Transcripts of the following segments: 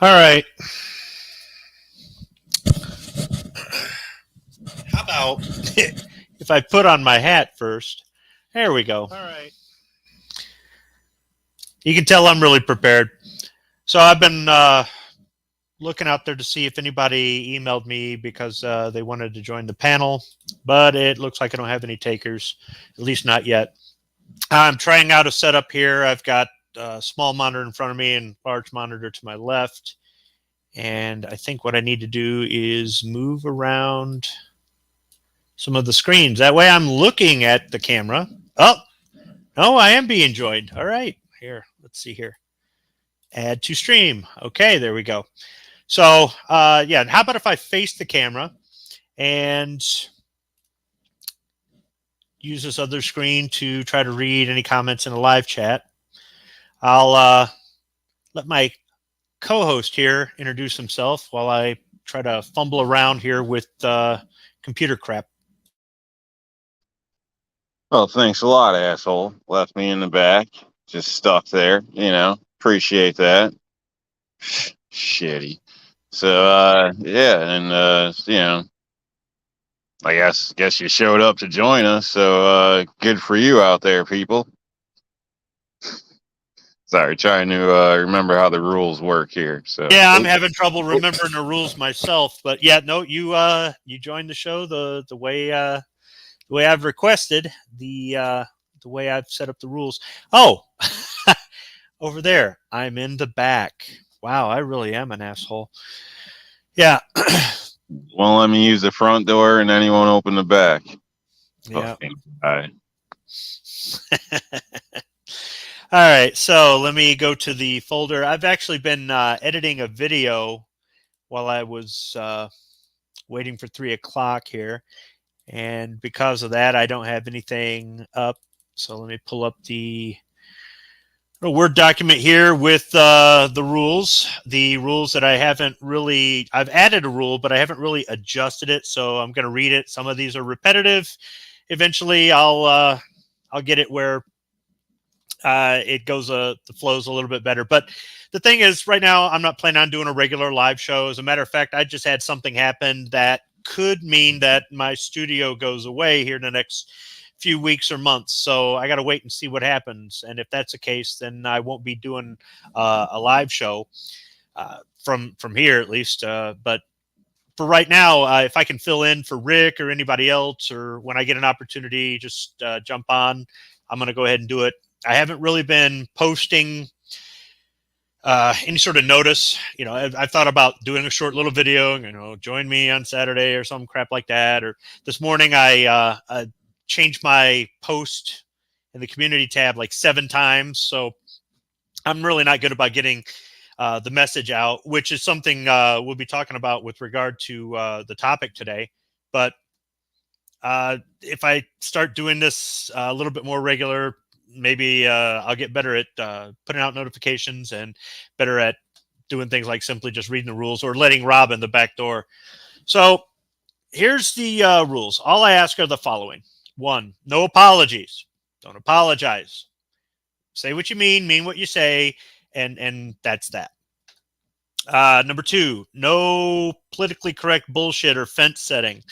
All right. How about if I put on my hat first? There we go. All right. You can tell I'm really prepared. So I've been looking out there to see if anybody emailed me because they wanted to join the panel, but it looks like I don't have any takers, at least not yet. I'm trying out a setup here. I've got a small monitor in front of me and large monitor to my left. And I think what I need to do is move around some of the screens. That way I'm looking at the camera. Oh, no, I am being joined. All right. Here, let's see here. Add to stream. Okay, there we go. So, yeah, how about if I face the camera and use this other screen to try to read any comments in the live chat. I'll let my co-host here introduce himself while I try to fumble around here with computer crap. Well, thanks a lot, asshole. Left me in the back, just stuck there. Appreciate that. Shitty. So, yeah, and I guess you showed up to join us. So, good for you out there, people. Sorry, trying to remember how the rules work here. So yeah, I'm having trouble remembering the rules myself, but yeah, no, you joined the show the way I've requested, the way I've set up the rules. Oh, over there, I'm in the back. Wow, I really am an asshole. Yeah. Won't let me use the front door, and then he won't open the back. Yeah. All right. All right, so let me go to the folder. I've actually been editing a video while I was waiting for 3 o'clock here. And because of that, I don't have anything up. So let me pull up the Word document here with the rules. The rules that I haven't really, I've added a rule, but I haven't really adjusted it. So I'm going to read it. Some of these are repetitive. Eventually, I'll get it where it goes the flows a little bit better. But the thing is, right now, I'm not planning on doing a regular live show. As a matter of fact, I just had something happen that could mean that my studio goes away here in the next few weeks or months. So I got to wait and see what happens. And if that's the case, then I won't be doing a live show from here at least. But for right now, if I can fill in for Rick or anybody else, or when I get an opportunity, just jump on, I'm going to go ahead and do it. I haven't really been posting any sort of notice. I've thought about doing a short little video, join me on Saturday or some crap like that. Or this morning I changed my post in the community tab like 7 times. So I'm really not good about getting the message out, which is something we'll be talking about with regard to the topic today. But if I start doing this a little bit more regular, maybe I'll get better at putting out notifications and better at doing things like simply just reading the rules or letting Rob in the back door. So here's the rules. All I ask are the following. 1, no apologies. Don't apologize. Say what you mean what you say, and that's that. Number 2, no politically correct bullshit or fence setting.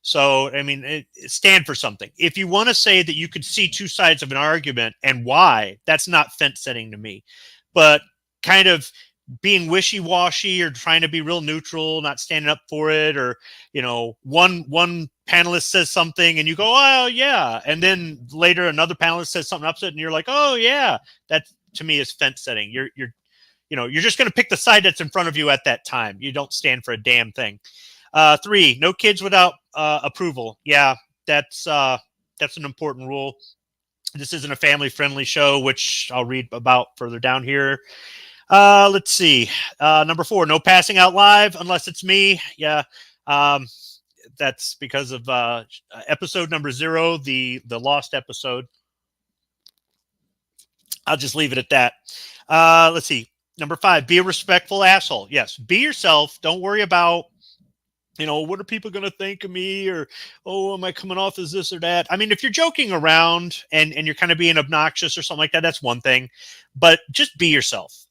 So, I mean, stand for something. If you want to say that you could see 2 sides of an argument and why, that's not fence setting to me. But kind of being wishy-washy or trying to be real neutral, not standing up for it, or, one panelist says something and you go, oh, yeah. And then later another panelist says something opposite and you're like, oh, yeah. That, to me, is fence setting. You're just going to pick the side that's in front of you at that time. You don't stand for a damn thing. 3, no kids without approval. Yeah, that's an important rule. This isn't a family-friendly show, which I'll read about further down here. Let's see. Number 4, no passing out live unless it's me. Yeah, that's because of episode number 0, the lost episode. I'll just leave it at that. Let's see. Number 5, be a respectful asshole. Yes, be yourself. Don't worry about, what are people going to think of me? Or, oh, am I coming off as this or that? I mean, if you're joking around and you're kind of being obnoxious or something like that, that's one thing. But just be yourself.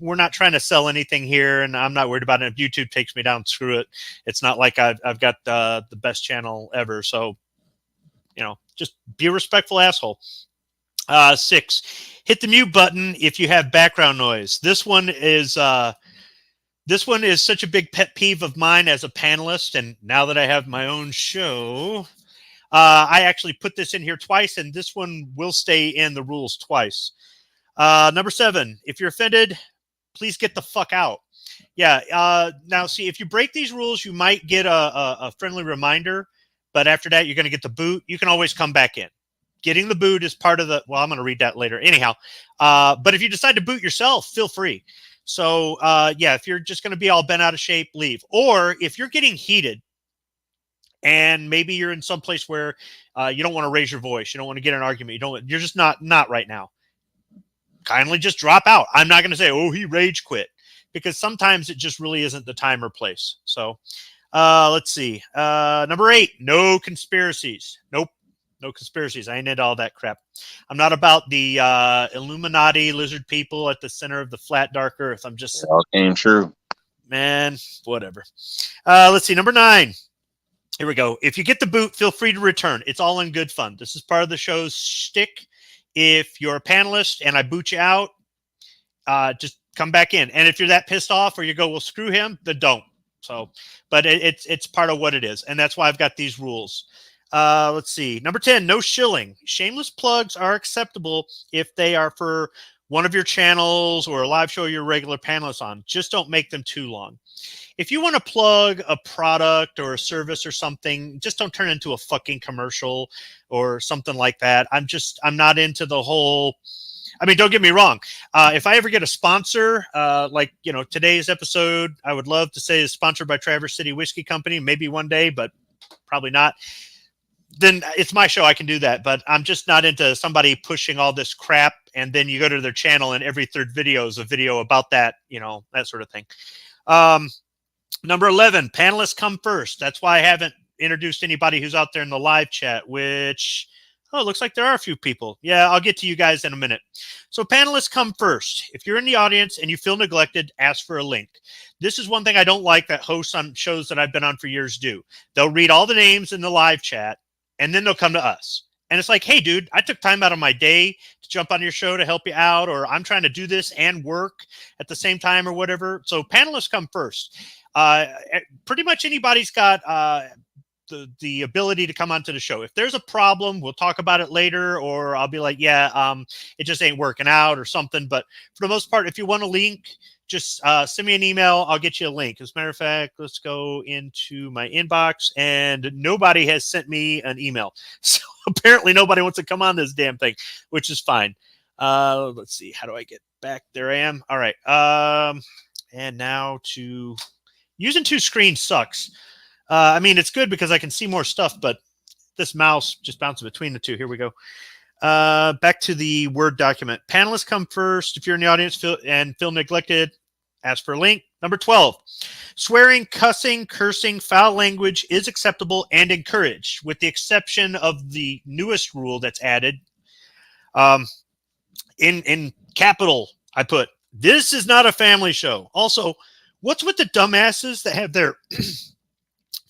we're not trying to sell anything here, and I'm not worried about it. If YouTube takes me down, screw it. It's not like I've got the best channel ever. So, just be a respectful asshole. 6, hit the mute button if you have background noise. This one is such a big pet peeve of mine as a panelist, and now that I have my own show, I actually put this in here twice, and this one will stay in the rules twice. Number 7, if you're offended, please get the fuck out. Yeah. Now, see, if you break these rules, you might get a friendly reminder, but after that, you're going to get the boot. You can always come back in. Getting the boot is part of the, well, I'm going to read that later. Anyhow, but if you decide to boot yourself, feel free. So, yeah, if you're just going to be all bent out of shape, leave. Or if you're getting heated and maybe you're in some place where you don't want to raise your voice, you don't want to get an argument, you're just not right now, kindly just drop out. I'm not going to say, oh, he rage quit, because sometimes it just really isn't the time or place. So, let's see. Number 8, no conspiracies. Nope. No conspiracies. I ain't into all that crap. I'm not about the Illuminati lizard people at the center of the flat, dark earth. I'm just... It all came true. Man, whatever. Let's see. Number 9. Here we go. If you get the boot, feel free to return. It's all in good fun. This is part of the show's shtick. If you're a panelist and I boot you out, just come back in. And if you're that pissed off or you go, well, screw him, then don't. So, but it's part of what it is. And that's why I've got these rules. Let's see. Number 10, no shilling. Shameless plugs are acceptable if they are for one of your channels or a live show you're a regular panelist on. Just don't make them too long. If you want to plug a product or a service or something, just don't turn into a fucking commercial or something like that. I'm not into the whole... I mean, don't get me wrong. If I ever get a sponsor, like, today's episode, I would love to say is sponsored by Traverse City Whiskey Company, maybe one day, but probably not. Then it's my show. I can do that, but I'm just not into somebody pushing all this crap. And then you go to their channel and every third video is a video about that, that sort of thing. Number 11, panelists come first. That's why I haven't introduced anybody who's out there in the live chat, which, it looks like there are a few people. Yeah, I'll get to you guys in a minute. So panelists come first. If you're in the audience and you feel neglected, ask for a link. This is one thing I don't like that hosts on shows that I've been on for years do. They'll read all the names in the live chat, and then they'll come to us. And it's like, hey, dude, I took time out of my day to jump on your show to help you out, or I'm trying to do this and work at the same time or whatever. So panelists come first. Pretty much anybody's got the ability to come onto the show. If there's a problem, we'll talk about it later, or I'll be like, yeah, it just ain't working out or something. But for the most part, if you want a link, just send me an email. I'll get you a link. As a matter of fact, let's go into my inbox, and nobody has sent me an email. So apparently nobody wants to come on this damn thing, which is fine. Let's see. How do I get back? There I am. All right. And now using 2 screens sucks. I mean, it's good because I can see more stuff, but this mouse just bounces between the two. Here we go. Back to the Word document. Panelists come first. If you're in the audience feel neglected, ask for a link. Number 12, swearing, cussing, cursing, foul language is acceptable and encouraged, with the exception of the newest rule that's added. In capital, I put, this is not a family show. Also, what's with the dumbasses that have their...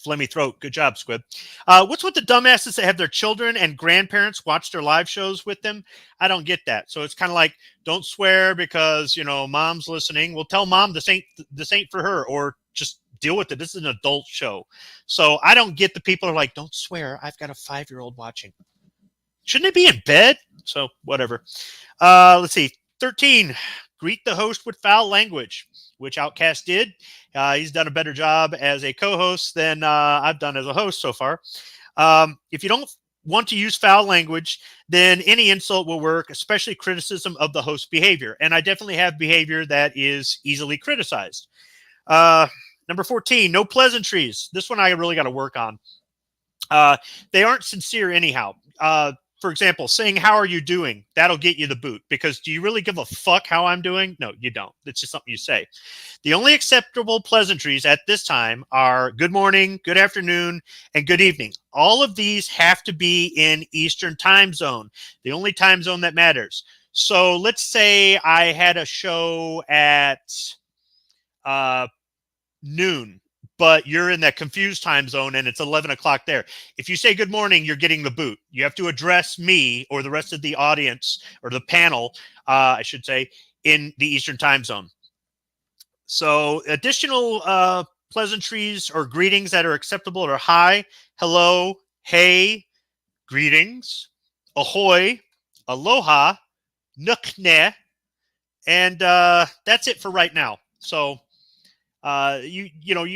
phlegmy throat. Good job, Squib. What's with the dumbasses that have their children and grandparents watch their live shows with them? I don't get that. So it's kind of like, don't swear because, mom's listening. Well, tell mom this ain't for her, or just deal with it. This is an adult show. So I don't get the people who are like, don't swear. I've got a 5-year-old watching. Shouldn't it be in bed? So whatever. Let's see. 13, greet the host with foul language, which Outcast did. He's done a better job as a co-host than I've done as a host so far. If you don't want to use foul language, then any insult will work, especially criticism of the host's behavior. And I definitely have behavior that is easily criticized. Number 14, no pleasantries. This one I really got to work on. They aren't sincere anyhow. For example, saying, how are you doing? That'll get you the boot, because do you really give a fuck how I'm doing? No, you don't. It's just something you say. The only acceptable pleasantries at this time are good morning, good afternoon, and good evening. All of these have to be in Eastern time zone, the only time zone that matters. So let's say I had a show at noon, but you're in that confused time zone and it's 11 o'clock there. If you say good morning, you're getting the boot. You have to address me or the rest of the audience or the panel, I should say, in the Eastern time zone. So additional pleasantries or greetings that are acceptable are hi, hello, hey, greetings, ahoy, aloha, nuq'neH, and that's it for right now. So you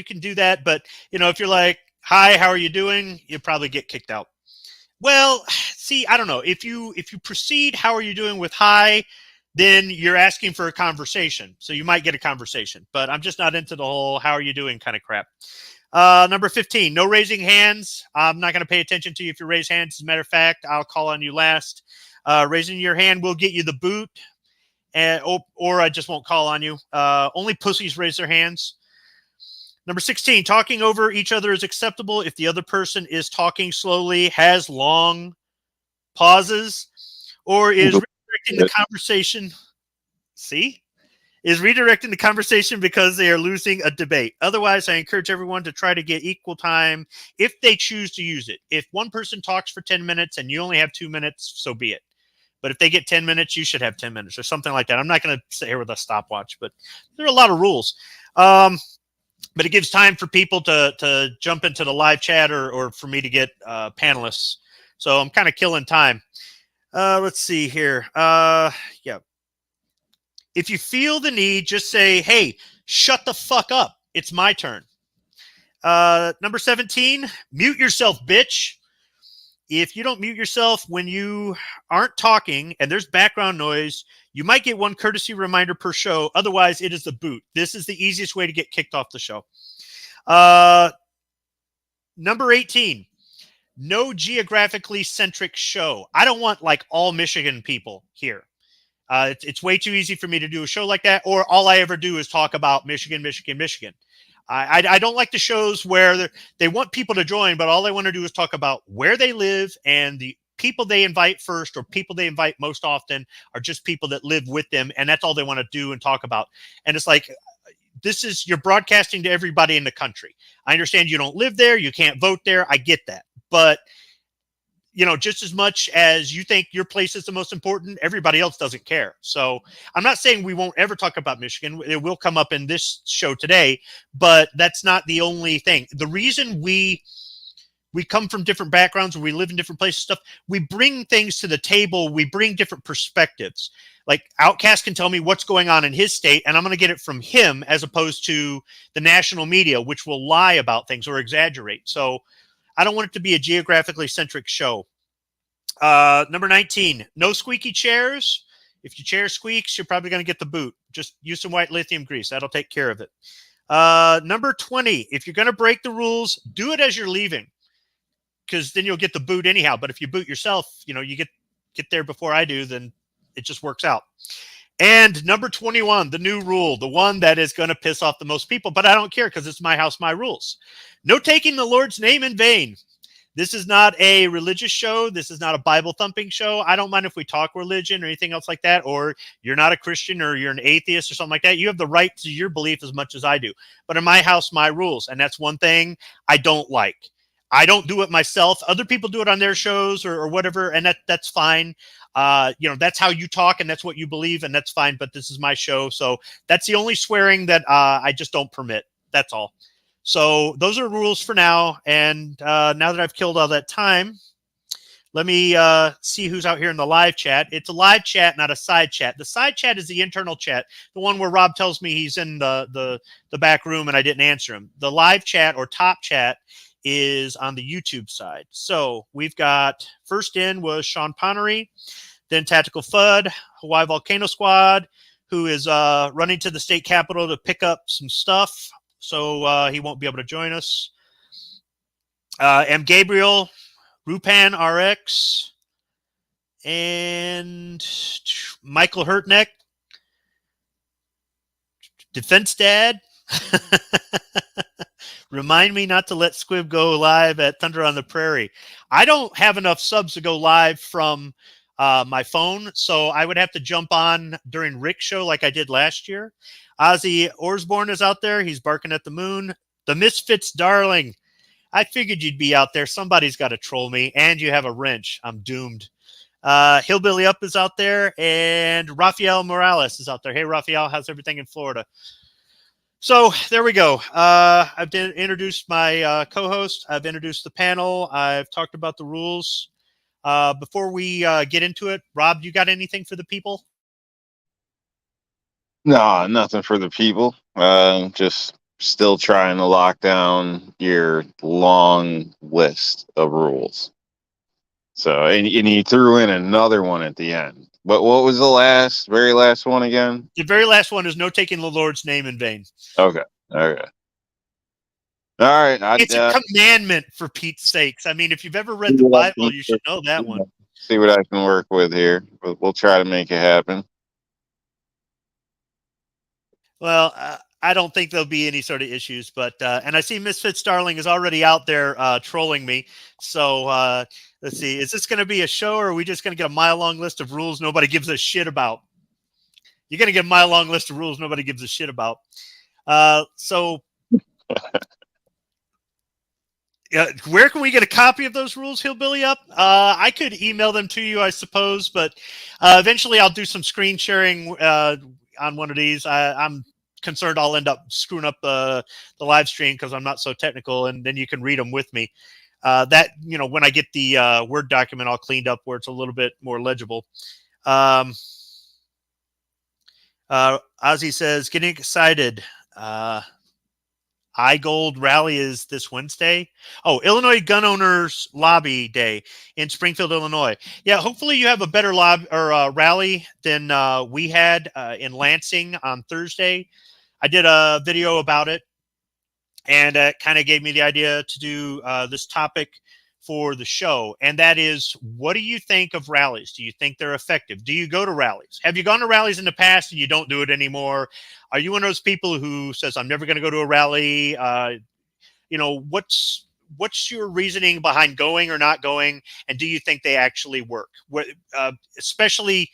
can do that, but if you're like, hi, how are you doing? You'll probably get kicked out. Well, see, I don't know. If you proceed, how are you doing with hi, then you're asking for a conversation. So you might get a conversation, but I'm just not into the whole how are you doing kind of crap. Number 15, no raising hands. I'm not going to pay attention to you if you raise hands. As a matter of fact, I'll call on you last. Raising your hand will get you the boot, or I just won't call on you. Only pussies raise their hands. Number 16, talking over each other is acceptable if the other person is talking slowly, has long pauses, or is redirecting the conversation. See? Is redirecting the conversation because they are losing a debate. Otherwise, I encourage everyone to try to get equal time if they choose to use it. If one person talks for 10 minutes and you only have 2 minutes, so be it. But if they get 10 minutes, you should have 10 minutes or something like that. I'm not going to sit here with a stopwatch, but there are a lot of rules. But it gives time for people to jump into the live chat or for me to get panelists. So I'm kind of killing time. Let's see here. Yeah. If you feel the need, just say, hey, shut the fuck up. It's my turn. Number 17, mute yourself, bitch. If you don't mute yourself when you aren't talking and there's background noise, you might get one courtesy reminder per show. Otherwise, it is the boot. This is the easiest way to get kicked off the show. Number 18, no geographically centric show. I don't want like all Michigan people here. It's way too easy for me to do a show like that, or all I ever do is talk about Michigan, Michigan, Michigan. I don't like the shows where they want people to join, but all they want to do is talk about where they live, and the people they invite first or people they invite most often are just people that live with them, and that's all they want to do and talk about. And it's like, you're broadcasting to everybody in the country. I understand you don't live there, you can't vote there, I get that. But just as much as you think your place is the most important, everybody else doesn't care. So I'm not saying we won't ever talk about Michigan. It will come up in this show today, but that's not the only thing. The reason we come from different backgrounds, we live in different places, stuff, we bring things to the table. We bring different perspectives. Like Outcast can tell me what's going on in his state, and I'm going to get it from him as opposed to the national media, which will lie about things or exaggerate. So I don't want it to be a geographically centric show. Number 19, no squeaky chairs. If your chair squeaks, you're probably going to get the boot. Just use some white lithium grease. That'll take care of it. Number 20, if you're going to break the rules, do it as you're leaving, because then you'll get the boot anyhow. But if you boot yourself, you get there before I do, then it just works out. And number 21, the new rule, the one that is going to piss off the most people, but I don't care because it's my house, my rules. No taking the Lord's name in vain. This is not a religious show. This is not a Bible thumping show. I don't mind if we talk religion or anything else like that, or you're not a Christian or you're an atheist or something like that. You have the right to your belief as much as I do. But in my house, my rules. And that's one thing I don't like. I don't do it myself. Other people do it on their shows or whatever, and that's fine. That's how you talk and that's what you believe, and that's fine. But this is my show, so that's the only swearing that I just don't permit. That's all. So those are rules for now. And now that I've killed all that time, let me see who's out here in the live chat. It's a live chat, not a side chat. The side chat is the internal chat, the one where Rob tells me he's in the back room and I didn't answer him. The live chat or top chat is on the YouTube side. So we've got, first in was Sean Ponnery, then Tactical FUD, Hawaii Volcano Squad, who is running to the state capitol to pick up some stuff. So he won't be able to join us. M. Gabriel, Rupan RX, and Michael Hurtneck, Defense Dad. Remind me not to let Squib go live at Thunder on the Prairie. I don't have enough subs to go live from my phone, so I would have to jump on during Rick's show like I did last year. Ozzy Osbourne is out there. He's barking at the moon. The Misfits, darling. I figured you'd be out there. Somebody's got to troll me, and you have a wrench. I'm doomed. Hillbilly Up is out there, and Rafael Morales is out there. Hey, Rafael, how's everything in Florida? So there we go. I've introduced my co-host. I've introduced the panel. I've talked about the rules. Before we get into it, Rob, you got anything for the people? No, nothing for the people. Just still trying to lock down your long list of rules. So, and you threw in another one at the end. But what was the very last one again? The very last one is no taking the Lord's name in vain. Okay. Okay. All right. It's a commandment, for Pete's sakes. I mean, if you've ever read the Bible, you should know that one. See what I can work with here. We'll try to make it happen. Well, I don't think there'll be any sort of issues, but and I see Misfit Starling is already out there trolling me. So let's see, is this going to be a show, or are we just going to get a mile-long list of rules nobody gives a shit about? You're going to get a mile-long list of rules nobody gives a shit about. So where can we get a copy of those rules, Hillbilly Up? I could email them to you, I suppose, but eventually I'll do some screen sharing on one of these. I'm concerned I'll end up screwing up the live stream because I'm not so technical, and then you can read them with me. That, when I get the Word document all cleaned up where it's a little bit more legible. Ozzy says, getting excited. iGold Rally is this Wednesday. Oh, Illinois Gun Owners Lobby Day in Springfield, Illinois. Yeah, hopefully you have a better rally than we had in Lansing on Thursday. I did a video about it, and it kind of gave me the idea to do this topic for the show, and that is, what do you think of rallies? Do you think they're effective? Do you go to rallies? Have you gone to rallies in the past and you don't do it anymore? Are you one of those people who says, I'm never going to go to a rally? What's your reasoning behind going or not going, and do you think they actually work? Especially,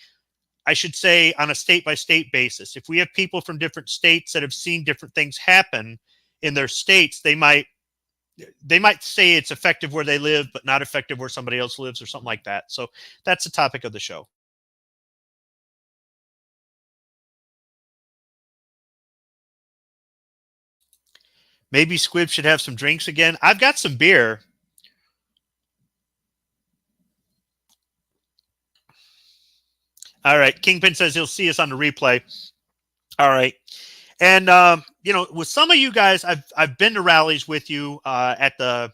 I should say, on a state-by-state basis. If we have people from different states that have seen different things happen in their states, they might say it's effective where they live, but not effective where somebody else lives, or something like that. So that's the topic of the show. Maybe Squib should have some drinks again. I've got some beer. All right. Kingpin says he'll see us on the replay. All right. And, with some of you guys, I've been to rallies with you at the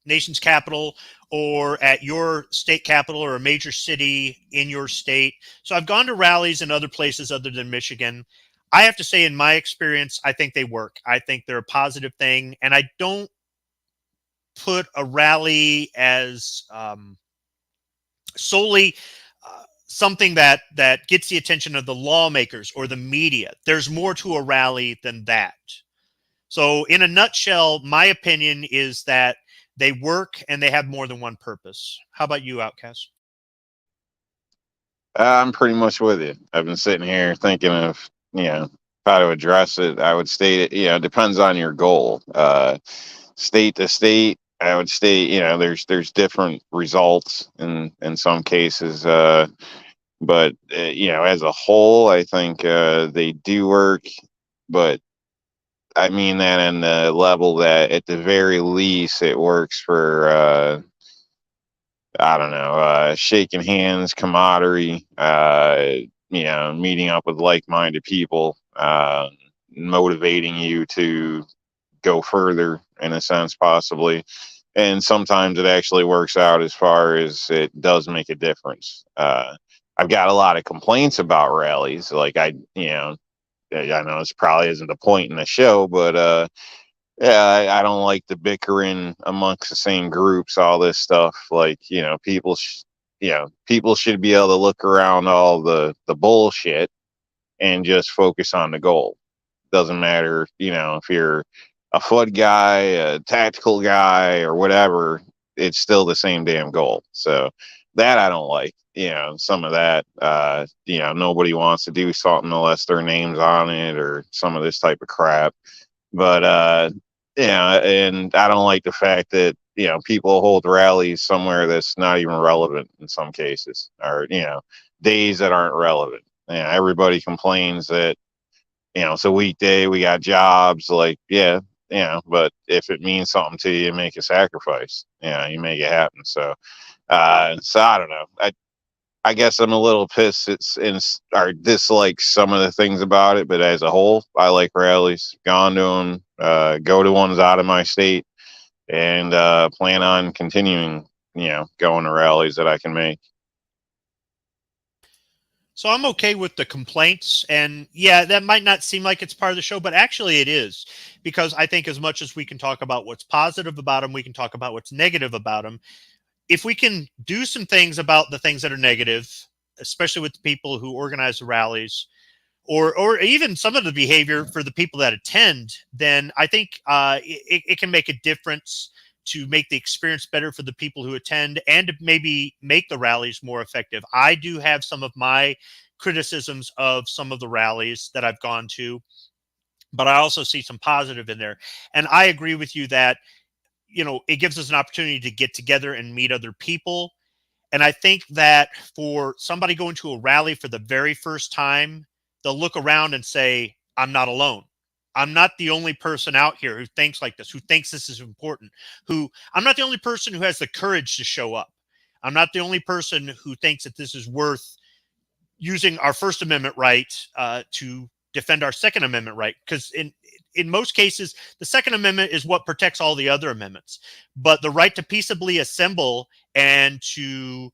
nation's capital, or at your state capital, or a major city in your state. So I've gone to rallies in other places other than Michigan. I have to say, in my experience, I think they work. I think they're a positive thing. And I don't put a rally as solely something that gets the attention of the lawmakers or the media. There's more to a rally than that. So in a nutshell, my opinion is that they work and they have more than one purpose. How about you, Outcast? I'm pretty much with you. I've been sitting here thinking of, how to address it. I would state it, it depends on your goal. State to state, I would state, there's different results in some cases. But as a whole, I think they do work. But I mean that in the level that, at the very least, it works for, I don't know, shaking hands, camaraderie, meeting up with like-minded people, motivating you to go further, in a sense, possibly. And sometimes it actually works out as far as it does make a difference. I've got a lot of complaints about rallies. Like, I know this probably isn't the point in the show, but yeah, I don't like the bickering amongst the same groups, all this stuff. Like, people should be able to look around all the bullshit and just focus on the goal. Doesn't matter, if you're a FUD guy, a tactical guy, or whatever, it's still the same damn goal. So that I don't like. Some of that. Nobody wants to do something unless their name's on it or some of this type of crap. But and I don't like the fact that people hold rallies somewhere that's not even relevant in some cases, or days that aren't relevant. Everybody complains that it's a weekday, we got jobs, like, yeah, but if it means something to you, make a sacrifice. You make it happen. So I don't know. I guess I'm a little pissed or dislike some of the things about it, but as a whole, I like rallies. Gone to them, go to ones out of my state, and plan on continuing, going to rallies that I can make. So I'm okay with the complaints, and yeah, that might not seem like it's part of the show, but actually it is, because I think as much as we can talk about what's positive about them, we can talk about what's negative about them. If we can do some things about the things that are negative, especially with the people who organize the rallies, or even some of the behavior for the people that attend, then I think it can make a difference to make the experience better for the people who attend, and to maybe make the rallies more effective. I do have some of my criticisms of some of the rallies that I've gone to, but I also see some positive in there. And I agree with you that, it gives us an opportunity to get together and meet other people. And I think that for somebody going to a rally for the very first time, they'll look around and say, I'm not alone. I'm not the only person out here who thinks like this, who thinks this is important, I'm not the only person who has the courage to show up. I'm not the only person who thinks that this is worth using our First Amendment right to defend our Second Amendment right. Because in most cases, the Second Amendment is what protects all the other amendments. But the right to peaceably assemble and to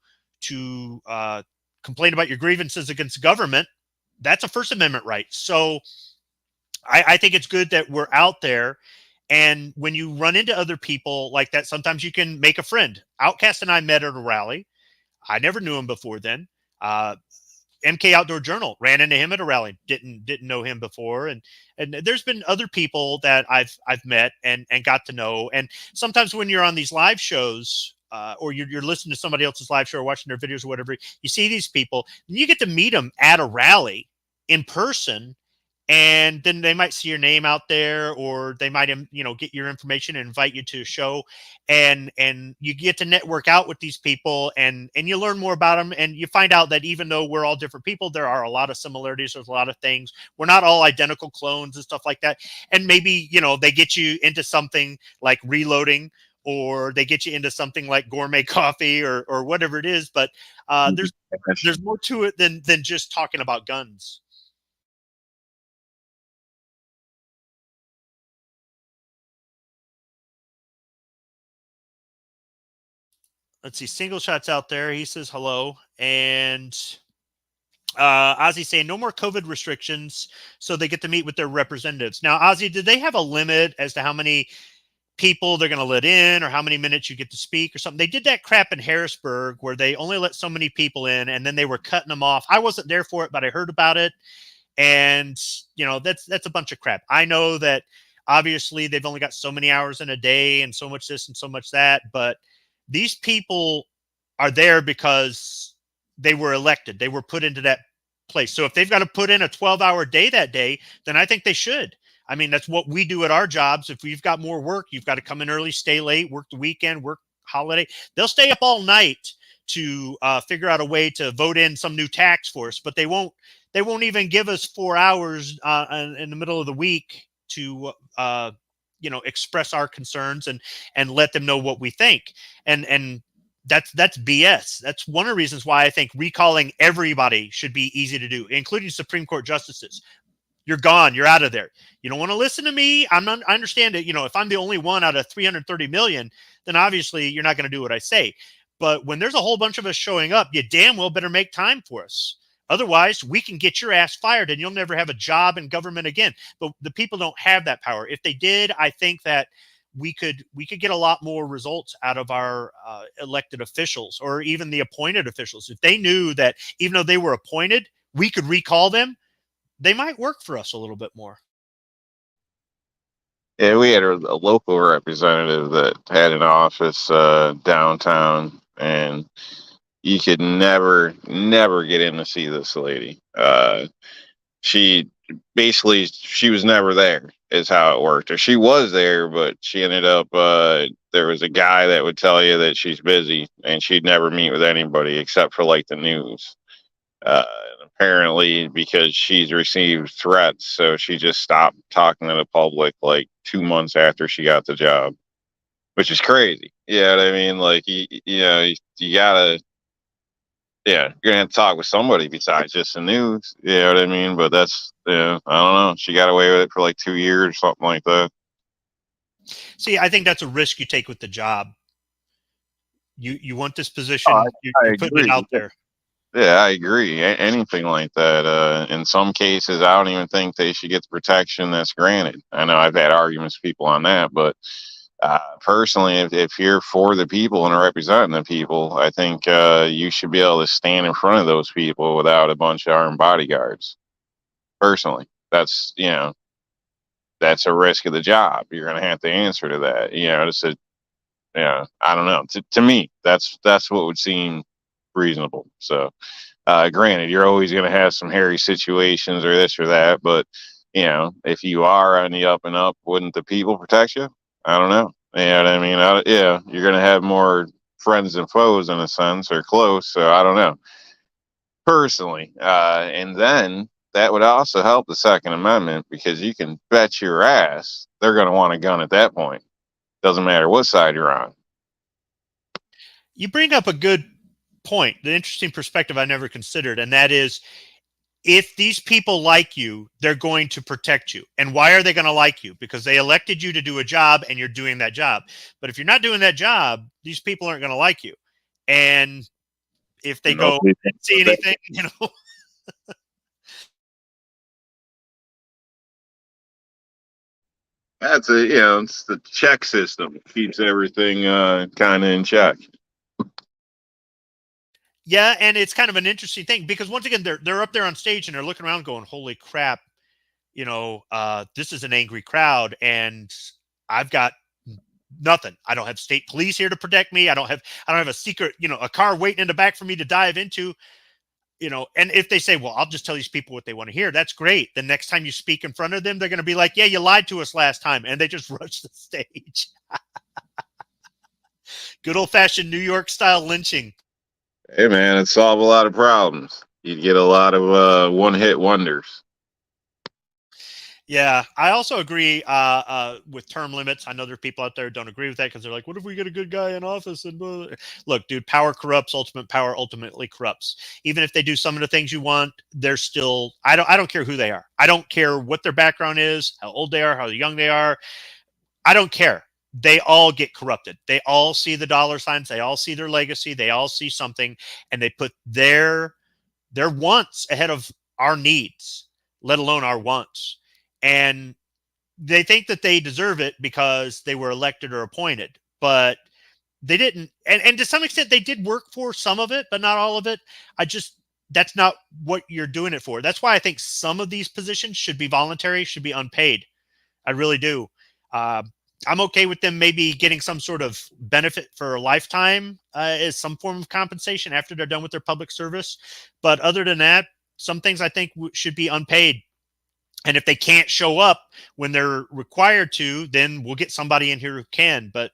complain about your grievances against government, that's a First Amendment right. So I think it's good that we're out there. And when you run into other people like that, sometimes you can make a friend. Outcast and I met at a rally. I never knew him before then. MK Outdoor Journal, ran into him at a rally, didn't know him before, and there's been other people that I've met and got to know. And sometimes when you're on these live shows, or you're listening to somebody else's live show or watching their videos or whatever, you see these people and you get to meet them at a rally in person, and then they might see your name out there, or they might get your information and invite you to a show, and you get to network out with these people, and you learn more about them, and you find out that even though we're all different people, there are a lot of similarities. There's a lot of things. We're not all identical clones and stuff like that. And maybe they get you into something like reloading, or they get you into something like gourmet coffee, or whatever it is. But there's more to it than just talking about guns. Let's see, Single Shot's out there. He says hello. And Ozzy saying no more COVID restrictions, so they get to meet with their representatives. Now, Ozzy, did they have a limit as to how many people they're going to let in, or how many minutes you get to speak or something? They did that crap in Harrisburg where they only let so many people in, and then they were cutting them off. I wasn't there for it, but I heard about it. And that's a bunch of crap. I know that obviously they've only got so many hours in a day and so much this and so much that, but these people are there because they were elected. They were put into that place. So if they've got to put in a 12-hour day that day, then I think they should. I mean, that's what we do at our jobs. If we've got more work, you've got to come in early, stay late, work the weekend, work holiday. They'll stay up all night to figure out a way to vote in some new tax for us, but they won't even give us 4 hours in the middle of the week to express our concerns and let them know what we think. And that's BS. That's one of the reasons why I think recalling everybody should be easy to do, including Supreme Court justices. You're gone. You're out of there. You don't want to listen to me. I understand it. If I'm the only one out of 330 million, then obviously you're not going to do what I say. But when there's a whole bunch of us showing up, you damn well better make time for us. Otherwise, we can get your ass fired and you'll never have a job in government again. But the people don't have that power. If they did, I think that we could get a lot more results out of our elected officials, or even the appointed officials. If they knew that even though they were appointed, we could recall them, they might work for us a little bit more. Yeah, we had a local representative that had an office downtown, and You could never get in to see this lady. She basically she was never there is how it worked, or she was there but she ended up there was a guy that would tell you that she's busy and she'd never meet with anybody except for like the news. And apparently because she's received threats, so she just stopped talking to the public like 2 months after she got the job, which is crazy. You know what I mean? Like you know, you gotta, yeah, you're gonna have to talk with somebody besides just the news. You know what I mean? But that's, yeah, I don't know. She got away with it for like 2 years, something like that. See, I think that's a risk you take with the job. You want this Oh, position, I you're putting it agree. out there. Yeah, I agree. Anything like that. In some cases, I don't even think they should get the protection that's granted. I know I've had arguments with people on that, but personally, if you're for the people and are representing the people, I think you should be able to stand in front of those people without a bunch of armed bodyguards. Personally, that's, you know, that's a risk of the job. You're going to have to answer to that. You know, it's a, yeah, I don't know. To me, that's what would seem reasonable. So, granted, you're always going to have some hairy situations or this or that, but you know, if you are on the up and up, wouldn't the people protect you? I don't know. You know what I mean? Yeah, you're going to have more friends than foes in a sense, or close. So I don't know personally. And then that would also help the Second Amendment because you can bet your ass they're going to want a gun at that point. Doesn't matter what side you're on. You bring up a good point, the interesting perspective I never considered, and that is if these people like you, they're going to protect you. And why are they going to like you? Because they elected you to do a job and you're doing that job. But if you're not doing that job, these people aren't going to like you. And if they go, Nobody didn't see anything, you know. That's a, you know, it's the check system keeps everything kind of in check. Yeah, and it's kind of an interesting thing because once again, they're up there on stage and they're looking around going, "Holy crap, you know, this is an angry crowd, and I've got nothing. I don't have state police here to protect me. I don't have a secret, you know, a car waiting in the back for me to dive into, you know." And if they say, "Well, I'll just tell these people what they want to hear," that's great. The next time you speak in front of them, they're going to be like, "Yeah, you lied to us last time," and they just rush the stage. Good old fashioned New York style lynching. Hey man, it solve a lot of problems. You'd get a lot of one hit wonders. Yeah, I also agree with term limits. I know there are people out there who don't agree with that because they're like, "What if we get a good guy in office?" And blah. Look, dude, power corrupts. Ultimate power ultimately corrupts. Even if they do some of the things you want, they're still. I don't care who they are. I don't care what their background is, how old they are, how young they are. I don't care. They all get corrupted. They all see the dollar signs. They all see their legacy. They all see something, and they put their wants ahead of our needs, let alone our wants. And they think that they deserve it because they were elected or appointed, but they didn't. And to some extent, they did work for some of it, but not all of it. I just, that's not what you're doing it for. That's why I think some of these positions should be voluntary, should be unpaid. I really do. Uh, I'm okay with them maybe getting some sort of benefit for a lifetime as some form of compensation after they're done with their public service. But other than that, some things I think should be unpaid. And if they can't show up when they're required to, then we'll get somebody in here who can. But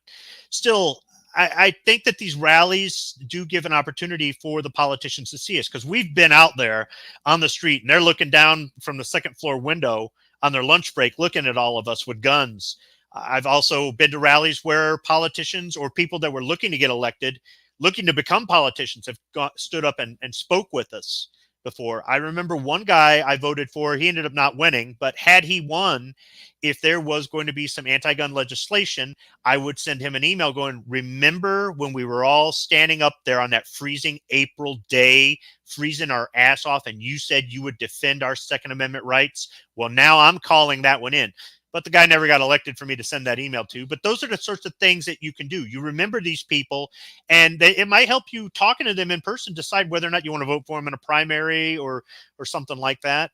still, I think that these rallies do give an opportunity for the politicians to see us because we've been out there on the street and they're looking down from the second floor window on their lunch break, looking at all of us with guns. I've also been to rallies where politicians or people that were looking to get elected, looking to become politicians, have stood up and spoke with us before. I remember one guy I voted for, he ended up not winning, but had he won, if there was going to be some anti-gun legislation, I would send him an email going, "Remember when we were all standing up there on that freezing April day, freezing our ass off, and you said you would defend our Second Amendment rights? Well, now I'm calling that one in." But the guy never got elected for me to send that email to. But those are the sorts of things that you can do. You remember these people, and it might help you talking to them in person decide whether or not you want to vote for them in a primary or something like that.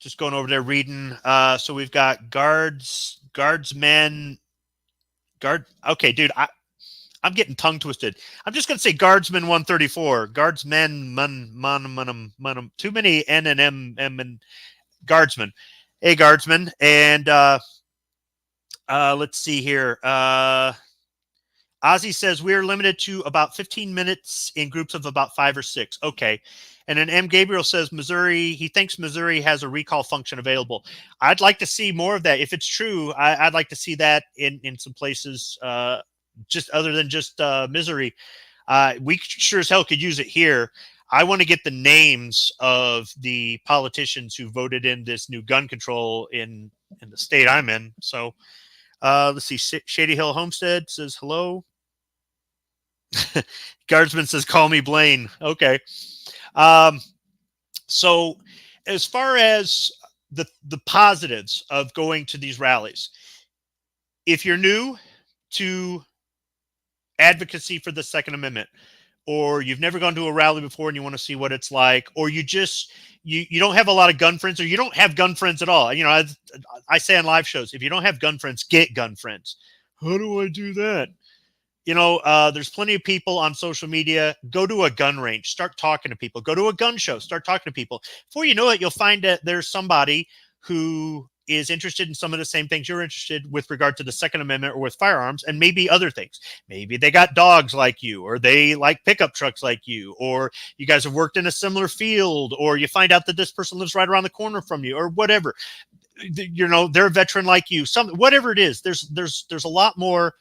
Just going over there reading. So we've got guardsmen Okay, dude, I'm getting tongue twisted. I'm just gonna say Guardsman 134, Guardsmen, too many N and M and Guardsman. Hey, Guardsman, and let's see here. Ozzy says we are limited to about 15 minutes in groups of about 5 or 6. Okay. And then M. Gabriel says Missouri, he thinks Missouri has a recall function available. I'd like to see more of that. If it's true, I'd like to see that in some places, just other than just Missouri. We sure as hell could use it here. I want to get the names of the politicians who voted in this new gun control in the state I'm in. So let's see. Shady Hill Homestead says hello. Guardsman says, call me Blaine. Okay. So as far as the positives of going to these rallies, if you're new to advocacy for the Second Amendment, or you've never gone to a rally before and you want to see what it's like, or you just you don't have a lot of gun friends, or you don't have gun friends at all. You know, I say on live shows, if you don't have gun friends, get gun friends. How do I do that? You know, there's plenty of people on social media. Go to a gun range, start talking to people. Go to a gun show, start talking to people. Before you know it, you'll find that there's somebody who is interested in some of the same things you're interested with regard to the Second Amendment or with firearms, and maybe other things. Maybe they got dogs like you, or they like pickup trucks like you, or you guys have worked in a similar field, or you find out that this person lives right around the corner from you, or whatever. You know, they're a veteran like you. Whatever it is, there's a lot more.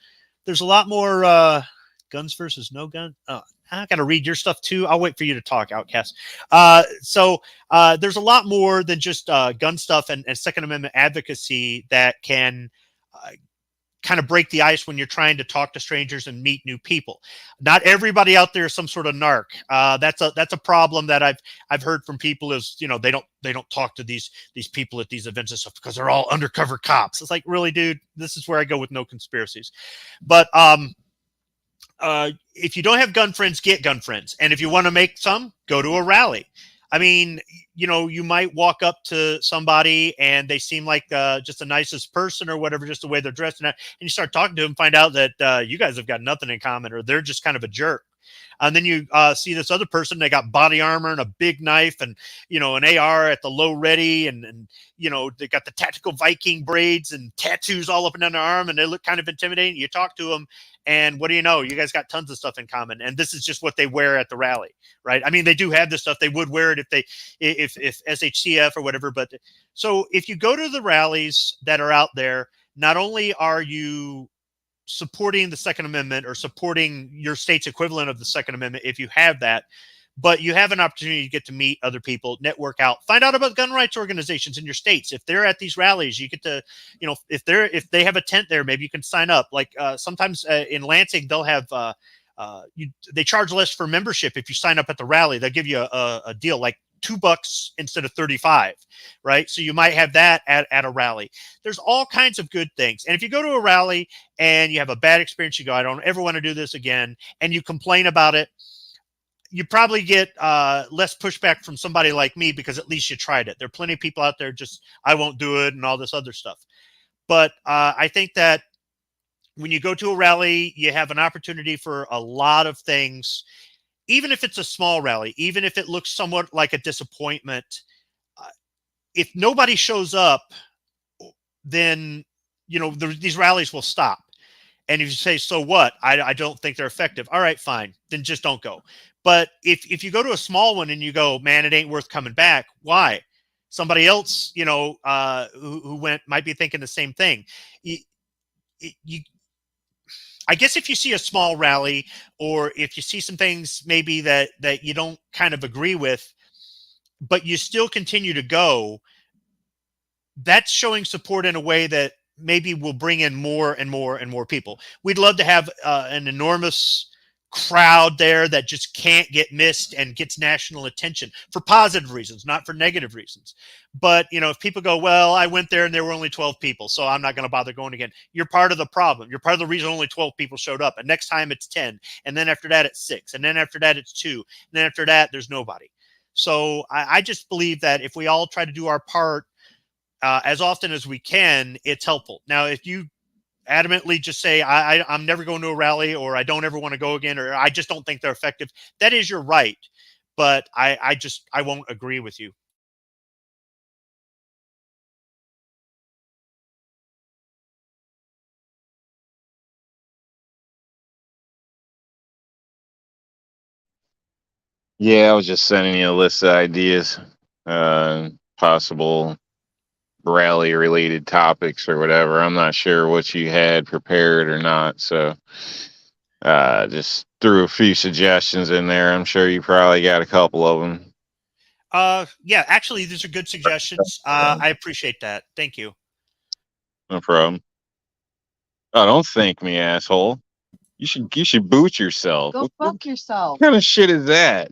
There's a lot more guns versus no gun. I got to read your stuff too. I'll wait for you to talk, Outcast. So there's a lot more than just gun stuff and Second Amendment advocacy that can kind of break the ice when you're trying to talk to strangers and meet new people. Not everybody out there is some sort of narc. That's a problem that I've heard from people is, you know, they don't talk to these people at these events and stuff because they're all undercover cops. It's like, really, dude, this is where I go with no conspiracies. But if you don't have gun friends, get gun friends. And if you want to make some, go to a rally. I mean, you know, you might walk up to somebody and they seem like just the nicest person or whatever, just the way they're dressed. And you start talking to them, find out that you guys have got nothing in common, or they're just kind of a jerk. And then you see this other person, they got body armor and a big knife and, you know, an AR at the low ready. And you know, they got the tactical Viking braids and tattoos all up and down their arm. And they look kind of intimidating. You talk to them and what do you know? You guys got tons of stuff in common. And this is just what they wear at the rally, right? I mean, they do have this stuff. They would wear it if SHCF or whatever. But so if you go to the rallies that are out there, not only are you supporting the Second Amendment or supporting your state's equivalent of the Second Amendment, if you have that, but you have an opportunity to get to meet other people, network out, find out about gun rights organizations in your states. If they're at these rallies, you get to, you know, if they have a tent there, maybe you can sign up. Like sometimes in Lansing, they'll have they charge less for membership if you sign up at the rally. They'll give you a deal like $2 instead of 35, right? So you might have that at a rally. There's all kinds of good things. And if you go to a rally and you have a bad experience, you go, I don't ever want to do this again, and you complain about it, you probably get less pushback from somebody like me because at least you tried it. There are plenty of people out there just, I won't do it and all this other stuff. But I think that when you go to a rally, you have an opportunity for a lot of things. Even if it's a small rally, even if it looks somewhat like a disappointment, if nobody shows up, then, you know, these rallies will stop. And if you say, so what? I don't think they're effective. All right, fine. Then just don't go. But if you go to a small one and you go, man, it ain't worth coming back. Why? Somebody else, you know, who went might be thinking the same thing. I guess if you see a small rally, or if you see some things maybe that you don't kind of agree with, but you still continue to go, that's showing support in a way that maybe will bring in more and more and more people. We'd love to have an enormous crowd there that just can't get missed and gets national attention for positive reasons, not for negative reasons. But, you know, if people go, well, I went there and there were only 12 people, so I'm not going to bother going again. You're part of the problem. You're part of the reason only 12 people showed up. And next time it's 10. And then after that, it's 6. And then after that, it's 2. And then after that, there's nobody. So I just believe that if we all try to do our part as often as we can, it's helpful. Now, if you adamantly just say I'm never going to a rally, or I don't ever want to go again, or I just don't think they're effective, that is your right. But I won't agree with you. Yeah, I was just sending you a list of ideas, possible rally related topics or whatever. I'm not sure what you had prepared or not, so just threw a few suggestions in there. I'm sure you probably got a couple of them. Yeah, actually, these are good suggestions. I appreciate that. Thank you. No problem. Oh, don't thank me, asshole. You should boot yourself. Go fuck yourself. What kind of shit is that?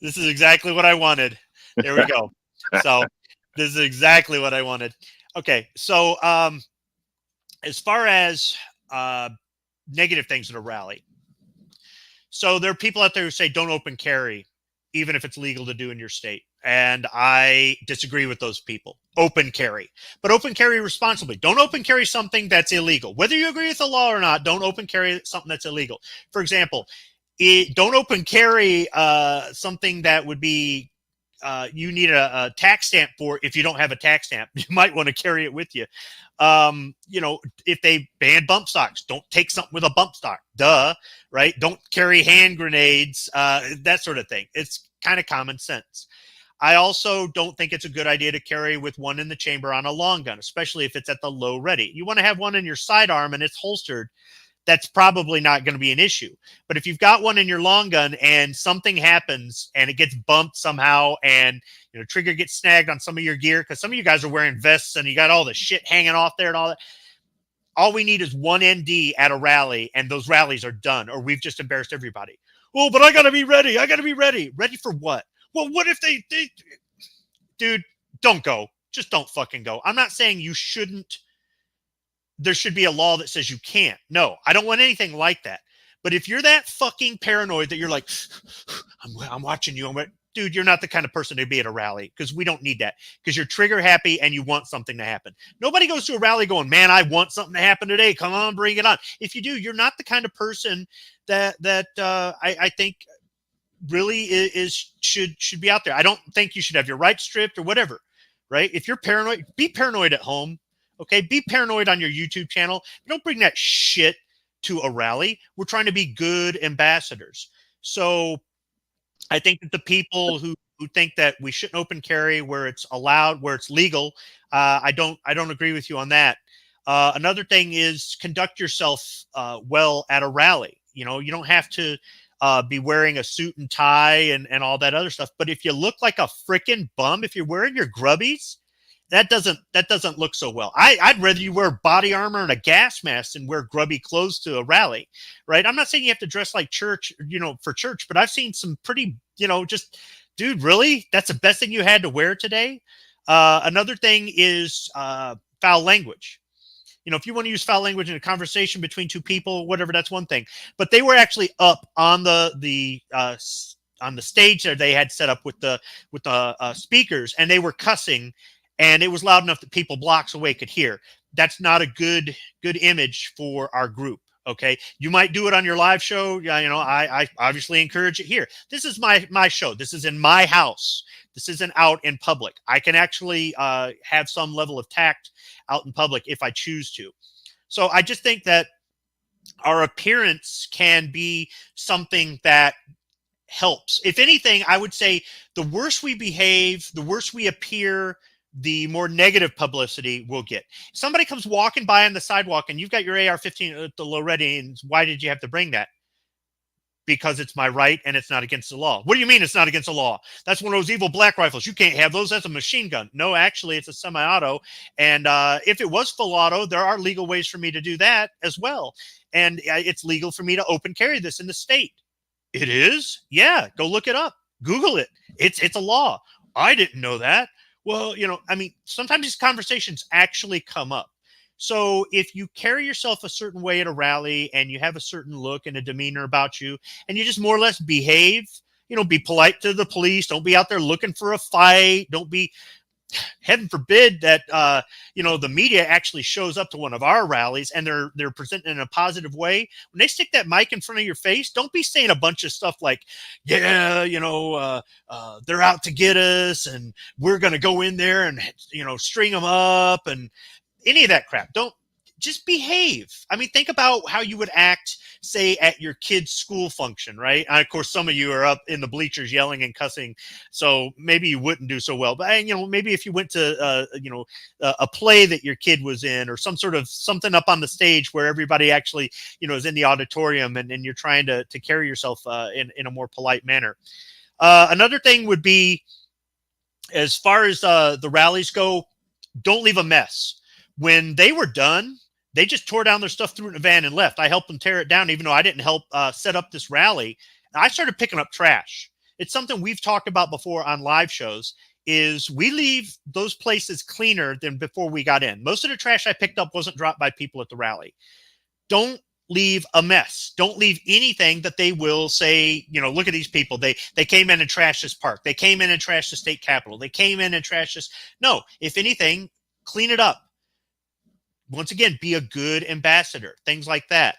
This is exactly what I wanted. There we go. So this is exactly what I wanted. Okay, so as far as negative things at a rally, so there are people out there who say don't open carry, even if it's legal to do in your state. And I disagree with those people. Open carry, but open carry responsibly. Don't open carry something that's illegal. Whether you agree with the law or not, don't open carry something that's illegal. For example, don't open carry something that would be you need a tax stamp for. If you don't have a tax stamp, you might want to carry it with you. If they ban bump stocks, don't take something with a bump stock. Duh, right? Don't carry hand grenades, that sort of thing. It's kind of common sense. I also don't think it's a good idea to carry with one in the chamber on a long gun, especially if it's at the low ready. You want to have one in your sidearm and it's holstered. That's probably not going to be an issue. But if you've got one in your long gun and something happens and it gets bumped somehow, and trigger gets snagged on some of your gear, because some of you guys are wearing vests and you got all the shit hanging off there and all that. All we need is one ND at a rally, and those rallies are done, or we've just embarrassed everybody. Oh, but I got to be ready. I got to be ready. Ready for what? Well, what if they dude, don't go. Just don't fucking go. I'm not saying you shouldn't. There should be a law that says you can't. No, I don't want anything like that. But if you're that fucking paranoid that you're like, I'm watching you, dude, you're not the kind of person to be at a rally, because we don't need that, because you're trigger happy and you want something to happen. Nobody goes to a rally going, man, I want something to happen today. Come on, bring it on. If you do, you're not the kind of person that I think really should be out there. I don't think you should have your rights stripped or whatever, right? If you're paranoid, be paranoid at home. Okay, be paranoid on your YouTube channel. Don't bring that shit to a rally. We're trying to be good ambassadors. So I think that the people who think that we shouldn't open carry where it's allowed, where it's legal, I don't agree with you on that. Another thing is conduct yourself well at a rally. You don't have to be wearing a suit and tie and all that other stuff. But if you look like a freaking bum, if you're wearing your grubbies, that doesn't look so well. I'd rather you wear body armor and a gas mask than wear grubby clothes to a rally, right? I'm not saying you have to dress like church, for church, but I've seen some pretty, just, dude, really? That's the best thing you had to wear today? Another thing is foul language. If you want to use foul language in a conversation between two people, whatever, that's one thing. But they were actually up on the stage there they had set up with the speakers, and they were cussing. And it was loud enough that people blocks away could hear. That's not a good image for our group. Okay, you might do it on your live show. I obviously encourage it here. This is my show. This is in my house. This isn't out in public. I can actually have some level of tact out in public if I choose to. So I just think that our appearance can be something that helps. If anything, I would say the worse we behave, the worse we appear, the more negative publicity we'll get. If somebody comes walking by on the sidewalk and you've got your AR-15 at the low ready, and why did you have to bring that? Because it's my right and it's not against the law. What do you mean it's not against the law? That's one of those evil black rifles. You can't have those. That's a machine gun. No, actually, it's a semi-auto. And if it was full auto, there are legal ways for me to do that as well. And it's legal for me to open carry this in the state. It is? Yeah, go look it up. Google it. It's a law. I didn't know that. Well, sometimes these conversations actually come up. So if you carry yourself a certain way at a rally and you have a certain look and a demeanor about you, and you just more or less behave, be polite to the police. Don't be out there looking for a fight. Don't be, heaven forbid that the media actually shows up to one of our rallies and they're presenting in a positive way. When they stick that mic in front of your face, don't be saying a bunch of stuff like, yeah, they're out to get us and we're going to go in there and string them up and any of that crap. Don't, just behave. I mean, think about how you would act, say, at your kid's school function, right? And of course, some of you are up in the bleachers yelling and cussing, so maybe you wouldn't do so well. But maybe if you went to a play that your kid was in, or some sort of something up on the stage where everybody actually is in the auditorium, and you're trying to carry yourself in a more polite manner. Another thing would be, as far as the rallies go, don't leave a mess. When they were done, they just tore down their stuff, threw it in a van, and left. I helped them tear it down, even though I didn't help set up this rally. I started picking up trash. It's something we've talked about before on live shows, is we leave those places cleaner than before we got in. Most of the trash I picked up wasn't dropped by people at the rally. Don't leave a mess. Don't leave anything that they will say, look at these people. They came in and trashed this park. They came in and trashed the state capitol. They came in and trashed this. No, if anything, clean it up. Once again, be a good ambassador, things like that.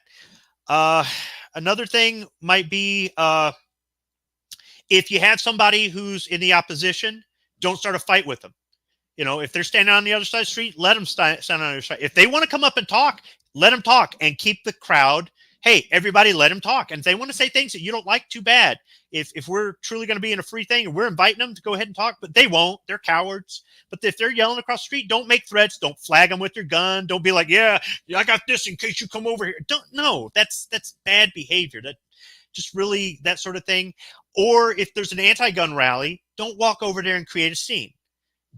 Another thing might be, if you have somebody who's in the opposition, don't start a fight with them. If they're standing on the other side of the street, let them stand on the other side. If they want to come up and talk, let them talk, and keep the crowd. Hey, everybody, let them talk. And if they want to say things that you don't like, too bad. If we're truly going to be in a free thing and we're inviting them to go ahead and talk, but they won't. They're cowards. But if they're yelling across the street, don't make threats. Don't flag them with your gun. Don't be like, yeah, I got this in case you come over here. No, that's bad behavior. That just really that sort of thing. Or if there's an anti-gun rally, don't walk over there and create a scene.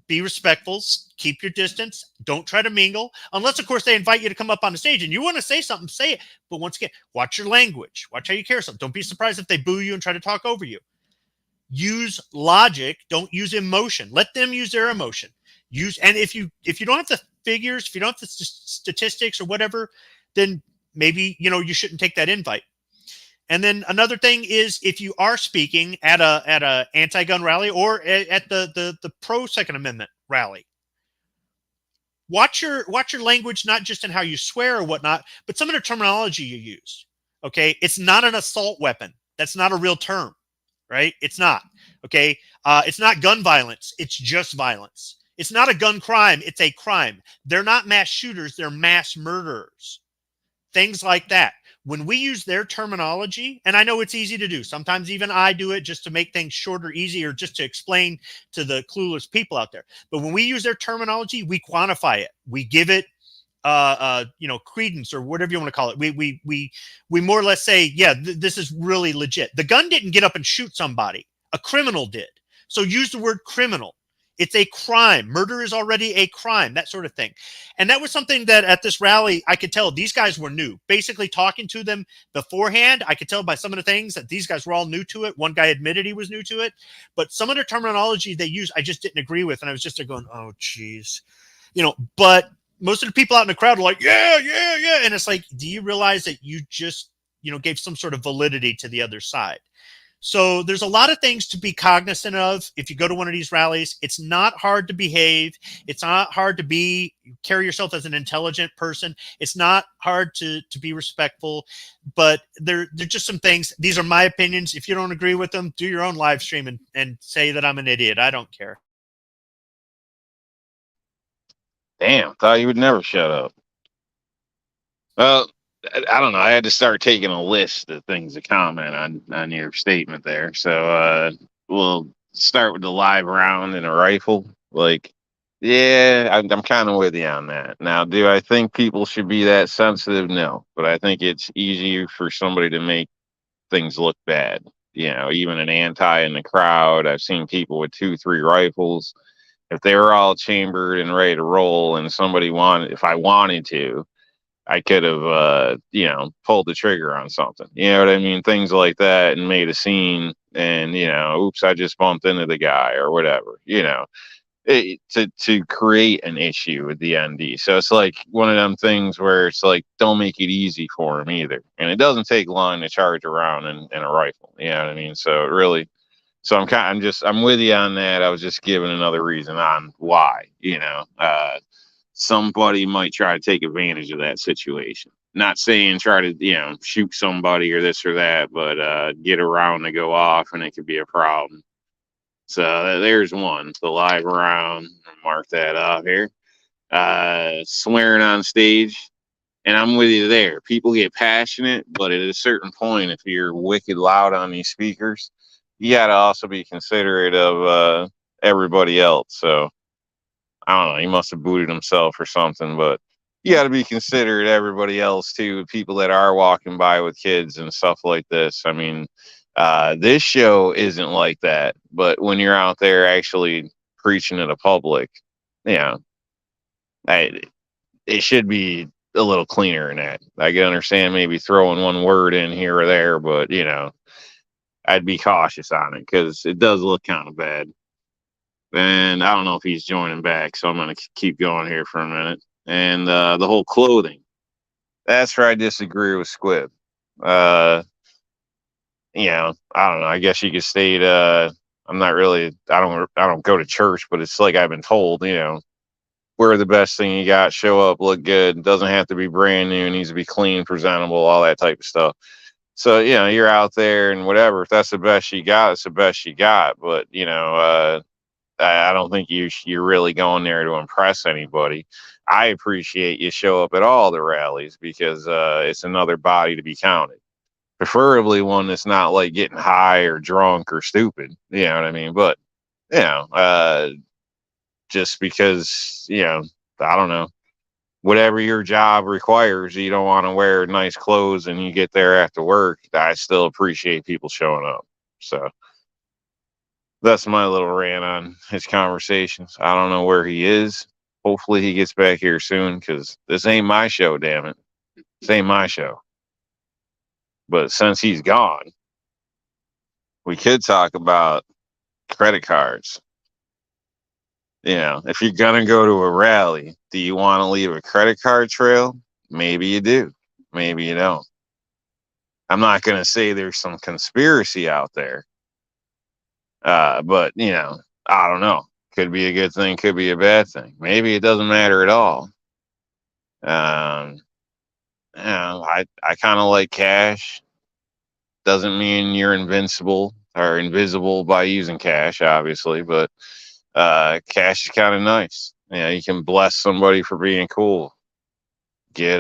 Be respectful, keep your distance, don't try to mingle, unless, of course, they invite you to come up on the stage and you want to say something, say it. But once again, watch your language, watch how you carry something. Don't be surprised if they boo you and try to talk over you. Use logic, don't use emotion. Let them use their emotion. And if you don't have the figures, if you don't have the statistics or whatever, then maybe you shouldn't take that invite. And then another thing is, if you are speaking at a anti-gun rally or at the pro Second Amendment rally, watch your language, not just in how you swear or whatnot, but some of the terminology you use. Okay, it's not an assault weapon. That's not a real term, right? It's not. Okay, it's not gun violence. It's just violence. It's not a gun crime. It's a crime. They're not mass shooters. They're mass murderers. Things like that. When we use their terminology, and I know it's easy to do, sometimes even I do it just to make things shorter, easier, just to explain to the clueless people out there. But when we use their terminology, we quantify it. We give it, credence, or whatever you want to call it. We more or less say, yeah, this is really legit. The gun didn't get up and shoot somebody. A criminal did. So use the word criminal. It's a crime. Murder is already a crime, that sort of thing. And that was something that at this rally, I could tell these guys were new. Basically, talking to them beforehand, I could tell by some of the things that these guys were all new to it. One guy admitted he was new to it. But some of the terminology they used, I just didn't agree with. And I was just there going, oh, geez. But most of the people out in the crowd were like, yeah. And it's like, do you realize that you just, gave some sort of validity to the other side? So there's a lot of things to be cognizant of if you go to one of these rallies. It's not hard to behave. It's not hard to carry yourself as an intelligent person. It's not hard to be respectful, but there are just some things. These are my opinions. If you don't agree with them, do your own live stream and say that I'm an idiot. I don't care. Damn, thought you would never shut up. Well, I don't know. I had to start taking a list of things to comment on your statement there. So we'll start with the live round and a rifle. Like, yeah, I'm kind of with you on that. Now, do I think people should be that sensitive? No, but I think it's easier for somebody to make things look bad. Even an anti in the crowd. I've seen people with 2-3 rifles. If they were all chambered and ready to roll, and if I wanted to, I could have, pulled the trigger on something. You know what I mean? Things like that, and made a scene, and oops, I just bumped into the guy or whatever. To create an issue with the ND. So it's like one of them things where it's like, don't make it easy for him either. And it doesn't take long to charge around in a rifle. You know what I mean? So it really So I'm with you on that. I was just giving another reason on why, somebody might try to take advantage of that situation. Not saying try to, shoot somebody or this or that, but get around to go off and it could be a problem. So there's one. The live round. Mark that off here. Swearing on stage. And I'm with you there. People get passionate, but at a certain point, if you're wicked loud on these speakers, you got to also be considerate of everybody else. So I don't know. He must have booted himself or something, but you got to be considerate of everybody else too. People that are walking by with kids and stuff like this. I mean, this show isn't like that, but when you're out there actually preaching to the public, you know, I, it should be a little cleaner than that. I can understand maybe throwing one word in here or there, but I'd be cautious on it because it does look kind of bad. And I don't know if he's joining back, so I'm going to keep going here for a minute. And the whole clothing, that's where I disagree with Squib. I don't know. I guess you could state I'm not really. I don't go to church, but it's like I've been told. Wear the best thing you got, show up, look good. Doesn't have to be brand new. It needs to be clean, presentable, all that type of stuff. So you're out there and whatever. If that's the best you got, it's the best you got. But I don't think you're really going there to impress anybody. I appreciate you show up at all the rallies because it's another body to be counted. Preferably one that's not like getting high or drunk or stupid. You know what I mean? But you know, uh, just because I don't know, whatever your job requires, you don't want to wear nice clothes and you get there after work. I still appreciate people showing up. So that's my little rant on his conversations. I don't know where he is. Hopefully he gets back here soon because this ain't my show, damn it. This ain't my show. But since he's gone, we could talk about credit cards. If you're going to go to a rally, do you want to leave a credit card trail? Maybe you do. Maybe you don't. I'm not going to say there's some conspiracy out there, but, I don't know. Could be a good thing, could be a bad thing. Maybe it doesn't matter at all. Um, I kind of like cash. Doesn't mean you're invincible or invisible by using cash, obviously, but cash is kind of nice. You can bless somebody for being cool. Get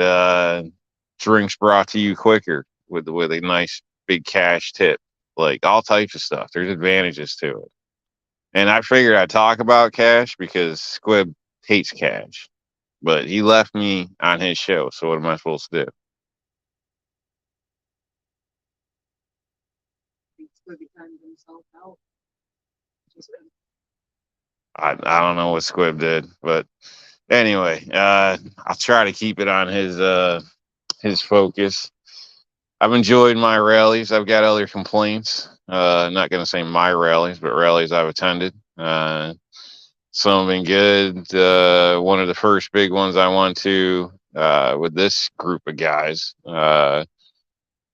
drinks brought to you quicker with a nice big cash tip. Like all types of stuff. There's advantages to it. And I figured I'd talk about cash because Squib hates cash. But he left me on his show, so what am I supposed to do? I don't know what Squib did, but anyway, I'll try to keep it on his focus. I've enjoyed my rallies. I've got other complaints. Not going to say my rallies, but rallies I've attended. Some have been good. One of the first big ones I went to with this group of guys, I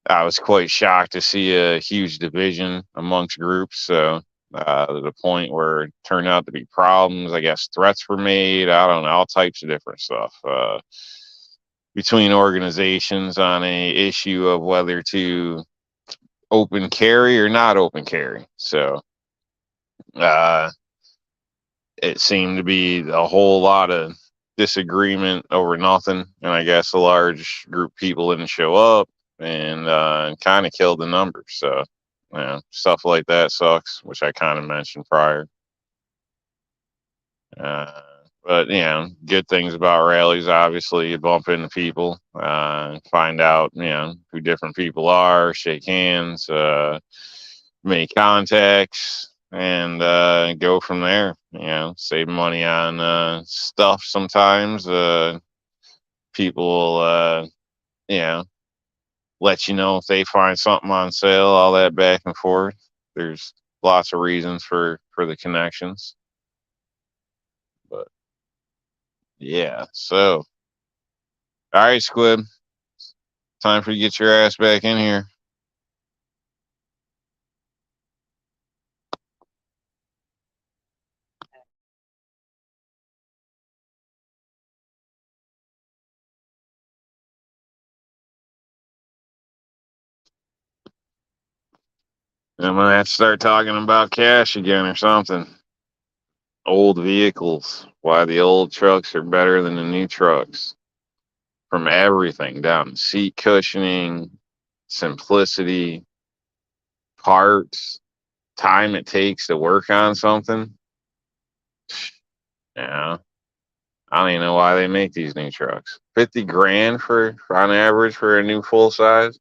was quite shocked to see a huge division amongst groups. So to the point where it turned out to be problems. I guess threats were made. I don't know, all types of different stuff. Between organizations on a issue of whether to open carry or not open carry. So uh, it seemed to be a whole lot of disagreement over nothing. And I guess a large group of people didn't show up and kind of killed the numbers. So, stuff like that sucks, which I kind of mentioned prior. Uh, but good things about rallies. Obviously, you bump into people, find out who different people are, shake hands, make contacts, and go from there. Save money on stuff sometimes. People will, let you know if they find something on sale. All that back and forth. There's lots of reasons for the connections, but yeah. So, all right, Squib. Time for you to get your ass back in here. I'm gonna have to start talking about cash again or something. Old vehicles. Why the old trucks are better than the new trucks. From everything down to seat cushioning, simplicity, parts, time it takes to work on something. Yeah. I don't even know why they make these new trucks. 50 grand for on average for a new full size.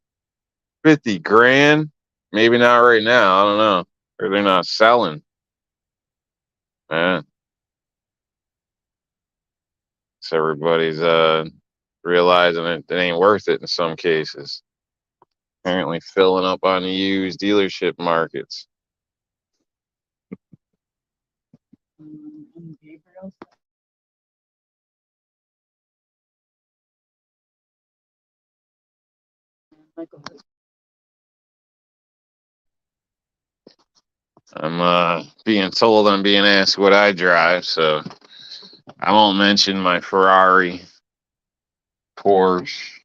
50 grand? Maybe not right now. I don't know. Or they're not selling. Yeah. So everybody's realizing it ain't worth it in some cases. Apparently filling up on the used dealership markets. I'm being told I'm being asked what I drive, so I won't mention my Ferrari, Porsche,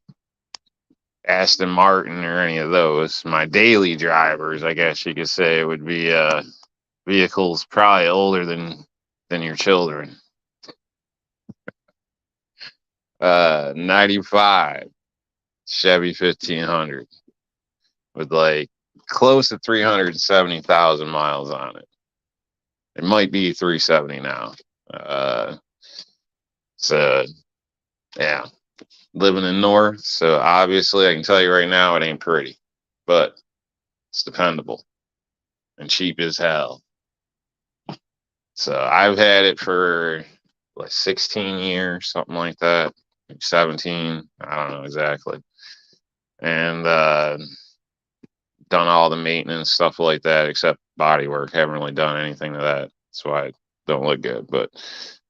Aston Martin, or any of those. My daily drivers, I guess you could say, would be vehicles probably older than your children. 95 Chevy 1500 with like close to 370,000 miles on it. It might be 370 now. So yeah, living in North, so obviously I can tell you right now it ain't pretty, but it's dependable and cheap as hell. So I've had it for like 16 years, something like that, 17. I don't know exactly, and done all the maintenance stuff like that except body work. Haven't really done anything to that. That's why it don't look good. But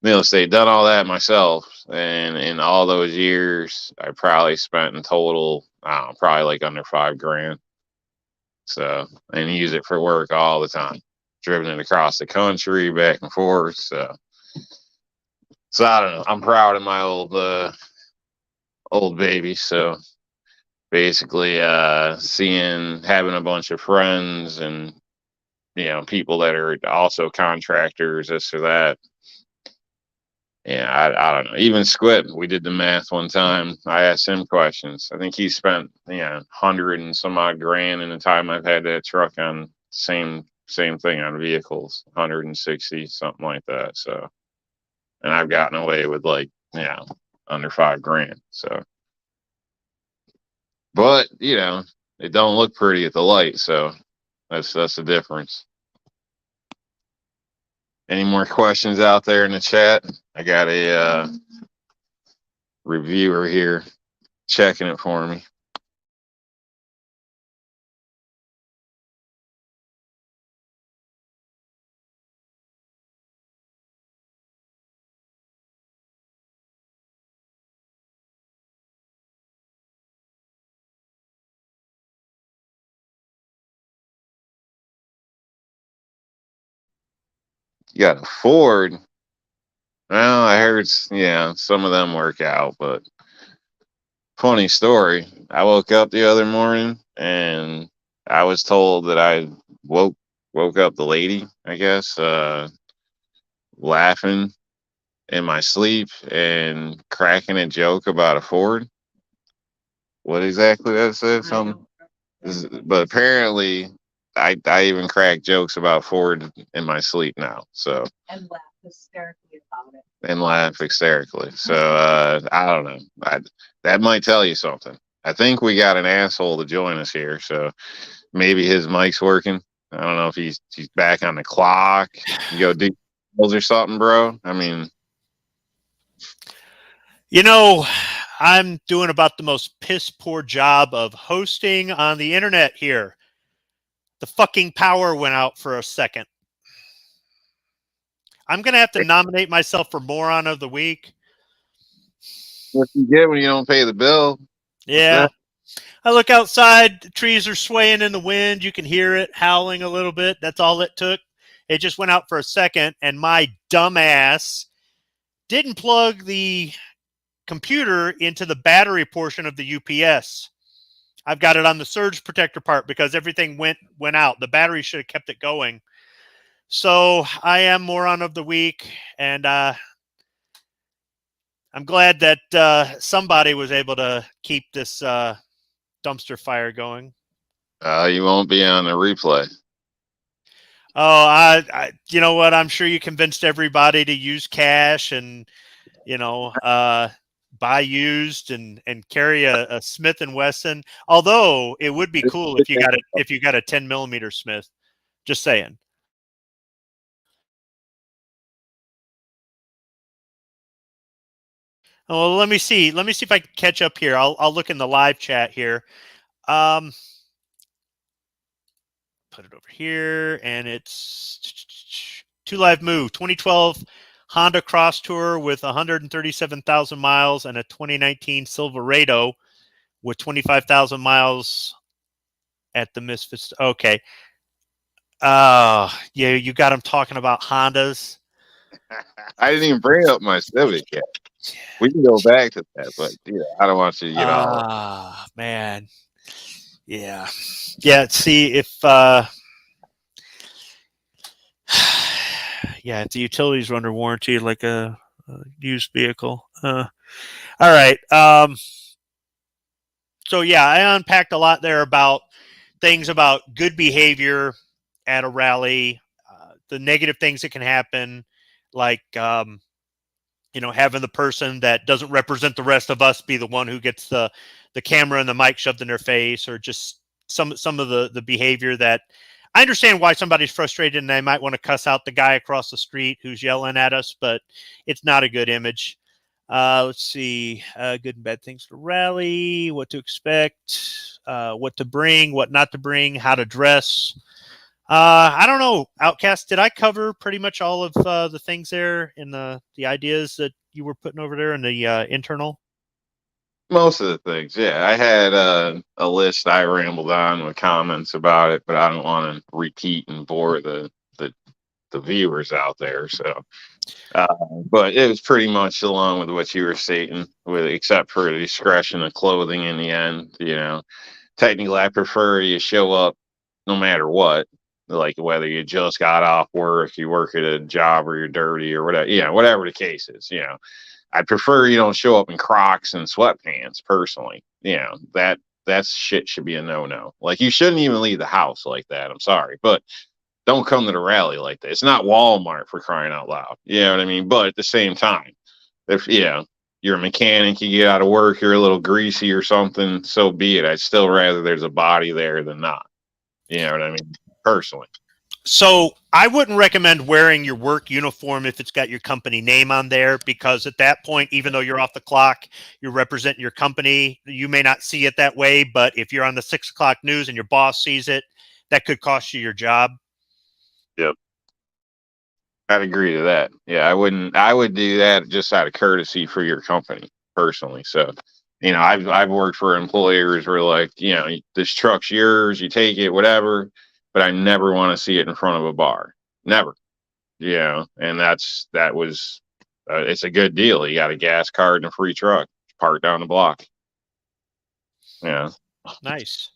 needless to say, done all that myself. And in all those years, I probably spent in total, I don't know, probably like under $5,000. So, and use it for work all the time. Driven it across the country, back and forth. So I don't know. I'm proud of my old baby. So basically having a bunch of friends and people that are also contractors, this or that. Yeah, I don't know. Even Squib, we did the math one time. I asked him questions. I think he spent 100 and some odd grand in the time I've had that truck on same thing on vehicles, 160 something like that. So, and I've gotten away with like under $5,000. So, but it don't look pretty at the light. So that's the difference. Any more questions out there in the chat? I got a reviewer here checking it for me. You got a Ford. Well, I heard, some of them work out, but funny story. I woke up the other morning and I was told that I woke up the lady, I guess, laughing in my sleep and cracking a joke about a Ford. What exactly that said? Something. But apparently, I even crack jokes about Ford in my sleep now. So and laugh hysterically about it. And laugh hysterically. So I don't know. That might tell you something. I think we got an asshole to join us here. So maybe his mic's working. I don't know if he's back on the clock. You go do or something, bro. I mean, I'm doing about the most piss poor job of hosting on the internet here. The fucking power went out for a second. I'm going to have to nominate myself for Moron of the Week. What you get when you don't pay the bill? Yeah. I look outside. The trees are swaying in the wind. You can hear it howling a little bit. That's all it took. It just went out for a second, and my dumbass didn't plug the computer into the battery portion of the UPS. I've got it on the surge protector part because everything went out. The battery should have kept it going. So I am moron of the week, and I'm glad that somebody was able to keep this dumpster fire going. You won't be on the replay. Oh, you know what? I'm sure you convinced everybody to use cash and, buy used and carry a Smith and Wesson. Although it would be cool if you got a 10mm Smith. Just saying. Oh, well, let me see. Let me see if I can catch up here. I'll look in the live chat here. Put it over here, and it's 2Live Move 2012 Honda Cross Tour with 137,000 miles and a 2019 Silverado with 25,000 miles at the Misfits. Okay. Yeah, you got them talking about Hondas. I didn't even bring up my Civic yet. We can go back to that, but I don't want you to get all. Ah, man. Yeah. Yeah. See if, yeah, if the utilities are under warranty like a used vehicle. All right. So yeah, I unpacked a lot there about things about good behavior at a rally, the negative things that can happen, like having the person that doesn't represent the rest of us be the one who gets the camera and the mic shoved in their face, or just some of the behavior that I understand why somebody's frustrated and they might want to cuss out the guy across the street who's yelling at us, but it's not a good image. Let's see. Good and bad things to rally, what to expect, what to bring, what not to bring, how to dress. I don't know, Outcast, did I cover pretty much all of the things there in the ideas that you were putting over there in the internal? Most of the things, yeah. I had a list I rambled on with comments about it, but I don't want to repeat and bore the viewers out there. So, uh, but it was pretty much along with what you were stating, with except for the discretion of clothing in the end. Technically, I prefer you show up no matter what, like whether you just got off work, you work at a job, or you're dirty, or whatever. Whatever the case is. I prefer you don't show up in Crocs and sweatpants. Personally, that shit should be a no. Like, you shouldn't even leave the house like that. I'm sorry, but don't come to the rally like that. It's not Walmart, for crying out loud. You know what I mean? But at the same time, if you're a mechanic, you get out of work, you're a little greasy or something, so be it. I'd still rather there's a body there than not. You know what I mean? Personally. So I wouldn't recommend wearing your work uniform if it's got your company name on there, because at that point, even though you're off the clock, you're representing your company. You may not see it that way, but if you're on the 6 o'clock news and your boss sees it, that could cost you your job. Yep. I'd agree to that. Yeah, I would do that just out of courtesy for your company, personally. So, I've worked for employers where, like, this truck's yours, you take it, whatever, but I never want to see it in front of a bar. Never. And that was it's a good deal. You got a gas card and a free truck parked down the block. Yeah. Nice.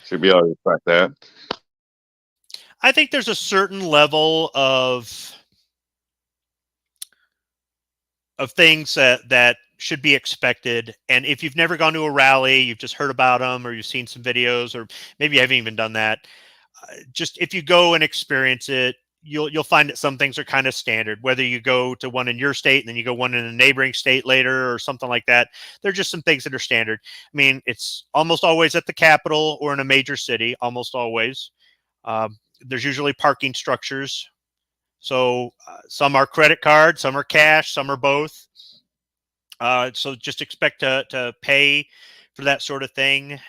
Should be able to respect that. I think there's a certain level of things that should be expected. And if you've never gone to a rally, you've just heard about them, or you've seen some videos, or maybe you haven't even done that. Just if you go and experience it, you'll find that some things are kind of standard. Whether you go to one in your state and then you go one in a neighboring state later or something like that, they're just some things that are standard. I mean, it's almost always at the capital or in a major city. Almost always. There's usually parking structures. So some are credit card, some are cash, some are both. So just expect to pay for that sort of thing.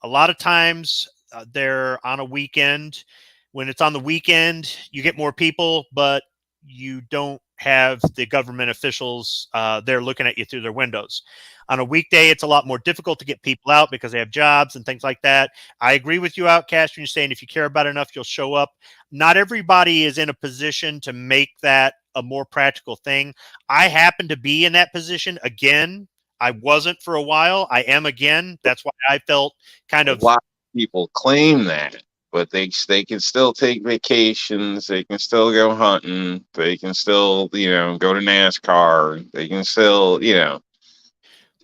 A lot of times they're on a weekend. When it's on the weekend, you get more people, but you don't have the government officials there looking at you through their windows. On a weekday, it's a lot more difficult to get people out because they have jobs and things like that. I agree with you, Outcast, when you're saying if you care about it enough, you'll show up. Not everybody is in a position to make that a more practical thing. I happen to be in that position. Again, I wasn't for a while. I am again. That's why I felt kind A of. lot of people claim that, but they can still take vacations. They can still go hunting. They can still go to NASCAR. They can still it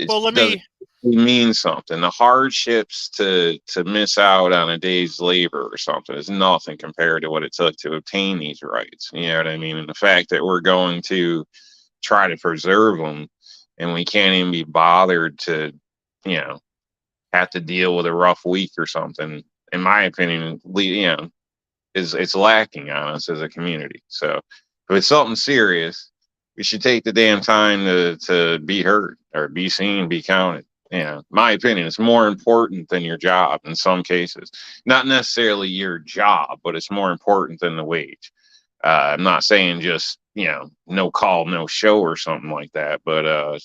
Well, let doesn't me. mean something. The hardships to miss out on a day's labor or something is nothing compared to what it took to obtain these rights. You know what I mean? And the fact that we're going to try to preserve them, and we can't even be bothered to, you know, have to deal with a rough week or something. In my opinion, is it's lacking on us as a community. So if it's something serious, we should take the damn time to be heard or be seen, be counted. My opinion, it's more important than your job in some cases. Not necessarily your job, but it's more important than the wage. I'm not saying just no call, no show or something like that, but uh,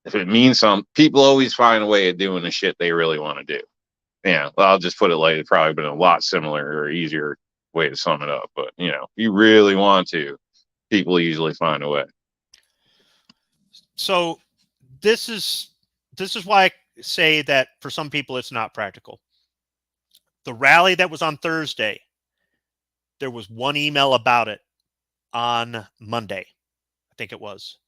if it means something, people always find a way of doing the shit they really want to do. Yeah, well, I'll just put it like it's probably been a lot similar or easier way to sum it up. But if you really want to, people usually find a way. So this is why I say that for some people it's not practical. The rally that was on Thursday, there was one email about it on Monday. I think it was.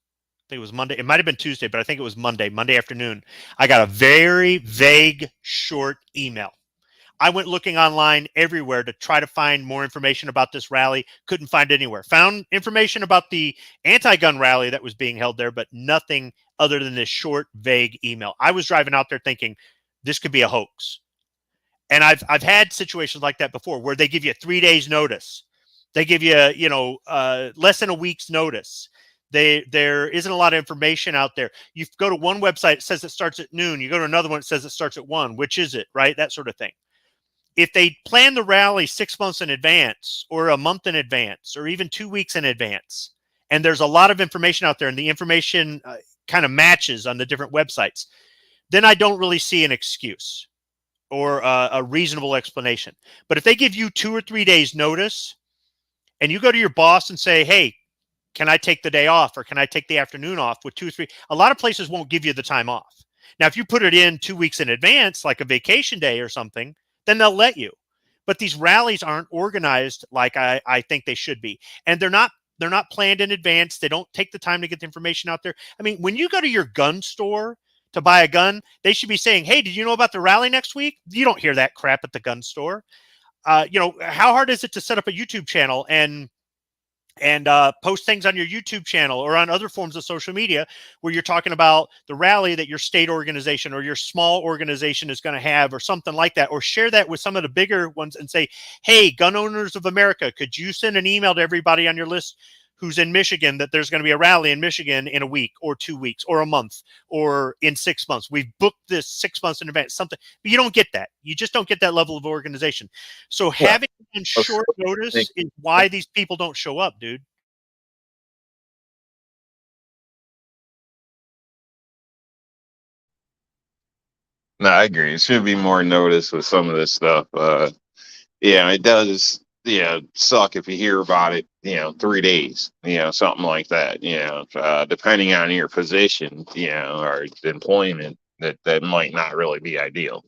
I think it was Monday. It might have been Tuesday, but I think it was Monday afternoon. I got a very vague, short email. I went looking online everywhere to try to find more information about this rally. Couldn't find anywhere. Found information about the anti-gun rally that was being held there, but nothing other than this short, vague email. I was driving out there thinking this could be a hoax. And I've had situations like that before where they give you 3 days notice. They give you, less than a week's notice. There isn't a lot of information out there. You go to one website, it says it starts at noon. You go to another one, it says it starts at 1. Which is it, right? That sort of thing. If they plan the rally 6 months in advance or a month in advance or even 2 weeks in advance, and there's a lot of information out there and the information kind of matches on the different websites, then I don't really see an excuse or a reasonable explanation. But if they give you 2 or 3 days notice and you go to your boss and say, hey, can I take the day off or can I take the afternoon off with 2 or 3? A lot of places won't give you the time off. Now, if you put it in 2 weeks in advance, like a vacation day or something, then they'll let you. But these rallies aren't organized like I think they should be. And they're not planned in advance. They don't take the time to get the information out there. I mean, when you go to your gun store to buy a gun, they should be saying, hey, did you know about the rally next week? You don't hear that crap at the gun store. How hard is it to set up a YouTube channel and post things on your YouTube channel or on other forms of social media where you're talking about the rally that your state organization or your small organization is going to have or something like that, or share that with some of the bigger ones and say, hey, gun owners of America, could you send an email to everybody on your list who's in Michigan that there's going to be a rally in Michigan in a week or 2 weeks or a month or in 6 months. We've booked this 6 months in advance, something. But you don't get that. You just don't get that level of organization. So Yeah. having on short notice is why these people don't show up, dude. No, I agree. It should be more notice with some of this stuff. Yeah, it does. Yeah, suck if you hear about it. 3 days. Something like that. Depending on your position, or employment, that might not really be ideal.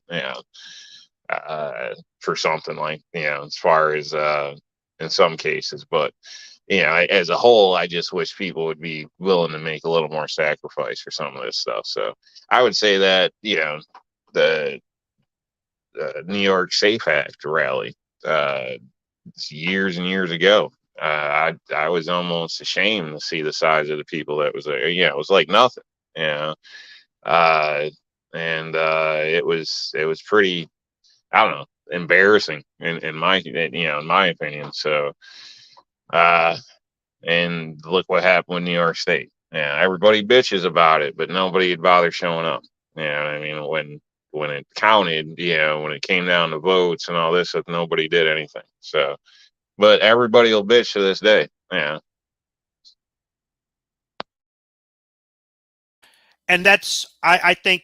For something like as far as in some cases, but as a whole, I just wish people would be willing to make a little more sacrifice for some of this stuff. So I would say that the New York Safe Act rally years and years ago. I was almost ashamed to see the size of the people that was there. It was like nothing. Yeah, uh, and it was pretty. I don't know, embarrassing in my opinion. So, uh, and look what happened with New York State. Yeah, everybody bitches about it, but nobody would bother showing up. I mean, when it counted, when it came down to votes and all this, nobody did anything. So, but everybody will bitch to this day. Yeah. And that's I think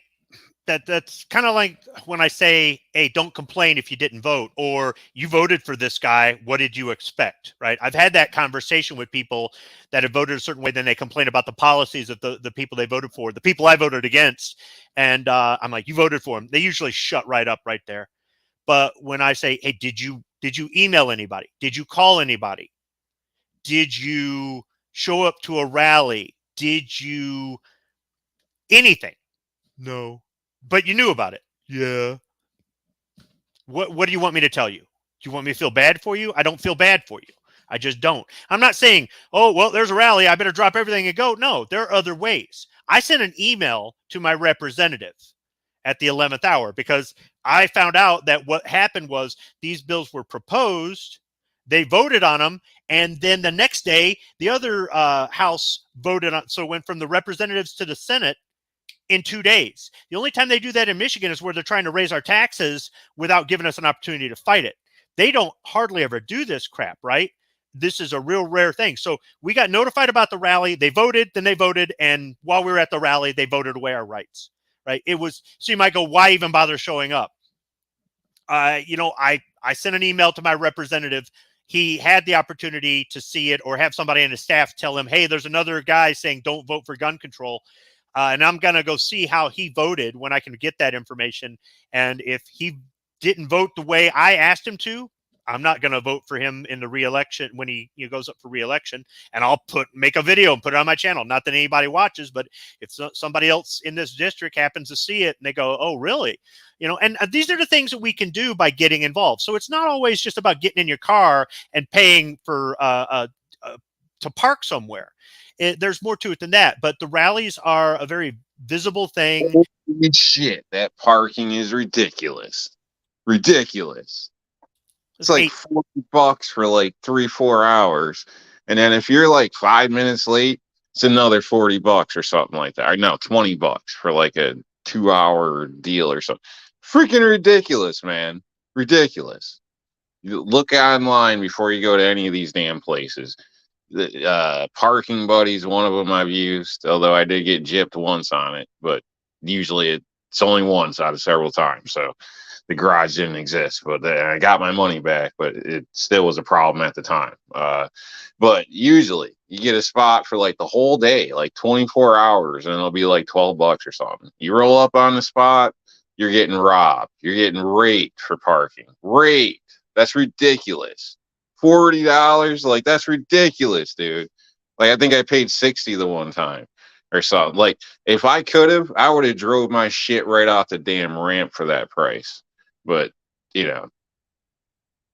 that's kind of like when I say, hey, don't complain if you didn't vote, or you voted for this guy, what did you expect, right? I've had that conversation with people that have voted a certain way, then they complain about the policies of the people they voted for, the people I voted against, and I'm like, you voted for them. They usually shut right up right there. But when I say, hey, did you email anybody? Did you call anybody? Did you show up to a rally? Did you anything? No. But you knew about it. Yeah. What do you want me to tell you? Do you want me to feel bad for you? I don't feel bad for you. I just don't. I'm not saying, oh, well, there's a rally. I better drop everything and go. No, there are other ways. I sent an email to my representative at the 11th hour because I found out that what happened was these bills were proposed, they voted on them, and then the next day, the other House voted on. So it went from the representatives to the Senate in 2 days. The only time they do that in Michigan is where they're trying to raise our taxes without giving us an opportunity to fight it. They don't hardly ever do this crap, right? This is a real rare thing. So we got notified about the rally. They voted, then they voted. And while we were at the rally, they voted away our rights, right? It was, so you might go, why even bother showing up? I sent an email to my representative. He had the opportunity to see it or have somebody on his staff tell him, hey, there's another guy saying don't vote for gun control. And I'm going to go see how he voted when I can get that information. And if he didn't vote the way I asked him to, I'm not going to vote for him in the reelection when he goes up for reelection. And I'll make a video and put it on my channel. Not that anybody watches, but if somebody else in this district happens to see it and they go, oh, really? And these are the things that we can do by getting involved. So it's not always just about getting in your car and paying for to park somewhere. There's more to it than that, but the rallies are a very visible thing. Holy shit, that parking is ridiculous. Ridiculous. It's like $40 for like 3-4 hours. And then if you're like 5 minutes late, it's another $40 or something like that. Or no, $20 for like a 2-hour deal or something. Freaking ridiculous, man. Ridiculous. You look online before you go to any of these damn places. The Parking Buddy's one of them I've used, although I did get gypped once on it, but usually it's only once out of several times. So the garage didn't exist, but I got my money back, but it still was a problem at the time. But usually you get a spot for like the whole day, like 24 hours, and it'll be like $12 or something. You roll up on the spot, you're getting robbed. You're getting raped for parking. Raped. That's ridiculous. $40, like that's ridiculous, dude. Like I think I paid $60 the one time or something. Like if I could have, I would have drove my shit right off the damn ramp for that price. But yeah,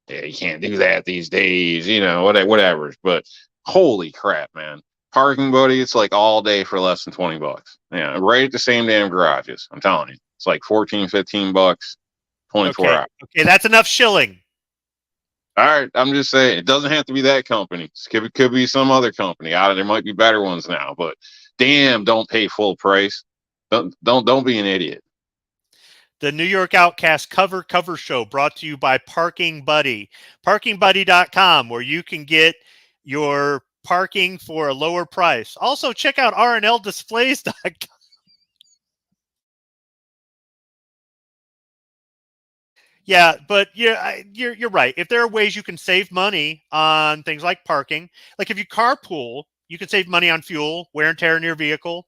you can't do that these days. Whatever. But holy crap, man! Parking Buddy, it's like all day for less than $20. Yeah, right at the same damn garages. I'm telling you, it's like $14-15, 24 hours. Okay, that's enough shilling. All right, I'm just saying it doesn't have to be that company. It could be some other company. There might be better ones now, but damn, don't pay full price. Don't be an idiot. The New York Outcast cover show brought to you by Parking Buddy. ParkingBuddy.com, where you can get your parking for a lower price. Also, check out RNLDisplays.com. Yeah, but you're right. If there are ways you can save money on things like parking, like if you carpool, you can save money on fuel, wear and tear in your vehicle,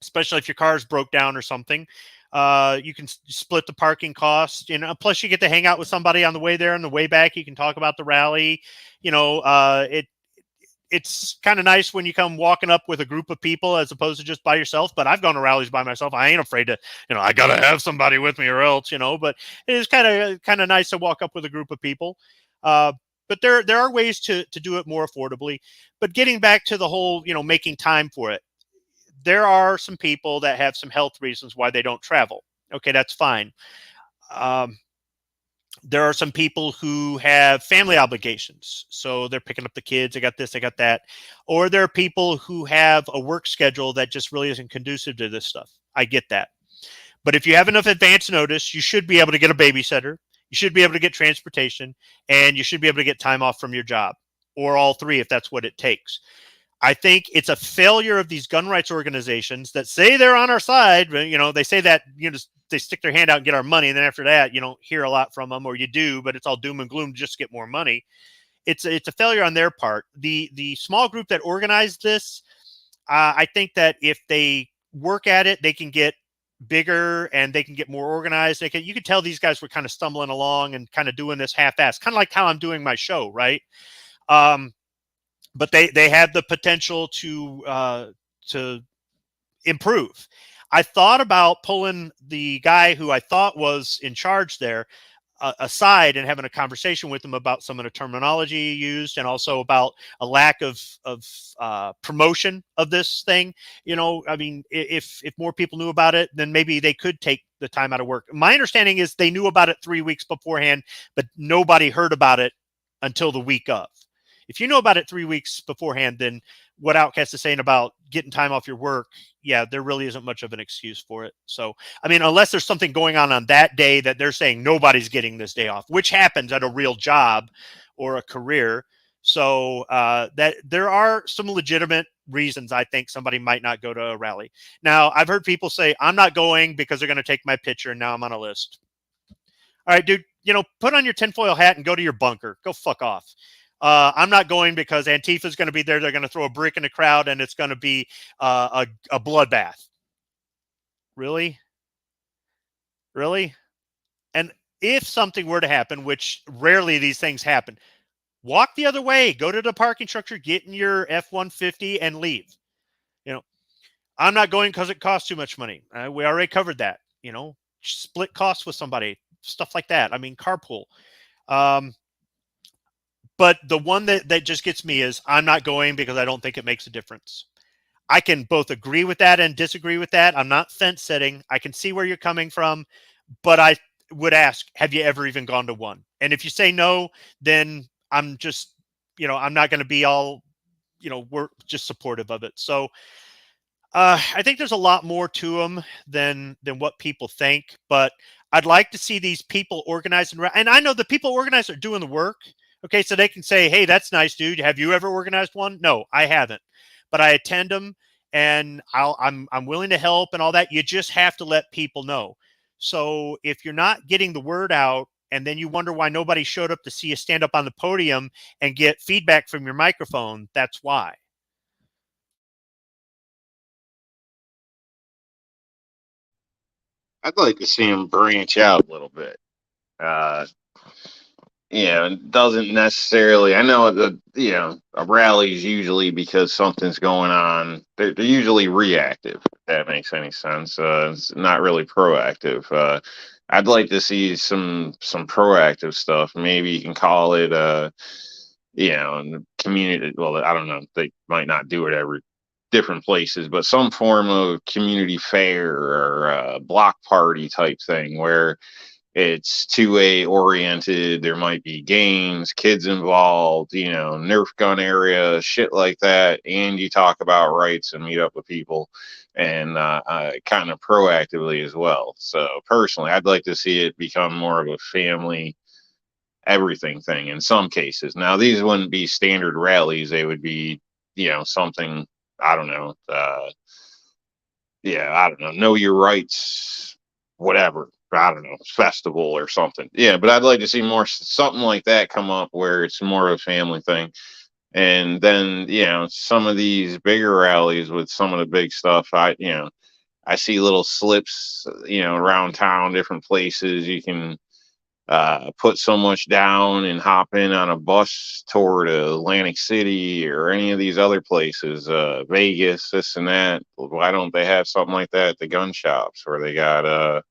especially if your car's broke down or something. You can split the parking cost, plus you get to hang out with somebody on the way there and the way back. You can talk about the rally. It's kind of nice when you come walking up with a group of people as opposed to just by yourself. But I've gone to rallies by myself. I ain't afraid to, I got to have somebody with me or else, but it is kind of nice to walk up with a group of people. But there are ways to do it more affordably. But getting back to the whole, making time for it, there are some people that have some health reasons why they don't travel. Okay, that's fine. There are some people who have family obligations. So they're picking up the kids. They got this, they got that. Or there are people who have a work schedule that just really isn't conducive to this stuff. I get that. But if you have enough advance notice, you should be able to get a babysitter. You should be able to get transportation, and you should be able to get time off from your job, or all three if that's what it takes. I think it's a failure of these gun rights organizations that say they're on our side. They say that, they stick their hand out and get our money. And then after that, you don't hear a lot from them, or you do, but it's all doom and gloom to just get more money. It's a failure on their part. The small group that organized this, I think that if they work at it, they can get bigger and they can get more organized. You could tell these guys were kind of stumbling along and kind of doing this half-assed, kind of like how I'm doing my show, right? But they had the potential to improve. I thought about pulling the guy who I thought was in charge there aside and having a conversation with him about some of the terminology used, and also about a lack of promotion of this thing. I mean, if more people knew about it, then maybe they could take the time out of work. My understanding is they knew about it 3 weeks beforehand, but nobody heard about it until the week of. If you know about it 3 weeks beforehand, then what Outcast is saying about getting time off your work, yeah, there really isn't much of an excuse for it. So, I mean, unless there's something going on that day that they're saying nobody's getting this day off, which happens at a real job or a career. So that there are some legitimate reasons I think somebody might not go to a rally. Now, I've heard people say, I'm not going because they're going to take my picture and now I'm on a list. All right, dude, put on your tinfoil hat and go to your bunker. Go fuck off. I'm not going because Antifa's going to be there. They're going to throw a brick in the crowd, and it's going to be a bloodbath. Really? Really? And if something were to happen, which rarely these things happen, walk the other way. Go to the parking structure, get in your F-150, and leave. I'm not going because it costs too much money. We already covered that. Split costs with somebody, stuff like that. I mean, carpool. But the one that just gets me is I'm not going because I don't think it makes a difference. I can both agree with that and disagree with that. I'm not fence setting. I can see where you're coming from, but I would ask, have you ever even gone to one? And if you say no, then I'm just, I'm not going to be all, we're just supportive of it. So I think there's a lot more to them than what people think, but I'd like to see these people organized. And I know the people organized are doing the work. Okay, so they can say, hey, that's nice, dude. Have you ever organized one? No, I haven't. But I attend them, and I'm willing to help and all that. You just have to let people know. So if you're not getting the word out, and then you wonder why nobody showed up to see you stand up on the podium and get feedback from your microphone, that's why. I'd like to see him branch out a little bit. Uh, it doesn't necessarily. I know a rally is usually because something's going on. They're usually reactive. If that makes any sense. It's not really proactive. I'd like to see some proactive stuff. Maybe you can call it community. Well, I don't know. They might not do it every different places, but some form of community fair or block party type thing where it's 2A oriented. There might be games, kids involved, Nerf gun area, shit like that. And you talk about rights and meet up with people and kind of proactively as well. So personally, I'd like to see it become more of a family everything thing in some cases. Now, these wouldn't be standard rallies. They would be, something, I don't know. I don't know your rights, whatever. I don't know, festival or something. Yeah, but I'd like to see more something like that come up where it's more of a family thing. And then, some of these bigger rallies with some of the big stuff, I see little slips, around town, different places. You can put so much down and hop in on a bus toward Atlantic City or any of these other places, Vegas, this and that. Why don't they have something like that at the gun shops where they got,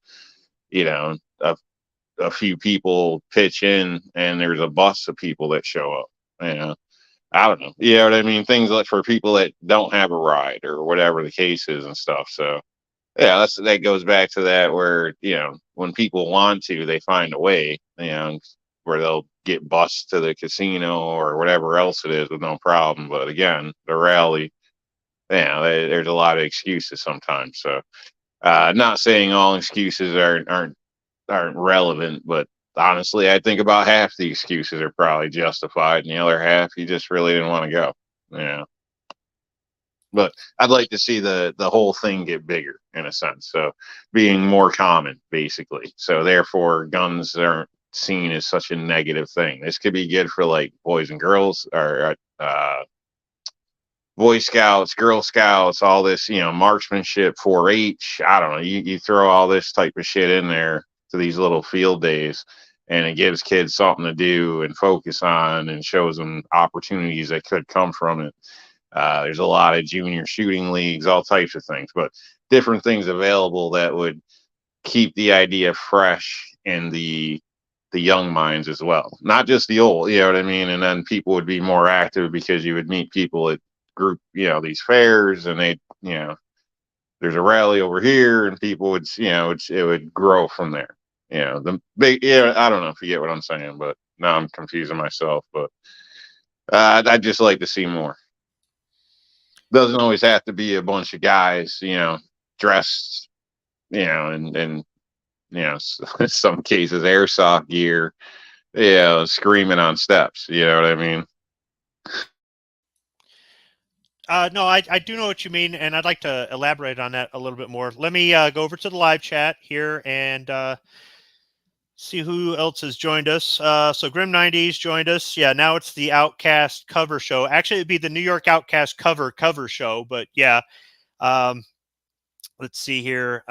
you know, a, a few people pitch in and there's a bus of people that show up, you know? I don't know. You know what I mean? Things like for people that don't have a ride or whatever the case is and stuff. So, yeah, that goes back to that where, when people want to, they find a way, where they'll get bused to the casino or whatever else it is with no problem. But again, the rally, there's a lot of excuses sometimes. So, not saying all excuses aren't relevant, but honestly, I think about half the excuses are probably justified, and the other half you just really didn't want to go. Yeah. But I'd like to see the whole thing get bigger in a sense. So being more common, basically. So therefore, guns aren't seen as such a negative thing. This could be good for like boys and girls, or Boy Scouts, Girl Scouts, all this, marksmanship, 4-H. I don't know. You throw all this type of shit in there to these little field days, and it gives kids something to do and focus on, and shows them opportunities that could come from it. There's a lot of junior shooting leagues, all types of things, but different things available that would keep the idea fresh in the young minds as well, not just the old. You know what I mean? And then people would be more active because you would meet people at group, these fairs, and they, there's a rally over here, and people would, it would grow from there. The big, I don't know if you get what I'm saying, but now I'm confusing myself. But I'd just like to see more. Doesn't always have to be a bunch of guys, dressed, and some cases airsoft gear, screaming on steps. You know what I mean? No, I do know what you mean, and I'd like to elaborate on that a little bit more. Let me go over to the live chat here and see who else has joined us. So Grim 90s joined us. Yeah, now it's the Outcast cover show. Actually, it'd be the New York Outcast cover show, but yeah. Let's see here.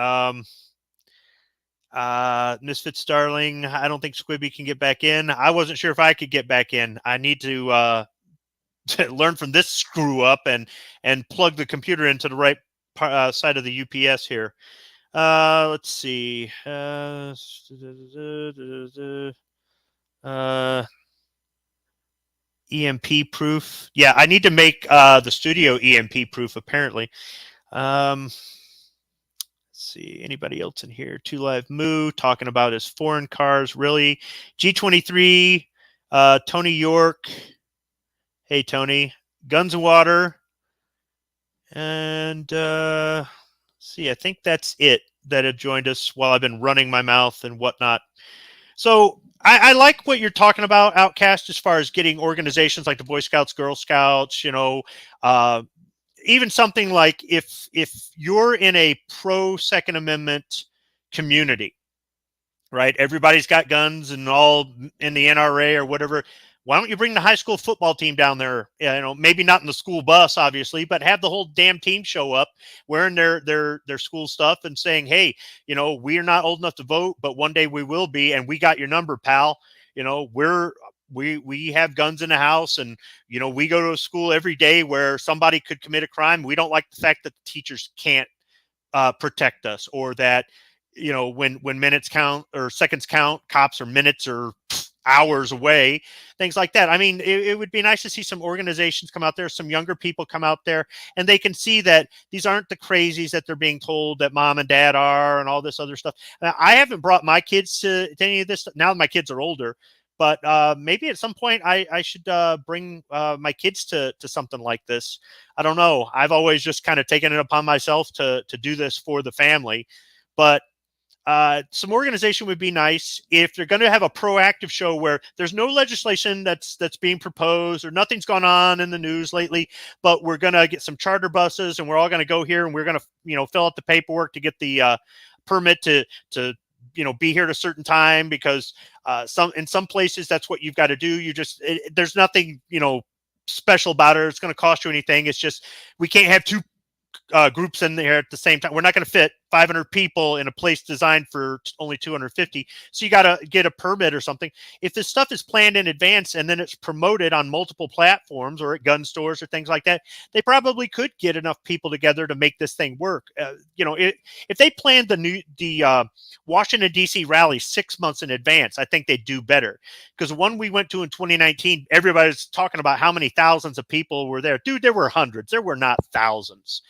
Misfit Starling, I don't think Squibby can get back in. I wasn't sure if I could get back in. I need to learn from this screw up and plug the computer into the right side of the UPS here. Let's see. EMP proof. Yeah, I need to make the studio EMP proof, apparently. Let's see. Anybody else in here? 2Live Moo talking about his foreign cars. Really? G23, Tony York. Hey, Tony. Guns and Water. And see, I think that's it that have joined us while I've been running my mouth and whatnot. So I like what you're talking about, Outcast, as far as getting organizations like the Boy Scouts, Girl Scouts, even something like if you're in a pro Second Amendment community, right? Everybody's got guns and all in the NRA or whatever. Why don't you bring the high school football team down there? Maybe not in the school bus, obviously, but have the whole damn team show up wearing their school stuff and saying, "Hey, we are not old enough to vote, but one day we will be, and we got your number, pal. We have guns in the house, and we go to a school every day where somebody could commit a crime. We don't like the fact that the teachers can't protect us, or that when minutes count or seconds count, cops are minutes or hours away, things like that. I mean, it would be nice to see some organizations come out there, some younger people come out there, and they can see that these aren't the crazies that they're being told that mom and dad are and all this other stuff. I haven't brought my kids to any of this now that my kids are older, but maybe at some point I should bring my kids to something like this. I don't know. I've always just kind of taken it upon myself to do this for the family, but some organization would be nice if they're going to have a proactive show where there's no legislation that's being proposed or nothing's gone on in the news lately, but we're going to get some charter buses and we're all going to go here and we're going to fill out the paperwork to get the permit to be here at a certain time, because in some places that's what you've got to do. There's nothing special about it. It's going to cost you anything. It's just we can't have two groups in there at the same time. We're not going to fit 500 people in a place designed for only 250. So you got to get a permit or something. If this stuff is planned in advance and then it's promoted on multiple platforms or at gun stores or things like that, they probably could get enough people together to make this thing work. If they planned the Washington D.C. rally 6 months in advance, I think they'd do better. Because the one we went to in 2019, everybody's talking about how many thousands of people were there. Dude, there were hundreds. There were not thousands.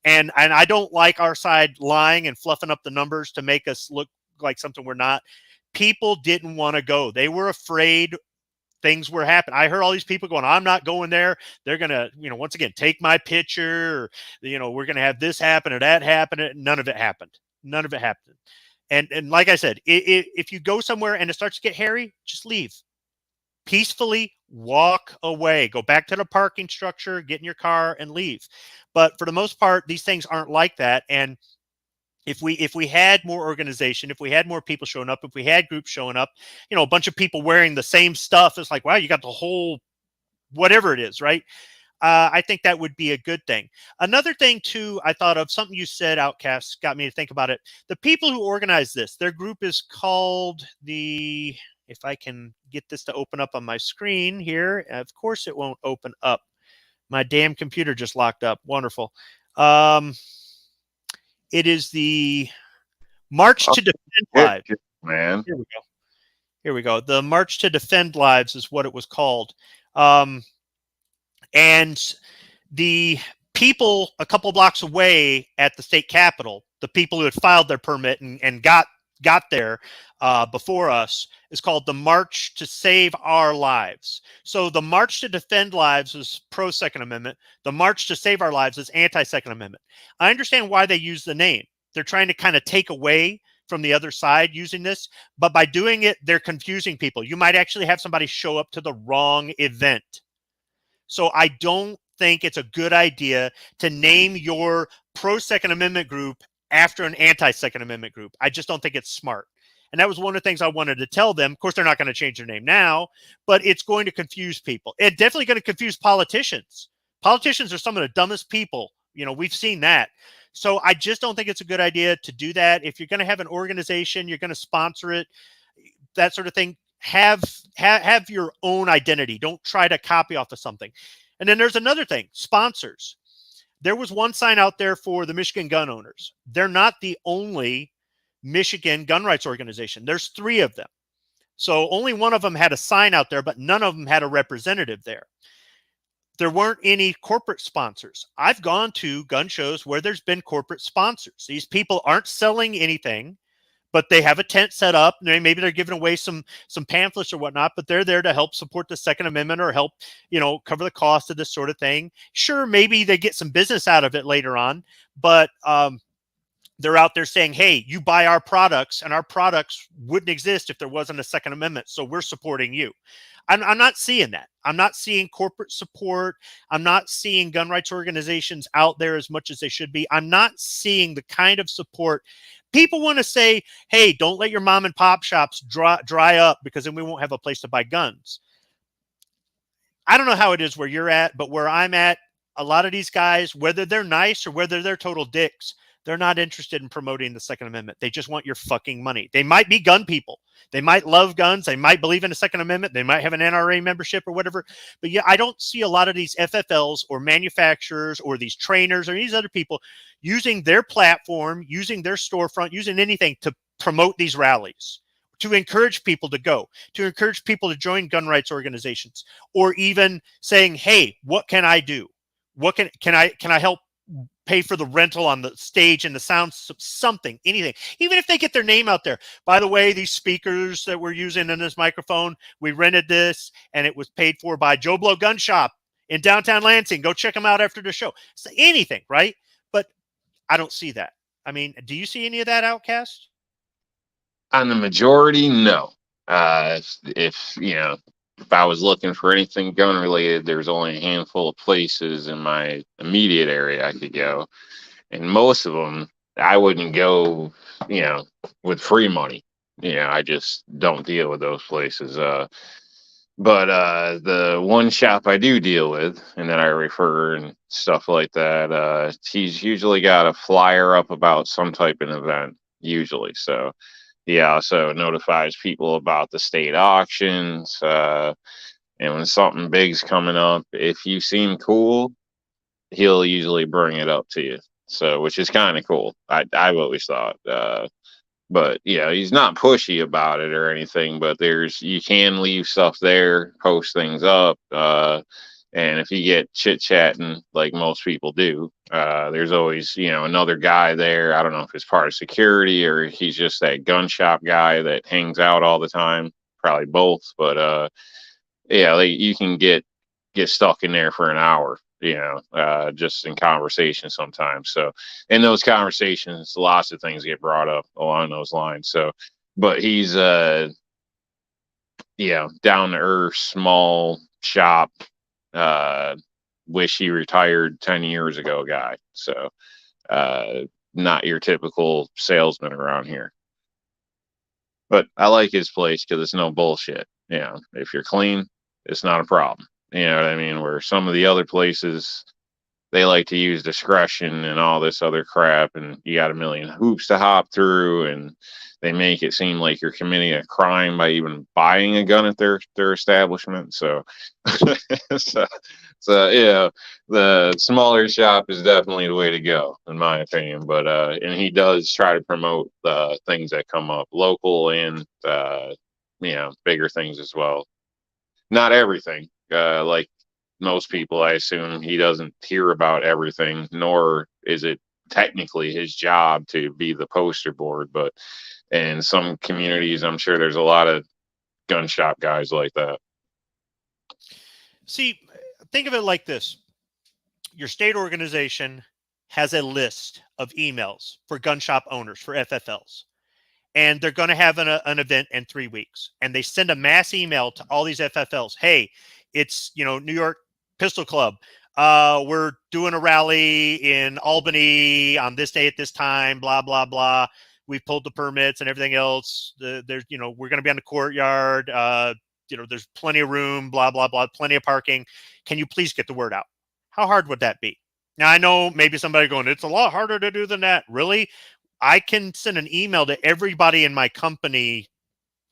And I don't like our side lying and fluffing up the numbers to make us look like something we're not. People didn't want to go. They were afraid things were happening. I heard all these people going, "I'm not going there. They're going to, once again, take my picture. Or, we're going to have this happen or that happen." None of it happened. None of it happened. And like I said, if you go somewhere and it starts to get hairy, just leave. peacefully walk away, go back to the parking structure, get in your car and leave. But for the most part, these things aren't like that. And if we had more organization, if we had more people showing up, if we had groups showing up, you know, a bunch of people wearing the same stuff, it's like, wow, you got the whole whatever it is, right? I think that would be a good thing. Another thing too, I thought of something you said, Outcast, got me to think about it. The people who organize this, their group is called the, if I can get this to open up on my screen here, of course it won't open up. My damn computer just locked up. Wonderful. It is the March to Defend Lives. Man. Here we go. Here we go. The March to Defend Lives is what it was called. And the people a couple blocks away at the state capitol, the people who had filed their permit and got there before us, is called the March to Save Our Lives. So the March to Defend Lives is pro-Second Amendment. The March to Save Our Lives is anti-Second Amendment. I understand why they use the name. They're trying to kind of take away from the other side using this, but by doing it, they're confusing people. You might actually have somebody show up to the wrong event. So I don't think it's a good idea to name your pro-Second Amendment group after an anti-Second Amendment group. I just don't think it's smart. And that was one of the things I wanted to tell them. Of course, they're not going to change their name now, but it's going to confuse people. It's definitely going to confuse politicians. Politicians are some of the dumbest people. You know, we've seen that. So I just don't think it's a good idea to do that. If you're going to have an organization, you're going to sponsor it, that sort of thing, have your own identity. Don't try to copy off of something. And then there's another thing, sponsors. There was one sign out there for the Michigan gun owners. They're not the only Michigan gun rights organization. There's 3 of them. So only one of them had a sign out there, but none of them had a representative there. There weren't any corporate sponsors. I've gone to gun shows where there's been corporate sponsors. These people aren't selling anything, but they have a tent set up. Maybe they're giving away some pamphlets or whatnot, but they're there to help support the Second Amendment or help, you know, cover the cost of this sort of thing. Sure, maybe they get some business out of it later on, but they're out there saying, hey, you buy our products, and our products wouldn't exist if there wasn't a Second Amendment, so we're supporting you. I'm not seeing that. I'm not seeing corporate support. I'm not seeing gun rights organizations out there as much as they should be. I'm not seeing the kind of support. People want to say, hey, don't let your mom and pop shops dry up because then we won't have a place to buy guns. I don't know how it is where you're at, but where I'm at, a lot of these guys, whether they're nice or whether they're total dicks, they're not interested in promoting the Second Amendment. They just want your fucking money. They might be gun people. They might love guns. They might believe in the Second Amendment. They might have an NRA membership or whatever. But yeah, I don't see a lot of these FFLs or manufacturers or these trainers or these other people using their platform, using their storefront, using anything to promote these rallies, to encourage people to go, to encourage people to join gun rights organizations, or even saying, hey, what can I do? What can I help pay for the rental on the stage and the sound, something, anything, even if they get their name out there. By the way, these speakers that we're using in this microphone, we rented this and it was paid for by Joe Blow Gun Shop in downtown Lansing. Go check them out after the show. So anything, right? But I don't see that. I mean, do you see any of that, Outcast? On the majority, no. If you know, if I was looking for anything gun related, there's only a handful of places in my immediate area I could go, and most of them I wouldn't go, you know, with free money. You know, I just don't deal with those places. But the one shop I do deal with, and that I refer and stuff like that, he's usually got a flyer up about some type of event, usually. So he also notifies people about the state auctions. And when something big's coming up, if you seem cool, he'll usually bring it up to you. So, which is kind of cool. I've always thought. But yeah, he's not pushy about it or anything. But you can leave stuff there, post things up. And if you get chit chatting like most people do, there's always, you know, another guy there. I don't know if it's part of security or he's just that gun shop guy that hangs out all the time. Probably both. But yeah, like you can get stuck in there for an hour, you know, just in conversation sometimes. So in those conversations, lots of things get brought up along those lines. So, but he's down to earth, small shop, uh, wish he retired 10 years ago guy. So, uh, not your typical salesman around here. But I like his place because it's no bullshit. If you're clean, it's not a problem. You know what I mean? Where some of the other places, they like to use discretion and all this other crap, and you got a million hoops to hop through, and they make it seem like you're committing a crime by even buying a gun at their establishment. So, so, so the smaller shop is definitely the way to go, in my opinion. But and he does try to promote the things that come up local and bigger things as well. Not everything, like most people, I assume he doesn't hear about everything, nor is it technically his job to be the poster board. But in some communities, I'm sure there's a lot of gun shop guys like that. See, think of it like this. Your state organization has a list of emails for gun shop owners, for FFLs. And they're going to have an event in 3 weeks. And they send a mass email to all these FFLs. Hey, it's, New York Pistol Club. We're doing a rally in Albany on this day at this time, blah, blah, blah. We've pulled the permits and everything else. There's, we're going to be on the courtyard. There's plenty of room, blah, blah, blah, plenty of parking. Can you please get the word out? How hard would that be? Now, I know maybe somebody going, it's a lot harder to do than that. Really? I can send an email to everybody in my company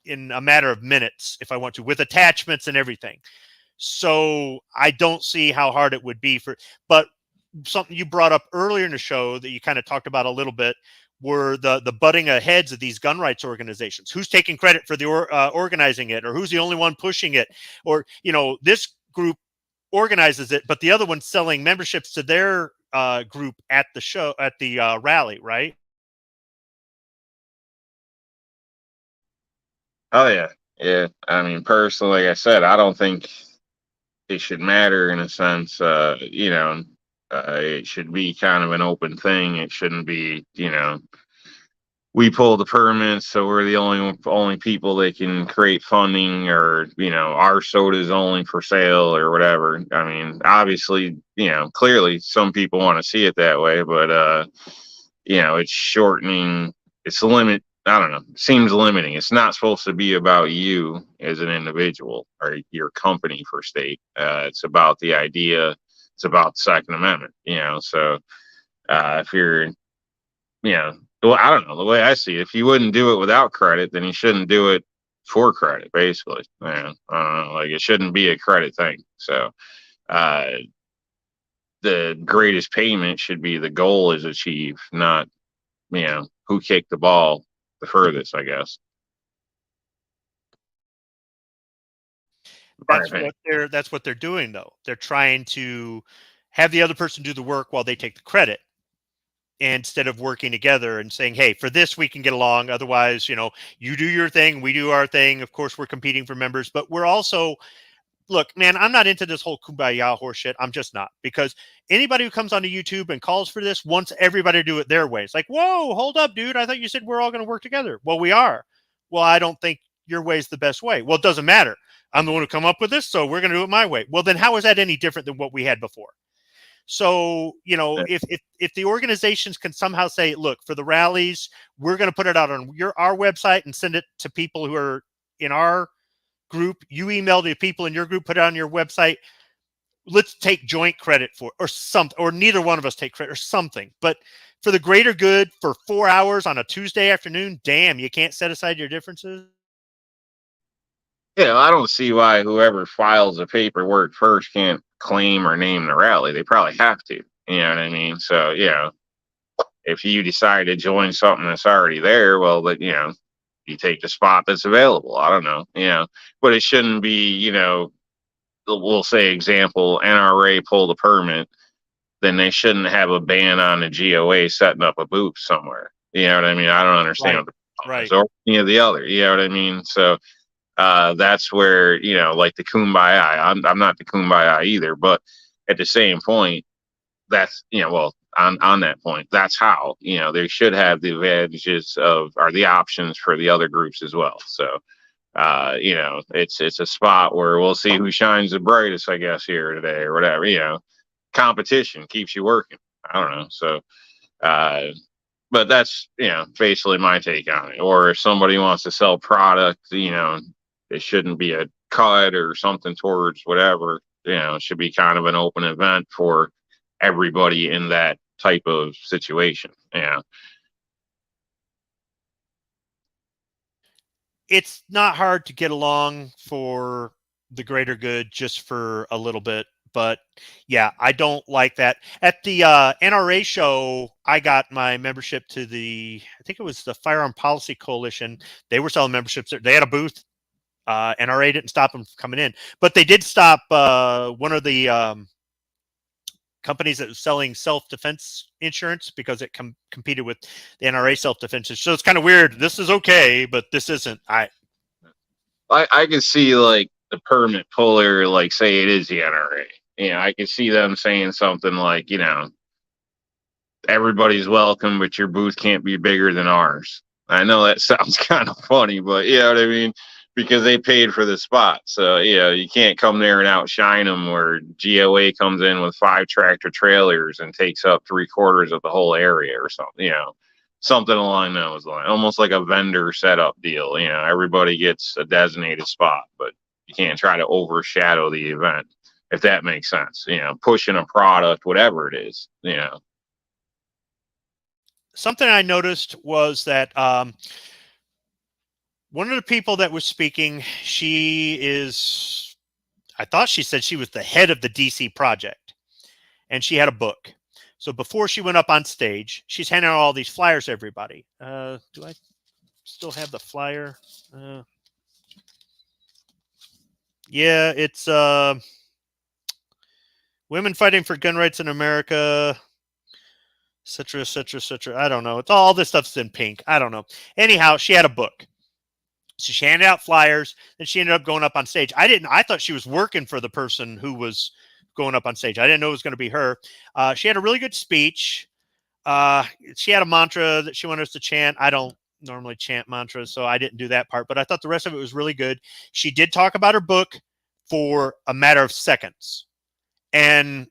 in a matter of minutes if I want to, with attachments and everything. So I don't see how hard it would be but something you brought up earlier in the show that you kind of talked about a little bit were the butting heads of these gun rights organizations. Who's taking credit for the organizing it, or who's the only one pushing it? Or, this group organizes it, but the other one's selling memberships to their group at the show, at the rally, right? Oh yeah, yeah. I mean, personally, like I said, I don't think it should matter in a sense. It should be kind of an open thing. It shouldn't be, we pull the permits, so we're the only people that can create funding, or our soda is only for sale or whatever. I mean, obviously, clearly some people want to see it that way, but it's shortening. It's a limit. I don't know. It seems limiting. It's not supposed to be about you as an individual or your company for state. It's about the idea. It's about the Second Amendment. So if you're, well, I don't know. The way I see it, if you wouldn't do it without credit, then you shouldn't do it for credit. Basically, like it shouldn't be a credit thing. So the greatest payment should be the goal is achieved, not who kicked the ball the furthest, I guess. That's what they're doing, though. They're trying to have the other person do the work while they take the credit, instead of working together and saying, hey, for this we can get along. Otherwise, you do your thing, we do our thing. Of course, we're competing for members, but we're also, look, man, I'm not into this whole kumbaya horseshit. I'm just not, because anybody who comes onto YouTube and calls for this wants everybody to do it their way. It's like, whoa, hold up, dude. I thought you said we're all going to work together. Well, we are. Well, I don't think your way is the best way. Well, it doesn't matter. I'm the one who come up with this, so we're going to do it my way. Well, then how is that any different than what we had before? So, if the organizations can somehow say, look, for the rallies, we're going to put it out on our website and send it to people who are in our group. You email the people in your group, put it on your website. Let's take joint credit for it, or something, or neither one of us take credit or something. But for the greater good, for 4 hours on a Tuesday afternoon, damn, you can't set aside your differences. I don't see why whoever files the paperwork first can't claim or name the rally. They probably have to. You know what I mean? So, if you decide to join something that's already there, well, but you take the spot that's available. I don't know, but it shouldn't be, we'll say example, NRA pulled a permit, then they shouldn't have a ban on the GOA setting up a booth somewhere. You know what I mean? I don't understand what the problem is, or any of the other. You know what I mean? So that's where like the kumbaya. I'm not the kumbaya either, but at the same point, that's well, on that point, that's how they should have the advantages of, or the options for the other groups as well. So It's a spot where we'll see who shines the brightest, I guess, here today or whatever. Competition keeps you working. I don't know. So, uh, but that's basically my take on it. Or if somebody wants to sell product, it shouldn't be a cut or something towards whatever. It should be kind of an open event for everybody in that type of situation. It's not hard to get along for the greater good just for a little bit. But yeah, I don't like that. At the NRA show, I got my membership to I think it was the Firearm Policy Coalition. They were selling memberships there. They had a booth. NRA didn't stop them from coming in, but they did stop one of the companies that was selling self-defense insurance because it competed with the NRA self-defense. So it's kind of weird. This is okay, but this isn't. I can see like the permit puller, like say it is the NRA. I can see them saying something like, everybody's welcome, but your booth can't be bigger than ours. I know that sounds kind of funny, but you know what I mean? Because they paid for the spot. So, you can't come there and outshine them where GOA comes in with 5 tractor trailers and takes up 3/4 of the whole area or something, something along those lines, almost like a vendor setup deal. Everybody gets a designated spot, but you can't try to overshadow the event, if that makes sense. Pushing a product, whatever it is. Something I noticed was that one of the people that was speaking, I thought she said she was the head of the DC project, and she had a book. So before she went up on stage, she's handing out all these flyers to everybody. Do I still have the flyer? Yeah, it's Women Fighting for Gun Rights in America, etc., etc., etc. I don't know. It's all this stuff's in pink. I don't know. Anyhow, she had a book. So she handed out flyers, and she ended up going up on stage. I thought she was working for the person who was going up on stage. I didn't know it was going to be her. She had a really good speech. She had a mantra that she wanted us to chant. I don't normally chant mantras, so I didn't do that part, but I thought the rest of it was really good. She did talk about her book for a matter of seconds. And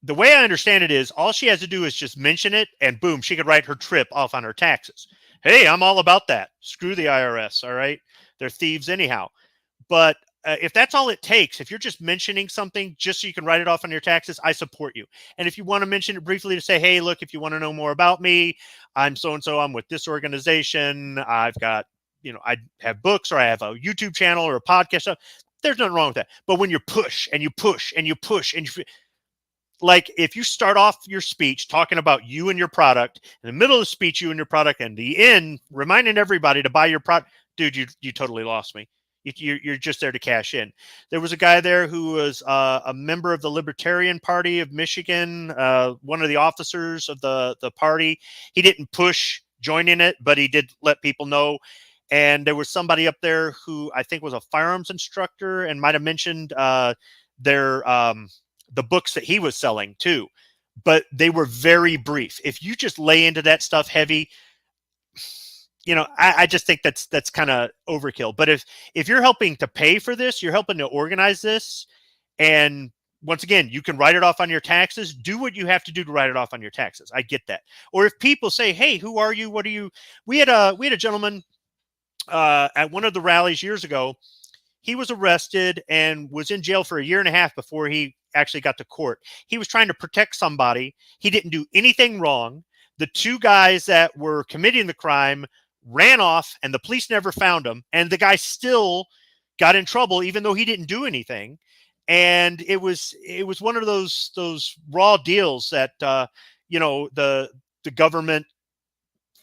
the way I understand it is all she has to do is just mention it, and boom, she could write her trip off on her taxes. Hey, I'm all about that. Screw the IRS, all right? They're thieves anyhow. But if that's all it takes, if you're just mentioning something just so you can write it off on your taxes, I support you. And if you want to mention it briefly to say, hey, look, if you want to know more about me, I'm so-and-so, I'm with this organization, I've got, I have books, or I have a YouTube channel or a podcast, there's nothing wrong with that. But when you push and you push and you push and like if you start off your speech talking about you and your product, in the middle of the speech, you and your product, and the end, reminding everybody to buy your product, dude, you totally lost me. You're just there to cash in. There was a guy there who was a member of the Libertarian Party of Michigan, one of the officers of the party. He didn't push joining it, but he did let people know. And there was somebody up there who I think was a firearms instructor and might have mentioned the books that he was selling too, but they were very brief. If you just lay into that stuff heavy, I just think that's kind of overkill. But if you're helping to pay for this, you're helping to organize this, and once again, you can write it off on your taxes. Do what you have to do to write it off on your taxes. I get that. Or if people say, hey, who are you? What are you? We had a gentleman at one of the rallies years ago. He was arrested and was in jail for 1.5 years before he actually got to court. He was trying to protect somebody. He didn't do anything wrong. The 2 guys that were committing the crime ran off, and the police never found him. And the guy still got in trouble, even though he didn't do anything. And it was one of those raw deals that the government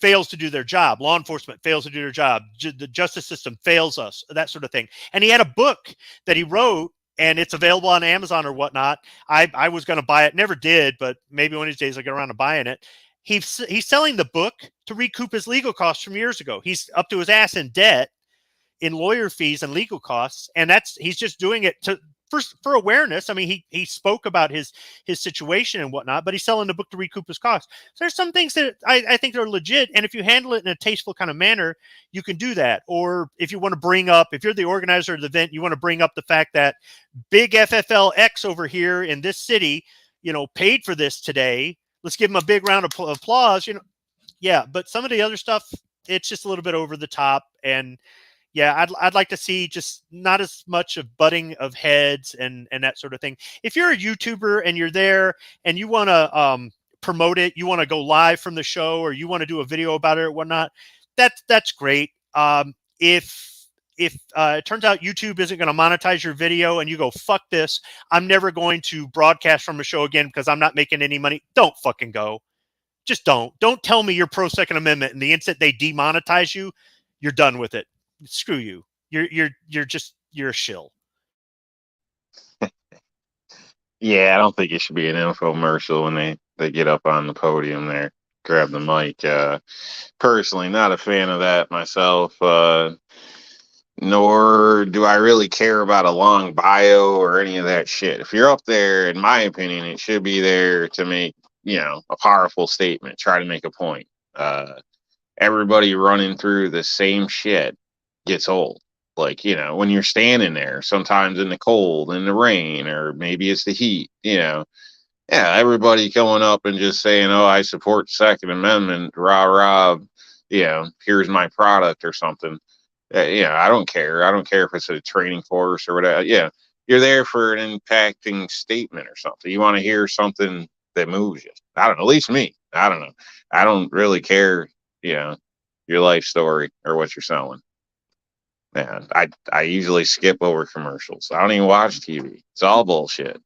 fails to do their job. Law enforcement fails to do their job. The justice system fails us, that sort of thing. And he had a book that he wrote, and it's available on Amazon or whatnot. I was going to buy it, never did, but maybe one of these days I'll get around to buying it. He's selling the book to recoup his legal costs from years ago. He's up to his ass in debt in lawyer fees and legal costs, and he's just doing it for awareness. I mean, he spoke about his situation and whatnot, but he's selling the book to recoup his costs. So there's some things that I think are legit, and if you handle it in a tasteful kind of manner, you can do that. Or if you want to bring up, if you're the organizer of the event, you want to bring up the fact that big FFLX over here in this city, paid for this today. Let's give him a big round of applause. Yeah, but some of the other stuff, it's just a little bit over the top. And yeah, I'd like to see just not as much of butting of heads and that sort of thing. If you're a YouTuber and you're there and you want to promote it, you want to go live from the show, or you want to do a video about it or whatnot, that's great. If it turns out YouTube isn't going to monetize your video and you go, fuck this, I'm never going to broadcast from a show again because I'm not making any money, don't fucking go. Just don't tell me you're pro Second Amendment, and the instant they demonetize you, you're done with it. Screw you. You're a shill. Yeah, I don't think it should be an infomercial when they get up on the podium there, grab the mic. Personally, not a fan of that myself. Nor do I really care about a long bio or any of that shit. If you're up there, in my opinion, it should be there to make, a powerful statement, try to make a point. Everybody running through the same shit gets old. Like, when you're standing there, sometimes in the cold, in the rain, or maybe it's the heat, yeah, everybody coming up and just saying, oh, I support the Second Amendment, rah, rah, here's my product or something. I don't care. I don't care if it's a training course or whatever. Yeah, you're there for an impacting statement or something. You want to hear something that moves you. I don't know. At least me. I don't know. I don't really care, your life story or what you're selling. Man, I usually skip over commercials. I don't even watch TV. It's all bullshit.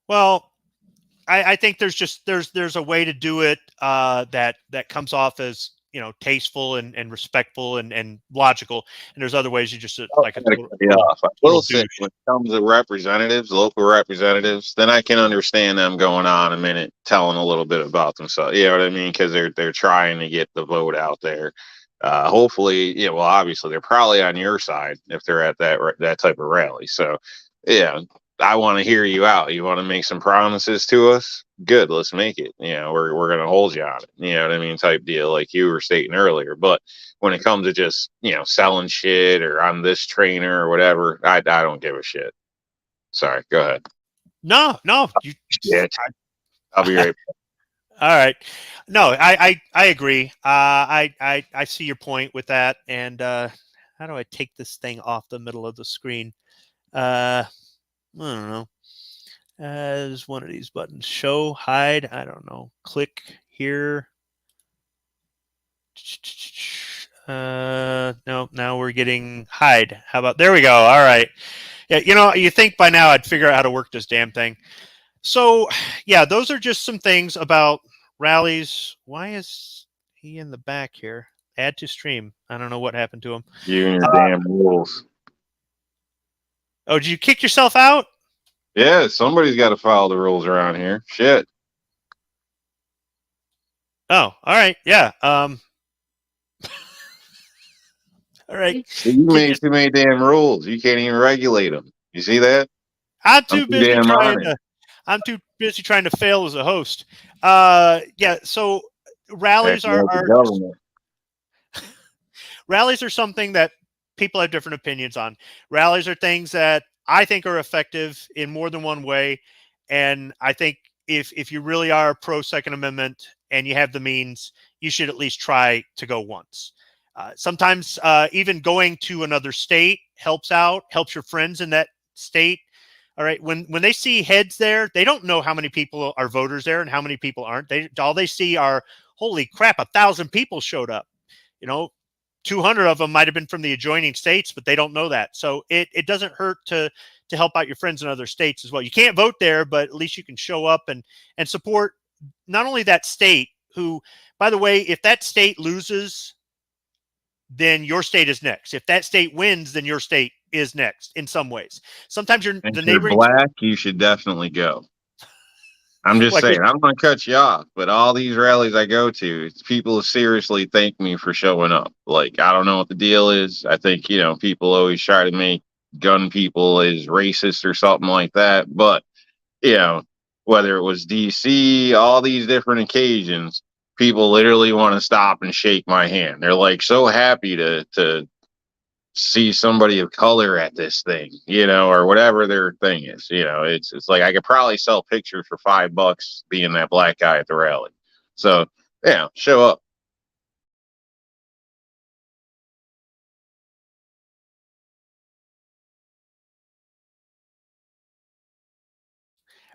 Well, I think there's a way to do it that comes off as tasteful and respectful and logical, and there's other ways you just like I will say, when it comes to representatives, local representatives, then I can understand them going on a minute, telling a little bit about themselves. You know what I mean? Because they're trying to get the vote out there. Hopefully, well, obviously they're probably on your side if they're at that type of rally. So, yeah, I want to hear you out. You want to make some promises to us? Good, let's make it. We're gonna hold you on it. You know what I mean? Type deal, like you were stating earlier. But when it comes to just selling shit or I'm this trainer or whatever, I don't give a shit. Sorry, go ahead. No, Yeah, I'll be right back. All right. No, I agree. I see your point with that. And how do I take this thing off the middle of the screen? I don't know. As one of these buttons, show, hide. I don't know. Click here. No, now we're getting hide. How about, there we go. All right. Yeah. You think by now I'd figure out how to work this damn thing. So yeah, those are just some things about Rallies. Why is he in the back here? Add to stream. I don't know what happened to him. You and your damn rules. Oh, did you kick yourself out? Yeah, somebody's got to follow the rules around here. Shit. Oh, all right. Yeah. All right. You made too many damn rules. You can't even regulate them. You see that? I'm too busy trying to fail as a host. Yeah. So rallies are rallies are something that people have different opinions on. Rallies are things that I think are effective in more than one way. And I think if you really are pro Second Amendment and you have the means, you should at least try to go once. Sometimes even going to another state helps your friends in that state. All right. When they see heads there, they don't know how many people are voters there and how many people aren't. All they see are, holy crap, 1,000 people showed up. 200 of them might have been from the adjoining states, but they don't know that. So it doesn't hurt to help out your friends in other states as well. You can't vote there, but at least you can show up and support not only that state, who, by the way, if that state loses, then your state is next. If that state wins, then your state is next in some ways. Sometimes the neighboring black, you should definitely go. I'm just saying, I don't want to cut you off, but all these rallies I go to, people seriously thank me for showing up. Like, I don't know what the deal is. I think, people always try to make gun people as racist or something like that. But you know, whether it was DC, all these different occasions, people literally want to stop and shake my hand. They're like so happy to see somebody of color at this thing, you know, or whatever their thing is. You know, it's like I could probably sell pictures for $5 being that black guy at the rally. So yeah, show up.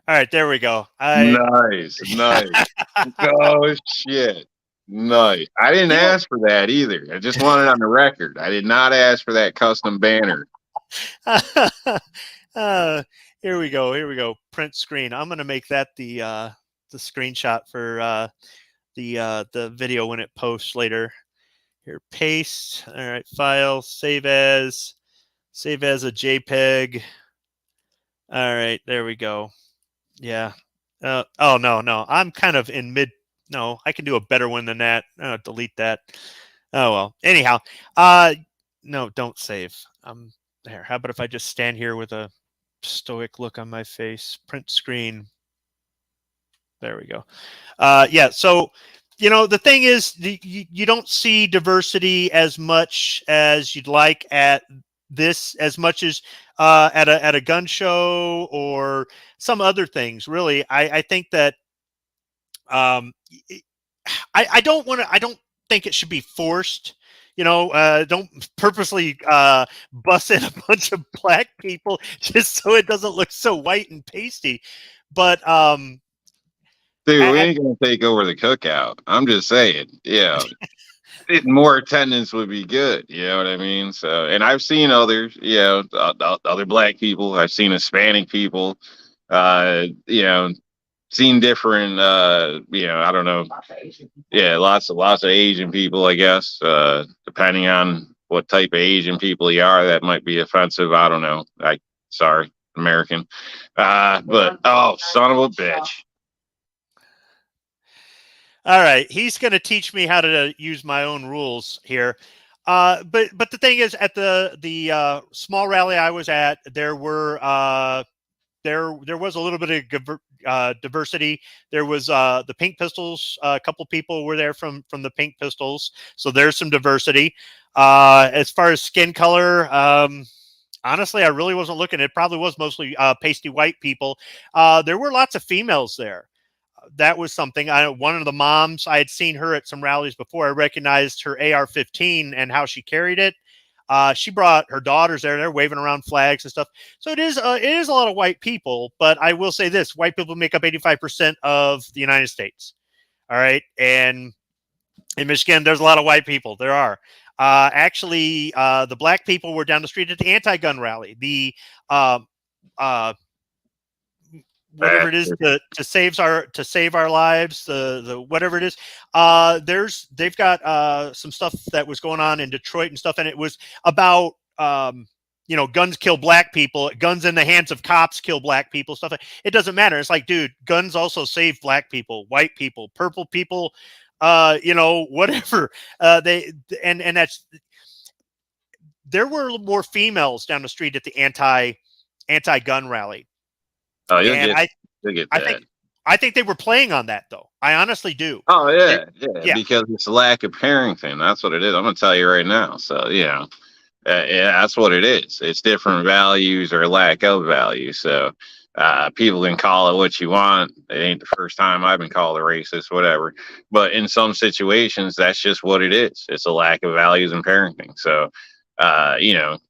All right, there we go. Nice, nice. Oh shit. Nice. I didn't You know, ask for that either. I just wanted on the record. I did not ask for that custom banner. uh, here we go. Here we go. Print screen. I'm gonna make that the screenshot for the video when it posts later. Here, paste. All right, file, save as a JPEG. All right, there we go. Yeah. Oh no, I'm kind of in mid. No, I can do a better one than that. Delete that. Oh well. Anyhow, no, don't save. There. How about if I just stand here with a stoic look on my face? Print screen. There we go. Yeah. So, the thing is, you don't see diversity as much as you'd like at this, as much as at a gun show or some other things. Really, I think that um, I don't want to. I don't think it should be forced. Don't purposely bus in a bunch of black people just so it doesn't look so white and pasty. But Dude, we I, ain't gonna take over the cookout. I'm just saying, yeah. More attendance would be good. You know what I mean? So, and I've seen others, other black people. I've seen Hispanic people. Seen different. I don't know. Yeah, lots of Asian people. I guess, depending on what type of Asian people you are, that might be offensive. I don't know. Sorry, American. But oh, son of a bitch. All right, he's going to teach me how to use my own rules here. But the thing is, at the small rally I was at, there was a little bit of diversity. There was the Pink Pistols. A couple people were there from the Pink Pistols, so there's some diversity. As far as skin color, honestly, I really wasn't looking. It probably was mostly pasty white people. There were lots of females there. That was something. One of the moms, I had seen her at some rallies before. I recognized her AR-15 and how she carried it. She brought her daughters there. They're waving around flags and stuff. So it is a lot of white people. But I will say this: white people make up 85% of the United States. All right, and in Michigan, there's a lot of white people. There are. Actually, the black people were down the street at the anti-gun rally. The whatever it is to save our lives, the whatever it is. They've got some stuff that was going on in Detroit and stuff, and it was about guns kill black people, guns in the hands of cops kill black people, stuff. It doesn't matter. It's like, dude, guns also save black people, white people, purple people, whatever. And that's, there were more females down the street at the anti-gun rally. Oh, you'll And get I that. think they were playing on that, though. I honestly do. Oh yeah, because it's a lack of parenting. That's what it is. I'm gonna tell you right now. So yeah, that's what it is. It's different values or lack of value. So people can call it what you want. It ain't the first time I've been called a racist, whatever. But in some situations, that's just what it is. It's a lack of values and parenting. So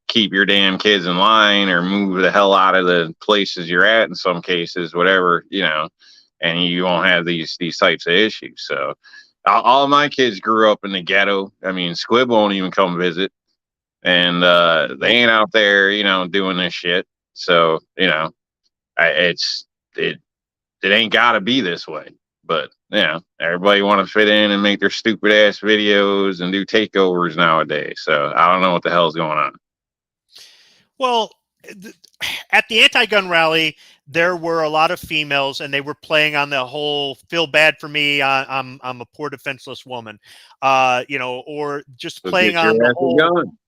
keep your damn kids in line or move the hell out of the places you're at in some cases, whatever, and you won't have these types of issues. So all of my kids grew up in the ghetto. I mean, Squib won't even come visit, and they ain't out there, doing this shit. So, it ain't gotta be this way. But everybody want to fit in and make their stupid ass videos and do takeovers nowadays. So I don't know what the hell's going on. Well, at the anti-gun rally, there were a lot of females, and they were playing on the whole "feel bad for me, I'm a poor defenseless woman," or just So playing get your on the ass a whole. gun.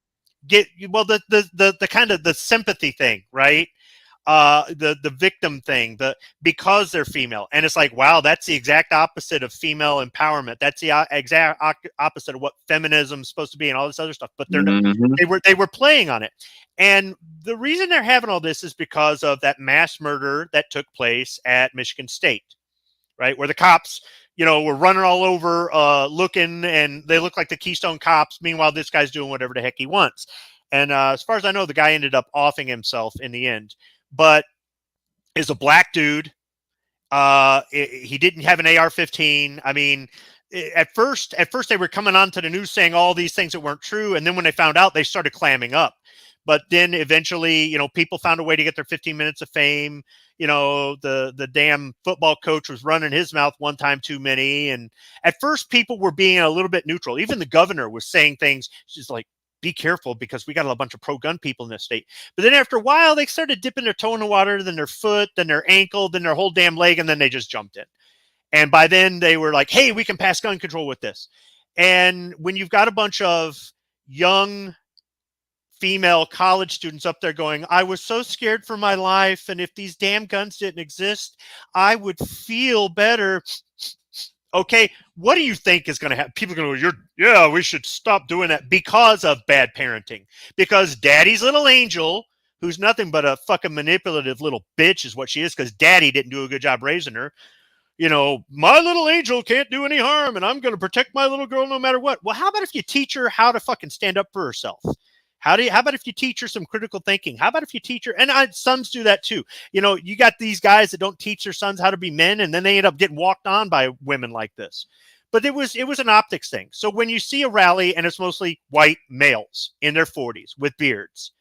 get, well, the kind of the sympathy thing, right? The victim thing, because they're female, and it's like, wow, that's the exact opposite of female empowerment. That's the exact opposite of what feminism is supposed to be and all this other stuff. But Mm-hmm. they were playing on it, and the reason they're having all this is because of that mass murder that took place at Michigan State, right, where the cops, were running all over, looking, and they look like the Keystone Cops. Meanwhile, this guy's doing whatever the heck he wants. And as far as I know, the guy ended up offing himself in the end, but is a black dude. He didn't have an AR-15. I mean, at first they were coming on to the news saying all these things that weren't true, and then when they found out, they started clamming up. But then eventually, people found a way to get their 15 minutes of fame. The damn football coach was running his mouth one time too many, and at first people were being a little bit neutral. Even the governor was saying things just like, be careful because we got a bunch of pro-gun people in this state. But then after a while, they started dipping their toe in the water, then their foot, then their ankle, then their whole damn leg, and then they just jumped in. And by then they were like, hey, we can pass gun control with this. And when you've got a bunch of young female college students up there going, I was so scared for my life, and if these damn guns didn't exist, I would feel better. Okay, what do you think is going to happen? People are going to go, we should stop doing that because of bad parenting. Because daddy's little angel, who's nothing but a fucking manipulative little bitch, is what she is, because daddy didn't do a good job raising her. My little angel can't do any harm, and I'm going to protect my little girl no matter what. Well, how about if you teach her how to fucking stand up for herself? How about if you teach her some critical thinking? How about if you teach her, and sons do that too. You got these guys that don't teach their sons how to be men, and then they end up getting walked on by women like this. But it was an optics thing. So when you see a rally and it's mostly white males in their 40s with beards,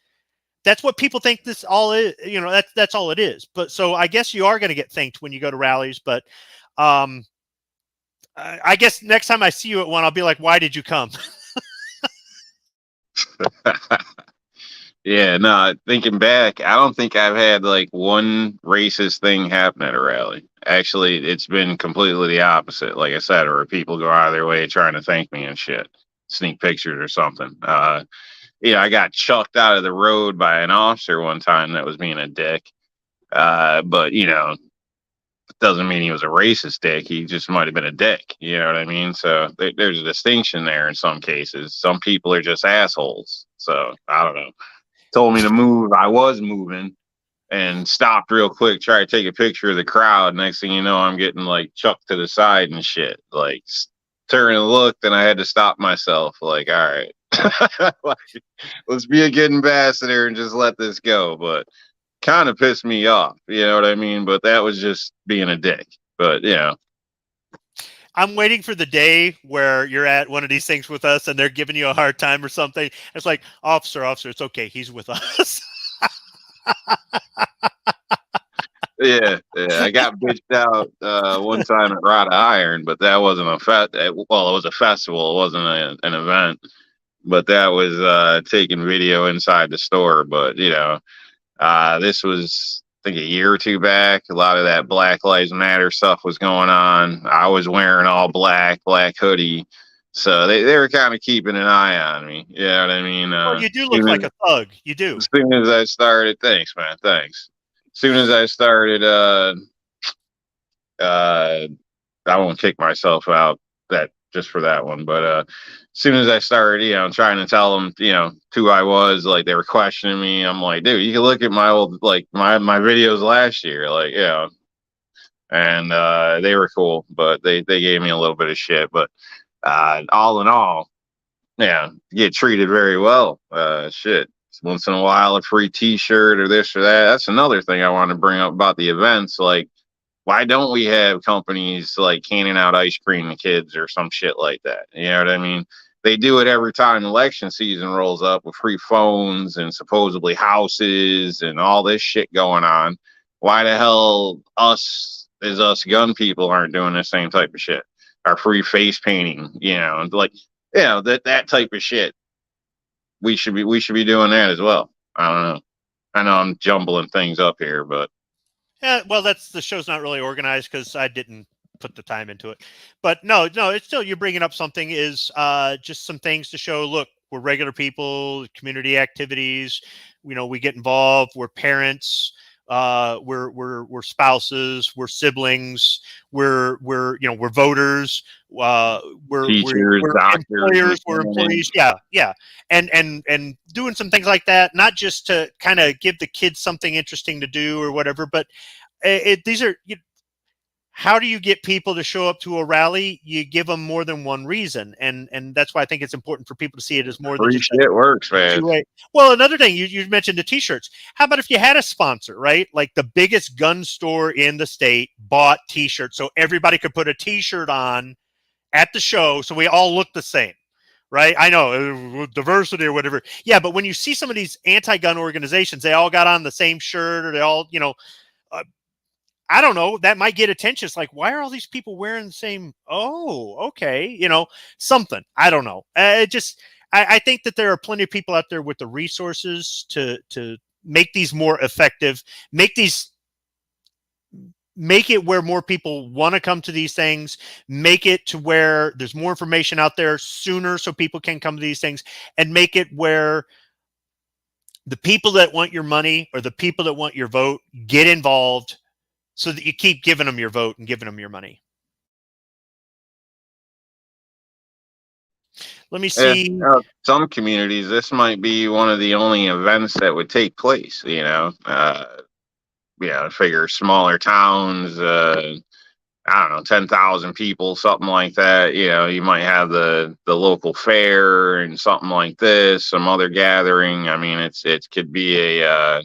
that's what people think this all is. That's all it is. But so I guess you are going to get thanked when you go to rallies. But I guess next time I see you at one, I'll be like, why did you come? Yeah, no, thinking back, I don't think I've had like one racist thing happen at a rally. Actually, it's been completely the opposite. Like I said, or people go out of their way trying to thank me and shit, sneak pictures or something. I got chucked out of the road by an officer one time that was being a dick. But it doesn't mean he was a racist dick. He just might have been a dick. You know what I mean? So there's a distinction there in some cases. Some people are just assholes. So I don't know. Told me to move. I was moving and stopped real quick, tried to take a picture of the crowd. Next thing you know, I'm getting like chucked to the side and shit. Like turn and look, and I had to stop myself. Like, all right, like, let's be a good ambassador and just let this go. But kind of pissed me off. You know what I mean? But that was just being a dick. But I'm waiting for the day where you're at one of these things with us and they're giving you a hard time or something. It's like, officer, it's okay. He's with us. Yeah, I got bitched out one time at Rod Iron, but that wasn't it was a festival. It wasn't an event, but that was taking video inside the store. But this was, I think, a year or two back. A lot of that Black Lives Matter stuff was going on. I was wearing all black hoodie. So they were kind of keeping an eye on me. You know what I mean? Well, you do look like a thug. You do. As soon as I started, thanks, man. Thanks. As soon as I started, I won't kick myself out that just for that one, but as soon as I started, trying to tell them, who I was, like they were questioning me. I'm like, dude, you can look at my old, like my videos last year, like, and they were cool, but they gave me a little bit of shit. But all in all, get treated very well. Shit. Once in a while, a free T-shirt or this or that. That's another thing I want to bring up about the events. Like, why don't we have companies like handing out ice cream to kids or some shit like that? You know what I mean? They do it every time election season rolls up with free phones and supposedly houses and all this shit going on. Why the hell us gun people aren't doing the same type of shit? Our free face painting, that type of shit. We should be doing that as well. I don't know. I know I'm jumbling things up here, but yeah, well, the show's not really organized because I didn't put the time into it. But no, it's still, you're bringing up something is just some things to show. Look, we're regular people, community activities. We get involved. We're parents. We're spouses. We're siblings. We're voters. Teachers, We're doctors, employers. We're employees. Yeah, yeah. And doing some things like that, not just to kind of give the kids something interesting to do or whatever, but these are. How do you get people to show up to a rally? You give them more than one reason, and that's why I think it's important for people to see it as more than free just a shit works, man. two-way. Well, another thing you mentioned the T-shirts. How about if you had a sponsor, right? Like the biggest gun store in the state bought T-shirts, so everybody could put a T-shirt on at the show, so we all look the same, right? I know diversity or whatever. Yeah, but when you see some of these anti-gun organizations, they all got on the same shirt, or they all, Uh, I don't know. That might get attention. It's like, why are all these people wearing the same? Oh, okay. Something. I don't know. I think that there are plenty of people out there with the resources to make these more effective, make it where more people want to come to these things, make it to where there's more information out there sooner so people can come to these things, and make it where the people that want your money or the people that want your vote get involved, so that you keep giving them your vote and giving them your money. Let me see. Some communities, this might be one of the only events that would take place. Figure smaller towns. I don't know, 10,000 people, something like that. You might have the local fair and something like this, some other gathering. I mean, it could be a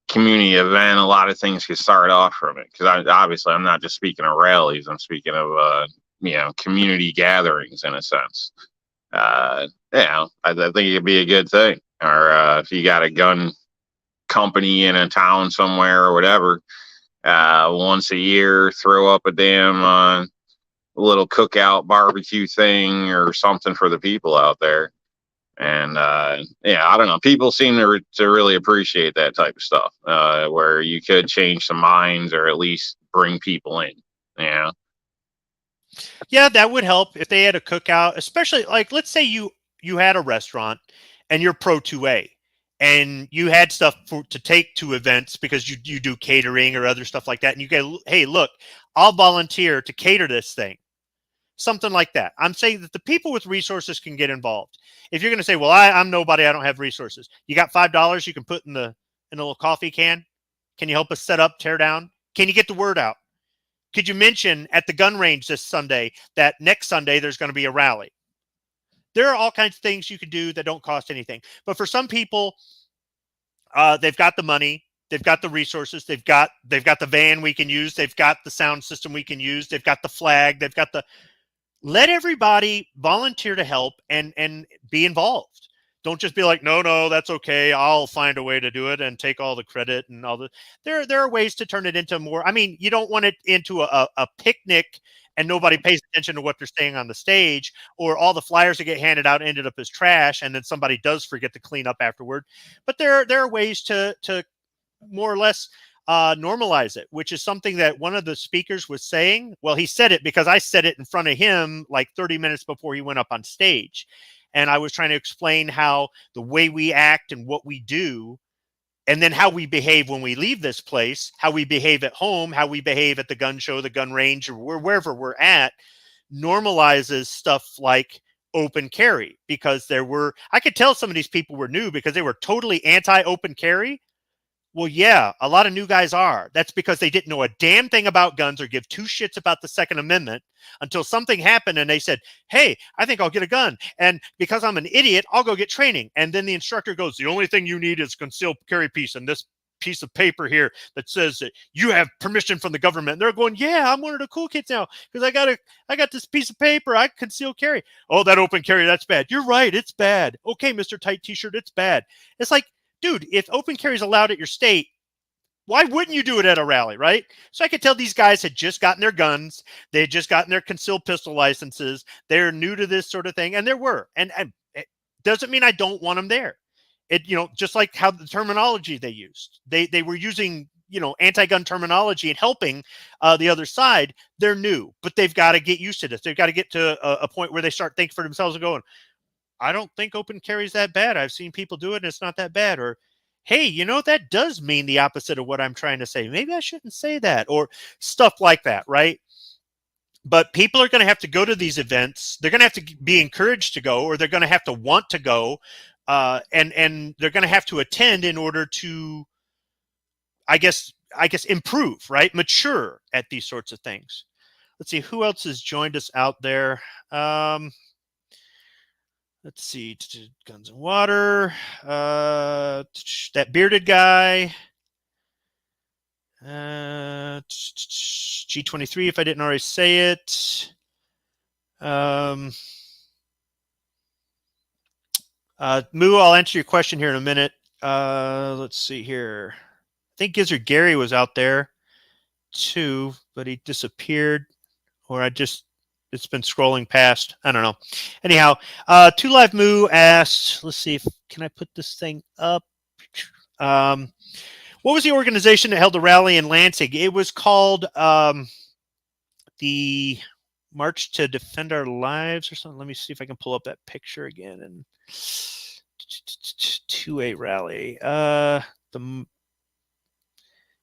community event. A lot of things could start off from it, because obviously I'm not just speaking of rallies. I'm speaking of community gatherings in a sense. I think it'd be a good thing. Or if you got a gun company in a town somewhere or whatever, once a year, throw up a damn little cookout barbecue thing or something for the people out there. And I don't know. People seem to really appreciate that type of stuff, where you could change some minds or at least bring people in. Yeah, that would help if they had a cookout, especially like, let's say you had a restaurant and you're pro 2A and you had stuff to take to events because you do catering or other stuff like that. And you go, hey, look, I'll volunteer to cater this thing. Something like that. I'm saying that the people with resources can get involved. If you're going to say, well, I'm nobody, I don't have resources. You got $5 you can put in a little coffee can. Can you help us set up, tear down? Can you get the word out? Could you mention at the gun range this Sunday that next Sunday there's going to be a rally? There are all kinds of things you can do that don't cost anything. But for some people, they've got the money, they've got the resources, they've got the van we can use, they've got the sound system we can use, they've got the flag, they've got the. Let everybody volunteer to help and be involved. Don't just be like, no, that's okay, I'll find a way to do it and take all the credit and all the. There are ways to turn it into more. I mean, you don't want it into a picnic and nobody pays attention to what they're saying on the stage, or all the flyers that get handed out ended up as trash, and then somebody does forget to clean up afterward. But there are ways to more or less normalize it, which is something that one of the speakers was saying. Well, he said it because I said it in front of him like 30 minutes before he went up on stage. And I was trying to explain how the way we act and what we do, and then how we behave when we leave this place, how we behave at home, how we behave at the gun show, the gun range, or wherever we're at, normalizes stuff like open carry. Because I could tell some of these people were new because they were totally anti-open carry. Well, yeah, a lot of new guys are. That's because they didn't know a damn thing about guns or give two shits about the Second Amendment until something happened and they said, hey, I think I'll get a gun. And because I'm an idiot, I'll go get training. And then the instructor goes, the only thing you need is a concealed carry piece and this piece of paper here that says that you have permission from the government. And they're going, yeah, I'm one of the cool kids now because I got this piece of paper. I conceal carry. Oh, that open carry, that's bad. You're right, it's bad. Okay, Mr. Tight T-shirt, it's bad. It's like, dude, if open carry is allowed at your state, why wouldn't you do it at a rally, right? So I could tell these guys had just gotten their guns. They had just gotten their concealed pistol licenses. They're new to this sort of thing. And there were. And it doesn't mean I don't want them there. Just like how the terminology they used. They were using, anti-gun terminology and helping the other side. They're new, but they've got to get used to this. They've got to get to a point where they start thinking for themselves and going, I don't think open carry is that bad. I've seen people do it and it's not that bad. Or, hey, you know, that does mean the opposite of what I'm trying to say. Maybe I shouldn't say that, or stuff like that, right? But people are going to have to go to these events. They're going to have to be encouraged to go, or they're going to have to want to go, and they're going to have to attend in order to, I guess, improve, right? Mature at these sorts of things. Let's see who else has joined us out there. Let's see, Guns and Water, that bearded guy, G23. If I didn't already say it. Moo, I'll answer your question here in a minute. Let's see here. I think Gizzard Gary was out there too, but he disappeared, or it's been scrolling past. I don't know. Anyhow, Two Live Moo asked, let's see if can I put this thing up. What was the organization that held the rally in Lansing? It was called the March to Defend Our Lives or something. Let me see if I can pull up that picture again. And 2A rally.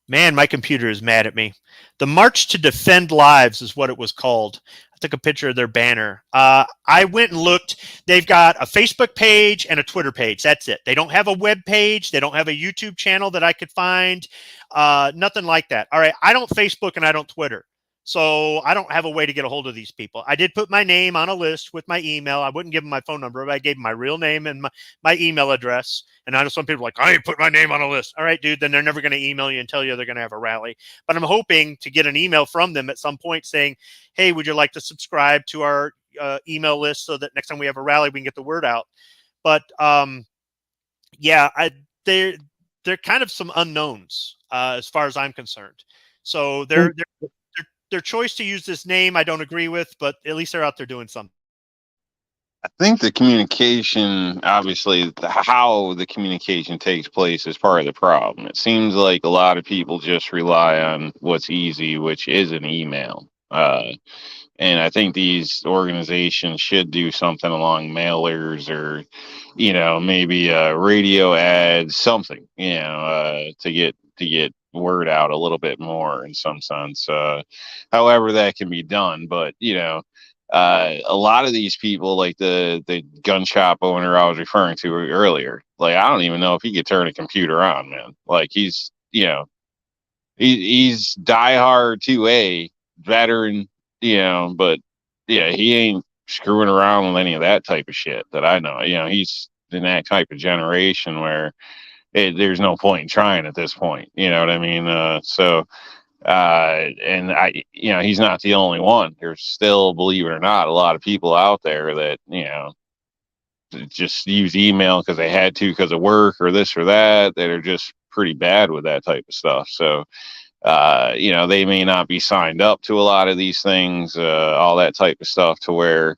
Man, my computer is mad at me. The March to Defend Lives is what it was called. I took a picture of their banner. I went and looked. They've got a Facebook page and a Twitter page. That's it. They don't have a web page. They don't have a YouTube channel that I could find. Nothing like that. All right. I don't Facebook and I don't Twitter. So I don't have a way to get a hold of these people. I did put my name on a list with my email. I wouldn't give them my phone number, but I gave them my real name and my email address. And I know some people are like, I ain't put my name on a list. All right, dude, then they're never going to email you and tell you they're going to have a rally. But I'm hoping to get an email from them at some point saying, hey, would you like to subscribe to our email list so that next time we have a rally, we can get the word out. But yeah, they're kind of some unknowns as far as I'm concerned. So their choice to use this name, I don't agree with, but at least they're out there doing something. I think the communication, obviously, how the communication takes place is part of the problem. It seems like a lot of people just rely on what's easy, which is an email. And I think these organizations should do something along mailers or, maybe radio ads, something, to get word out a little bit more in some sense. However that can be done, but a lot of these people, like the gun shop owner I was referring to earlier, like I don't even know if he could turn a computer on, man. Like he's diehard 2A veteran, but yeah, he ain't screwing around with any of that type of shit that I know. He's in that type of generation where there's no point in trying at this point. You know what I mean? And he's not the only one. There's still, believe it or not, a lot of people out there that, just use email because they had to because of work or this or that are just pretty bad with that type of stuff. So, they may not be signed up to a lot of these things, all that type of stuff to where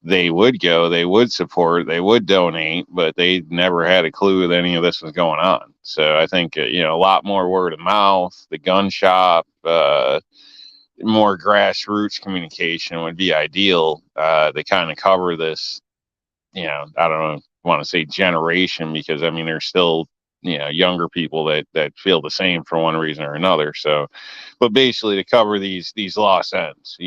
they would go, they would support, they would donate, but they never had a clue that any of this was going on. So I think, a lot more word of mouth, the gun shop, more grassroots communication would be ideal to kind of cover this, I don't want to say generation because, I mean, there's still, younger people that feel the same for one reason or another. So, but basically to cover these lost ends,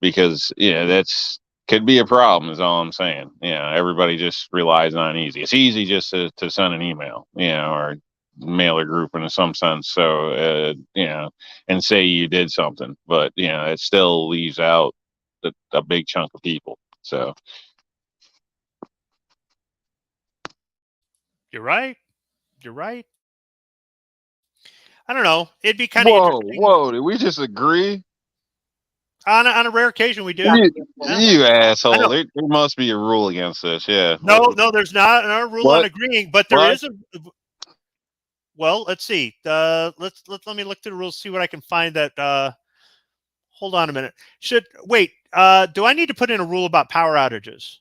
because that's could be a problem is all I'm saying. Everybody just relies on easy. It's easy just to send an email, or mailer group in some sense. So and say you did something, but it still leaves out a big chunk of people. So You're right. You're right. I don't know. It'd be kind of whoa, interesting. did we just agree? On a rare occasion, we do. Yeah, You I asshole. know. There must be a rule against this. Yeah. No, there's not a rule on What? agreeing, but there What? is a. Well, let's see. Let me look through the rules, see what I can find. That hold on a minute. Should wait. Do I need to put in a rule about power outages?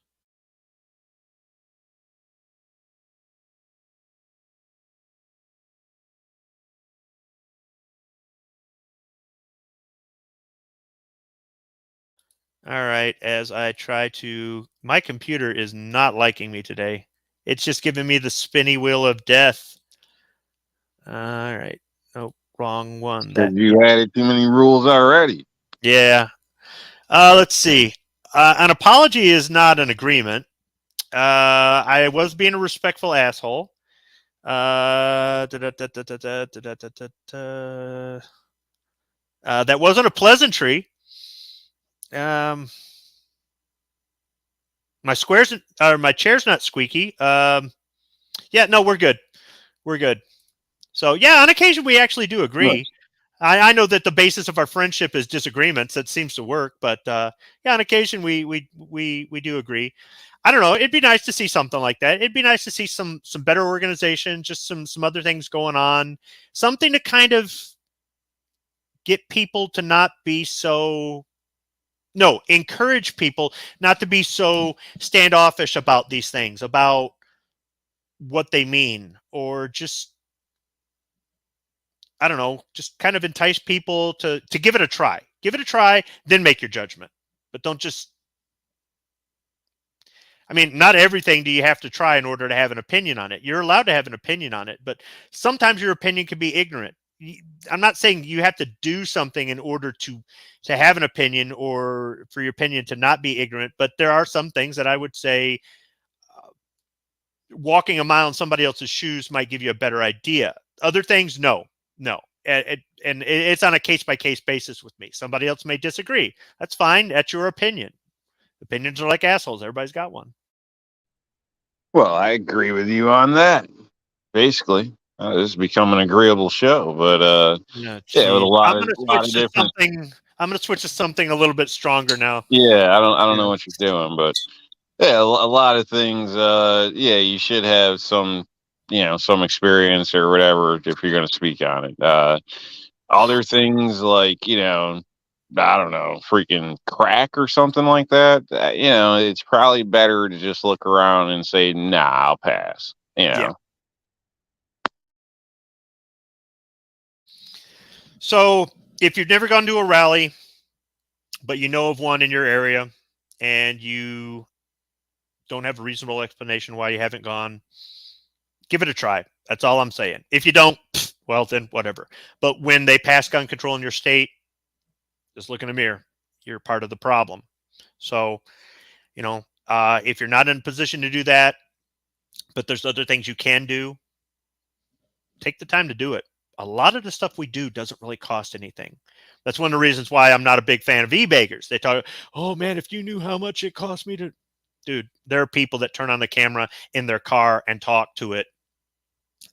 All right, as I try to, my computer is not liking me today. It's just giving me the spinny wheel of death. All right. Nope, wrong one. Because you added too many rules already. Yeah. Let's see. An apology is not an agreement. I was being a respectful asshole. That wasn't a pleasantry. Um, my chair's not squeaky. Yeah, no, we're good. We're good. So yeah, on occasion we actually do agree. Nice. I know that the basis of our friendship is disagreements. That seems to work, but yeah, on occasion we do agree. I don't know. It'd be nice to see something like that. It'd be nice to see some better organization, just some other things going on, something to kind of get people to not be so no, encourage people not to be so standoffish about these things, about what they mean, or just I don't know, just kind of entice people to give it a try. Give it a try, then make your judgment. But don't just I mean, not everything do you have to try in order to have an opinion on it. You're allowed to have an opinion on it, but sometimes your opinion can be ignorant. I'm not saying you have to do something in order to have an opinion or for your opinion to not be ignorant, but there are some things that I would say walking a mile in somebody else's shoes might give you a better idea. Other things, no, no. And it's on a case by case basis with me. Somebody else may disagree. That's fine. That's your opinion. Opinions are like assholes. Everybody's got one. Well, I agree with you on that. Basically, this has become an agreeable show, but Yeah, yeah, with a geez. lot of different. I'm gonna switch to something a little bit stronger now. Yeah, I don't Yeah. know what you're doing, but yeah, a lot of things. Yeah, you should have some, some experience or whatever if you're going to speak on it. Other things like, I don't know, freaking crack or something like that. It's probably better to just look around and say, "Nah, I'll pass." Yeah. So if you've never gone to a rally, but you know of one in your area and you don't have a reasonable explanation why you haven't gone, give it a try. That's all I'm saying. If you don't, well, then whatever. But when they pass gun control in your state, just look in the mirror. You're part of the problem. So, if you're not in a position to do that, but there's other things you can do, take the time to do it. A lot of the stuff we do doesn't really cost anything. That's one of the reasons why I'm not a big fan of e-baggers. They talk, oh man, if you knew how much it cost me to, dude, there are people that turn on the camera in their car and talk to it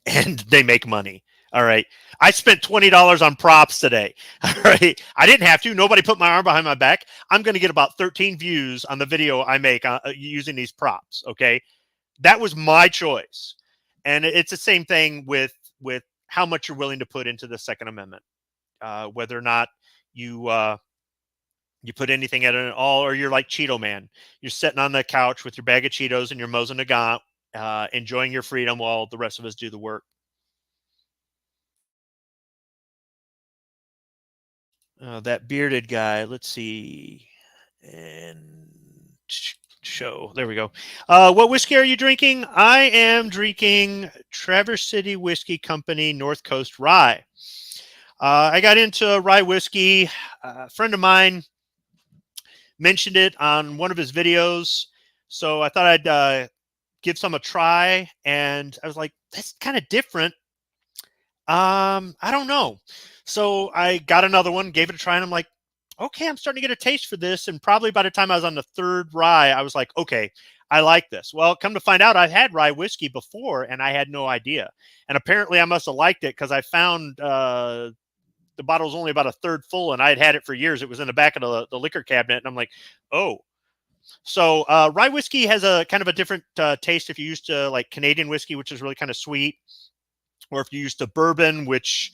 and they make money. All right. I spent $20 on props today. All right. I didn't have to. Nobody put my arm behind my back. I'm going to get about 13 views on the video I make using these props. Okay. That was my choice. And it's the same thing with how much you're willing to put into the Second Amendment, whether or not you you put anything at it at all, or you're like Cheeto Man. You're sitting on the couch with your bag of Cheetos and your Mosin Nagant, enjoying your freedom while the rest of us do the work. That bearded guy. Let's see. And show. There we go. What whiskey are you drinking? I am drinking Traverse City Whiskey Company North Coast Rye. I got into rye whiskey. A friend of mine mentioned it on one of his videos, so I thought I'd give some a try. And I was like, that's kind of different. I don't know. So I got another one, gave it a try, and I'm like, okay, I'm starting to get a taste for this. And probably by the time I was on the third rye, I was like, okay, I like this. Well, come to find out, I've had rye whiskey before, and I had no idea. And apparently, I must have liked it because I found the bottle was only about a third full, and I had it for years. It was in the back of the liquor cabinet, and I'm like, oh. So rye whiskey has a kind of a different taste if you used to like Canadian whiskey, which is really kind of sweet, or if you used to bourbon, which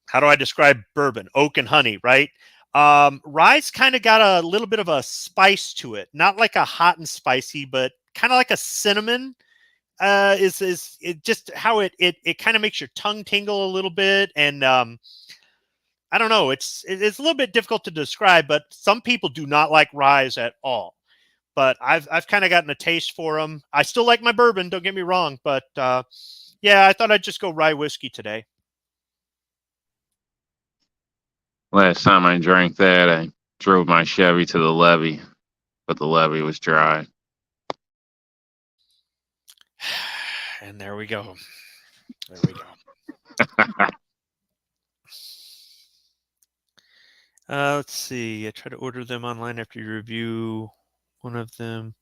how do I describe bourbon? Oak and honey, right? Rye's kind of got a little bit of a spice to it, not like a hot and spicy, but kind of like a cinnamon. Is it just how it kind of makes your tongue tingle a little bit, and I don't know. It's a little bit difficult to describe, but some people do not like ryes at all. But I've kind of gotten a taste for them. I still like my bourbon. Don't get me wrong, but yeah, I thought I'd just go rye whiskey today. Last time I drank that, I drove my Chevy to the levee, but the levee was dry. And there we go. There we go. Let's see. I try to order them online after you review one of them.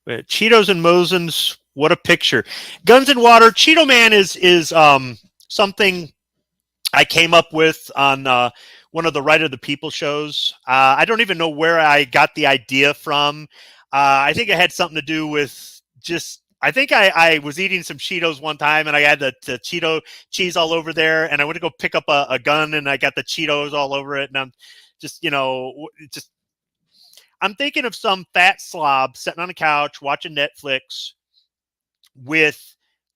But Cheetos and Mosins, what a picture! Guns and Water. Cheeto Man is something I came up with on one of the Right of the People shows. I don't even know where I got the idea from. I think it had something to do with just. I think I was eating some Cheetos one time and I had the Cheeto cheese all over there, and I went to go pick up a gun and I got the Cheetos all over it, and I'm just just I'm thinking of some fat slob sitting on a couch watching Netflix with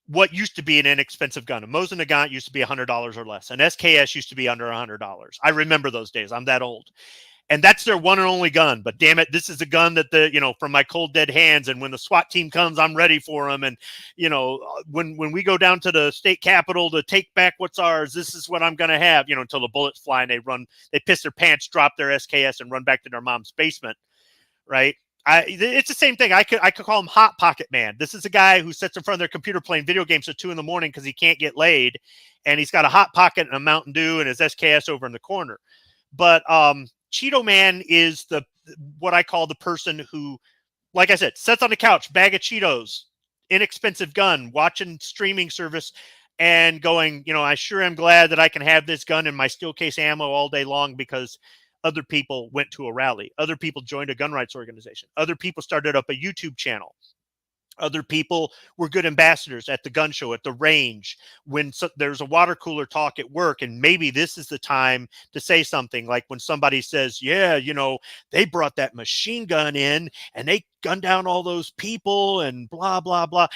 what used to be an inexpensive gun. A Mosin Nagant used to be $100 or less. An SKS used to be under $100. I remember those days. I'm that old. And that's their one and only gun. But damn it, this is a gun that from my cold dead hands. And when the SWAT team comes, I'm ready for them. And when we go down to the state capitol to take back what's ours, this is what I'm gonna have. Until the bullets fly and they piss their pants, drop their SKS, and run back to their mom's basement. Right? It's the same thing. I could call him Hot Pocket Man. This is a guy who sits in front of their computer playing video games at 2 a.m. because he can't get laid, and he's got a Hot Pocket and a Mountain Dew and his SKS over in the corner. But Cheeto Man is what I call the person who, like I said, sits on the couch, bag of Cheetos, inexpensive gun, watching streaming service, and going, I sure am glad that I can have this gun in my steel case ammo all day long because other people went to a rally. Other people joined a gun rights organization. Other people started up a YouTube channel. Other people were good ambassadors at the gun show, at the range, when there's a water cooler talk at work. And maybe this is the time to say something like when somebody says, yeah, they brought that machine gun in and they gunned down all those people and blah, blah, blah.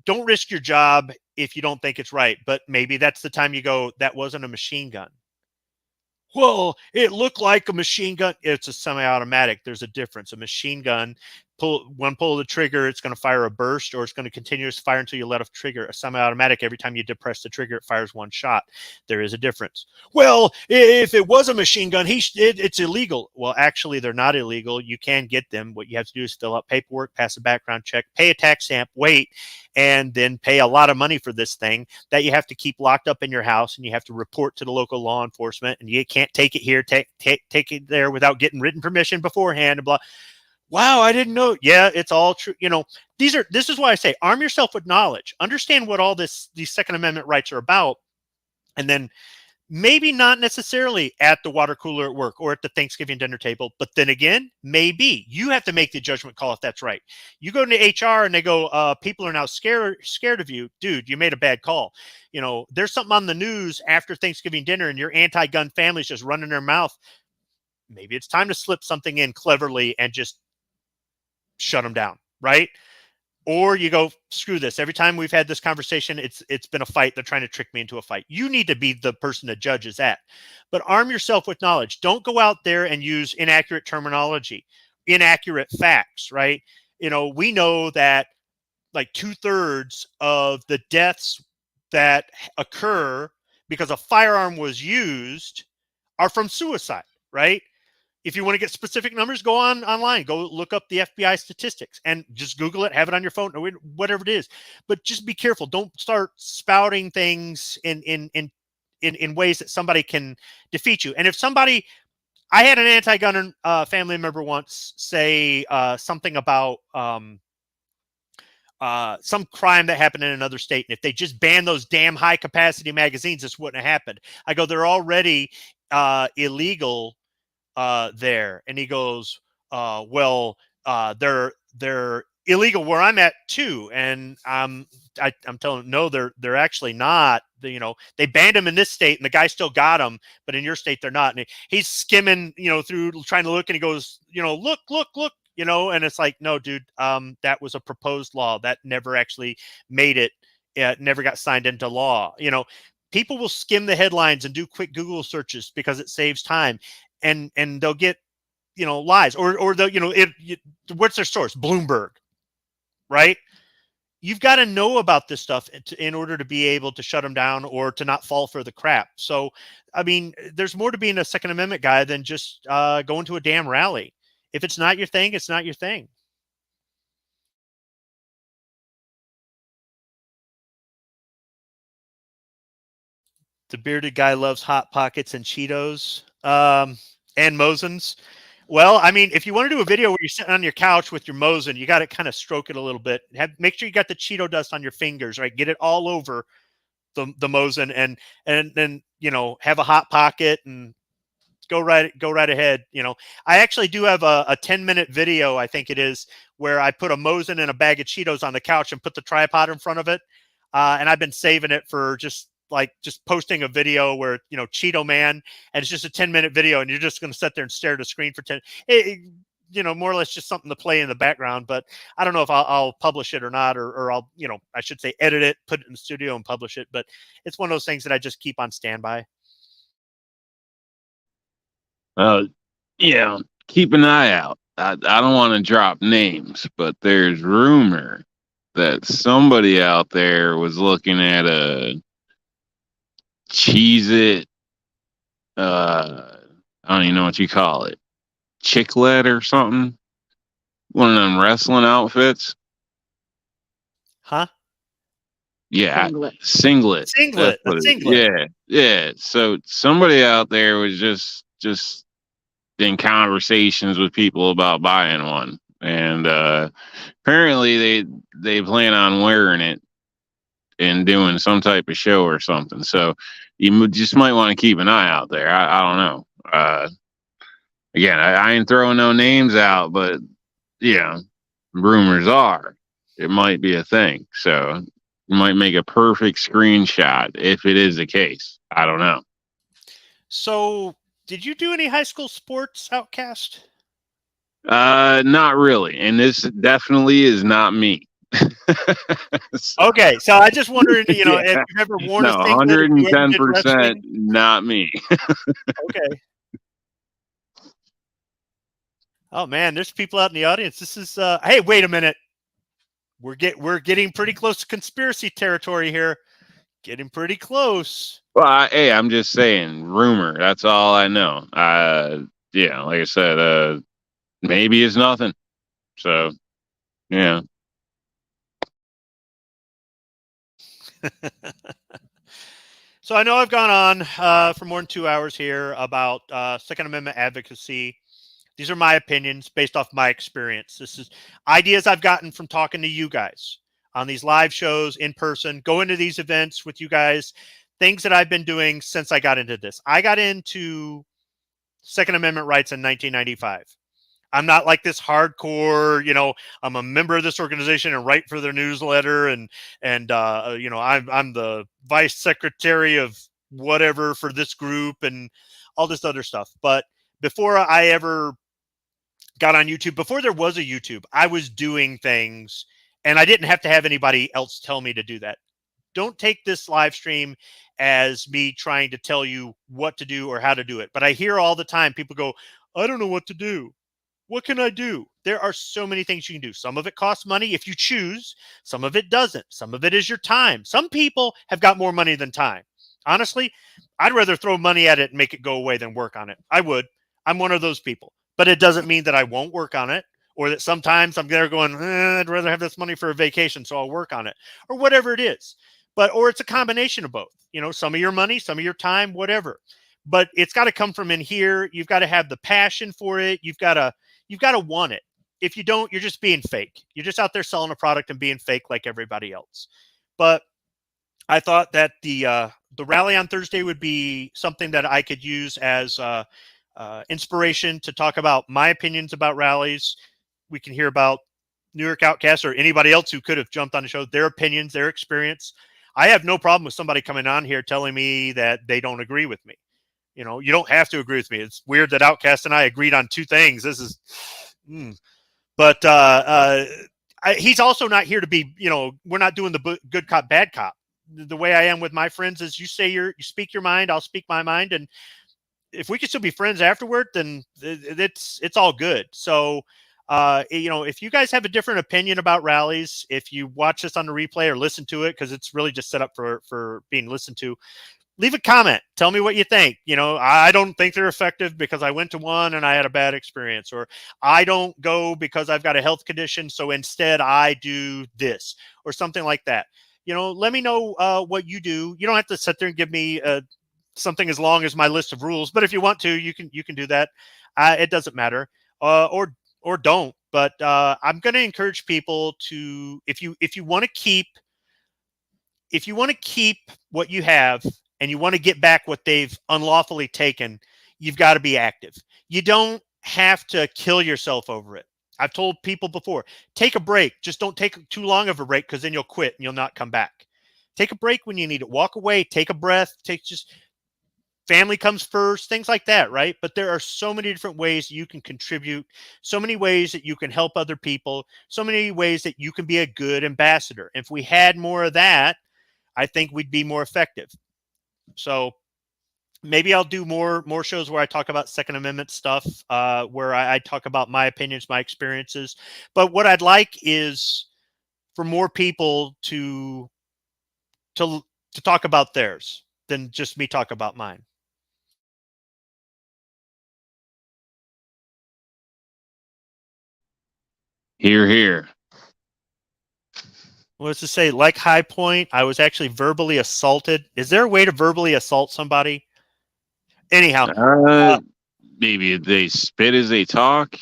Don't risk your job if you don't think it's right. But maybe that's the time you go, that wasn't a machine gun. Well, it looked like a machine gun. It's a semi-automatic. There's a difference. A machine gun, pull of the trigger, it's going to fire a burst, or it's going to continuously fire until you let off trigger. A semi-automatic, every time you depress the trigger, it fires one shot. There is a difference. Well, if it was a machine gun, it's illegal. Well, actually, they're not illegal. You can get them. What you have to do is fill out paperwork, pass a background check, pay a tax stamp, wait, and then pay a lot of money for this thing that you have to keep locked up in your house, and you have to report to the local law enforcement, and you can't take it here, take it there without getting written permission beforehand, and blah. Wow, I didn't know. Yeah, it's all true. This is why I say arm yourself with knowledge. Understand what all these Second Amendment rights are about, and then maybe not necessarily at the water cooler at work or at the Thanksgiving dinner table, but then again, maybe you have to make the judgment call if that's right. You go to HR and they go, people are now scared of you. Dude, you made a bad call. There's something on the news after Thanksgiving dinner and your anti-gun family's just running their mouth. Maybe it's time to slip something in cleverly and just shut them down, right? Or you go, screw this. Every time we've had this conversation, it's been a fight. They're trying to trick me into a fight. You need to be the person that judges that. But arm yourself with knowledge. Don't go out there and use inaccurate terminology, inaccurate facts, right? We know that like 2/3 of the deaths that occur because a firearm was used are from suicide, right? If you want to get specific numbers, go online, go look up the FBI statistics and just Google it, have it on your phone, or whatever it is. But just be careful. Don't start spouting things in ways that somebody can defeat you. And if I had an anti-gun family member once say something about some crime that happened in another state. And if they just banned those damn high capacity magazines, this wouldn't have happened. I go, they're already illegal there. And he goes, they're illegal where I'm at too. And I'm telling him, no, they're actually not. They banned them in this state and the guy still got them, but in your state they're not. And he's skimming, through trying to look, and he goes, look, and it's like, no, dude, that was a proposed law that never actually made it. It never got signed into law. people will skim the headlines and do quick Google searches because it saves time, and they'll get, lies, or they'll, what's their source? Bloomberg, right? You've got to know about this stuff in order to be able to shut them down or to not fall for the crap. So, I mean, there's more to being a Second Amendment guy than just going to a damn rally. If it's not your thing, it's not your thing. The bearded guy loves Hot Pockets and Cheetos, and Mosins. Well, I mean, if you want to do a video where you're sitting on your couch with your Mosin, you got to kind of stroke it a little bit. Make sure you got the Cheeto dust on your fingers, right? Get it all over the Mosin, and then have a Hot Pocket and go right ahead. I actually do have a 10-minute video, I think it is, where I put a Mosin and a bag of Cheetos on the couch and put the tripod in front of it, and I've been saving it for just posting a video where Cheeto Man, and it's just a 10-minute video, and you're just going to sit there and stare at a screen for 10. More or less just something to play in the background. But I don't know if I'll publish it or not, or I'll I should say edit it, put it in the studio, and publish it. But it's one of those things that I just keep on standby. Yeah, keep an eye out. I don't want to drop names, but there's rumor that somebody out there was looking at a Cheez-It, I don't even know what you call it, chiclet or something, one of them wrestling outfits. Huh? Yeah, Singlet. Yeah. So somebody out there was just in conversations with people about buying one, and apparently they plan on wearing it and doing some type of show or something. So you just might want to keep an eye out there. I don't know. Again, I ain't throwing no names out, but rumors are it might be a thing. So you might make a perfect screenshot if it is the case. I don't know. So, did you do any high school sports, Outcast? Not really, and this definitely is not me. Okay, so I just wondered, if you've ever worn a singlet. 110% not me. Okay. Oh man, there's people out in the audience. This is hey, wait a minute. We're getting pretty close to conspiracy territory here. Getting pretty close. Well, hey, I'm just saying, rumor. That's all I know. Like I said, maybe it's nothing. So, yeah. So I know I've gone on for more than 2 hours here about Second Amendment advocacy. These are my opinions based off my experience. This is ideas I've gotten from talking to you guys on these live shows, in person, going to these events with you guys, things that I've been doing since I got into this. I got into Second Amendment rights in 1995. I'm not like this hardcore, I'm a member of this organization and write for their newsletter, and I'm the vice secretary of whatever for this group and all this other stuff. But before I ever got on YouTube, before there was a YouTube, I was doing things, and I didn't have to have anybody else tell me to do that. Don't take this live stream as me trying to tell you what to do or how to do it. But I hear all the time people go, I don't know what to do. What can I do? There are so many things you can do. Some of it costs money if you choose. Some of it doesn't. Some of it is your time. Some people have got more money than time. Honestly, I'd rather throw money at it and make it go away than work on it. I would. I'm one of those people. But it doesn't mean that I won't work on it, or that sometimes I'm there going, I'd rather have this money for a vacation, so I'll work on it, or whatever it is. Or it's a combination of both. Some of your money, some of your time, whatever. But it's got to come from in here. You've got to have the passion for it. You've got to want it. If you don't, you're just being fake. You're just out there selling a product and being fake like everybody else. But I thought that the rally on Thursday would be something that I could use as inspiration to talk about my opinions about rallies. We can hear about New York Outcast or anybody else who could have jumped on the show, their opinions, their experience. I have no problem with somebody coming on here telling me that they don't agree with me. You don't have to agree with me. It's weird that Outcast and I agreed on two things. This is, but he's also not here to be, we're not doing the good cop, bad cop. the way I am with my friends is you speak your mind, I'll speak my mind, and if we can still be friends afterward, then it's all good. So, if you guys have a different opinion about rallies, if you watch this on the replay or listen to it, because it's really just set up for being listened to, leave a comment. Tell me what you think. I don't think they're effective because I went to one and I had a bad experience, or I don't go because I've got a health condition, so instead I do this, or something like that. Let me know what you do. You don't have to sit there and give me something as long as my list of rules, but if you want to, you can do that. It doesn't matter, or don't. But I'm going to encourage people to, if you want to keep what you have and you want to get back what they've unlawfully taken, you've got to be active. You don't have to kill yourself over it. I've told people before, take a break. Just don't take too long of a break, because then you'll quit and you'll not come back. Take a break when you need it. Walk away, take a breath, just family comes first, things like that, right? But there are so many different ways you can contribute, so many ways that you can help other people, so many ways that you can be a good ambassador. If we had more of that, I think we'd be more effective. So maybe I'll do more shows where I talk about Second Amendment stuff, where I talk about my opinions, my experiences. But what I'd like is for more people to talk about theirs than just me talk about mine. Here, here. What's to say? Like High Point, I was actually verbally assaulted. Is there a way to verbally assault somebody? Anyhow, Maybe they spit as they talk.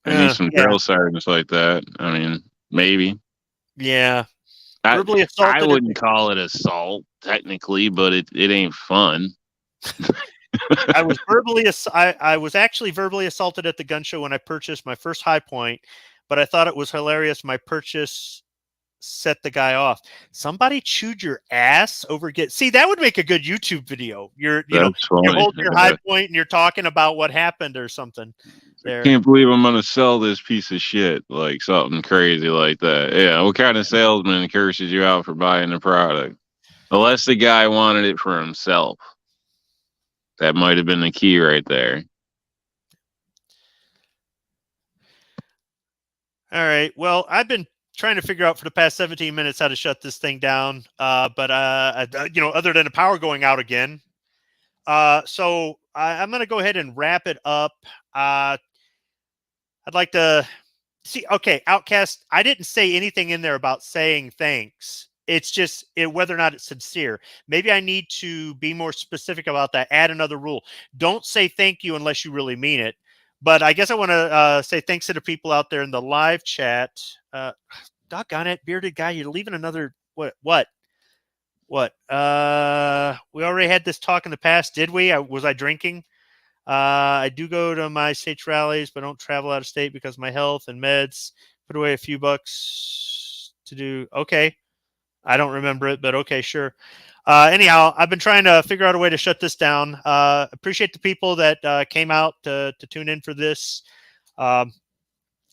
I need some yeah, drill sergeants like that. I mean, maybe. yeah. Verbally I assaulted. wouldn't call it assault technically, but it ain't fun. I was I was actually verbally assaulted at the gun show when I purchased my first High Point, but I thought it was hilarious. My purchase set the guy off. Somebody chewed your ass over see, that would make a good YouTube video. You're That's funny. you're holding your High Point and you're talking about what happened or something. There. Can't believe I'm gonna sell this piece of shit, like something crazy like that. Yeah, what kind of salesman curses you out for buying the product? Unless the guy wanted it for himself. That might have been the key right there. All right. Well, I've been trying to figure out for the past 17 minutes how to shut this thing down. But other than the power going out again. So I'm going to go ahead and wrap it up. I'd like to see. Okay, Outcast. I didn't say anything in there about saying thanks. It's just whether or not it's sincere. Maybe I need to be more specific about that. Add another rule. Don't say thank you unless you really mean it. But I guess I want to say thanks to the people out there in the live chat. Doggone it, bearded guy, you're leaving another what? We already had this talk in the past, did we? Was I drinking? I do go to my state's rallies, but don't travel out of state because of my health and meds. Put away a few bucks to do. Okay. I don't remember it, but okay, sure. Anyhow, I've been trying to figure out a way to shut this down. Appreciate the people that came out to tune in for this.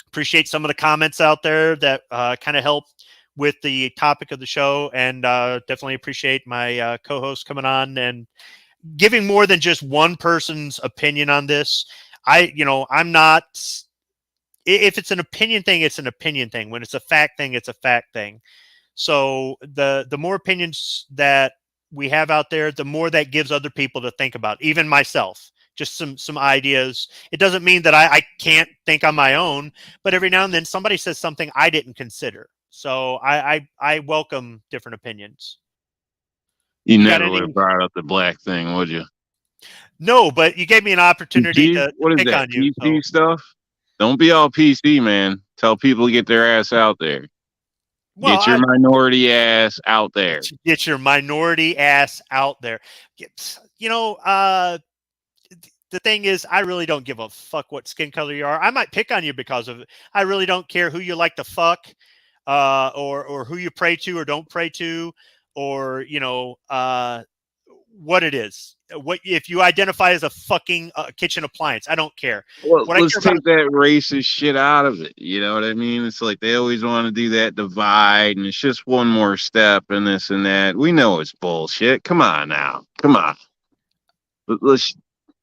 Appreciate some of the comments out there that kind of help with the topic of the show, and definitely appreciate my co-host coming on and giving more than just one person's opinion on this. I'm not. If it's an opinion thing, it's an opinion thing. When it's a fact thing, it's a fact thing. So the more opinions that we have out there, the more that gives other people to think about, even myself. Just some ideas. It doesn't mean that I can't think on my own, but every now and then somebody says something I didn't consider. So I welcome different opinions. You never would have brought up the black thing, would you? No, but you gave me an opportunity to what is pick that? on you. PC stuff? Don't be all PC, man. Tell people to get their ass out there. Well, get your minority ass out there. Get your minority ass out there. The thing is, I really don't give a fuck what skin color you are. I might pick on you because of it. I really don't care who you like to fuck, or who you pray to or don't pray to, or what it is. What if you identify as a fucking kitchen appliance? I don't care. Well, What I let's care about. take that racist shit out of it. You know what I mean? It's like they always want to do that divide, and it's just one more step and this and that. We know it's bullshit. Come on now. Come on. Let's,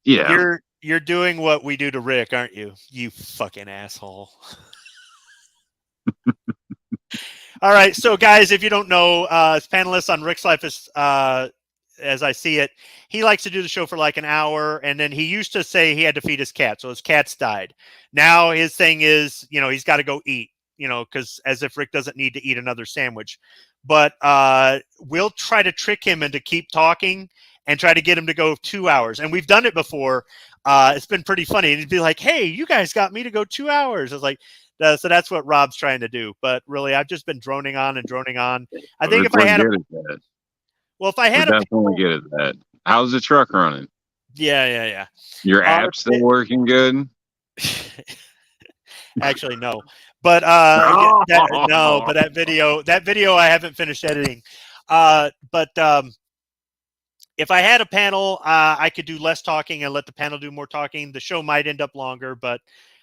yeah. You're doing what we do to Rick, aren't you? You fucking asshole. All right, so guys, if you don't know, as panelists on Rick's Life is, as I see it, he likes to do the show for like an hour, and then he used to say he had to feed his cat, so his cat's died. Now his thing is, he's got to go eat, because as if Rick doesn't need to eat another sandwich. But we'll try to trick him into keep talking and try to get him to go 2 hours, and we've done it before. It's been pretty funny. And he'd be like, "Hey, you guys got me to go 2 hours." I was like. So that's what Rob's trying to do. But really, I've just been droning on and droning on. I think if I had we're definitely good at that. How's the truck running? Yeah. Your app's still working good? Actually, no. But but that video I haven't finished editing. But if I had a panel, I could do less talking and let the panel do more talking. The show might end up longer, but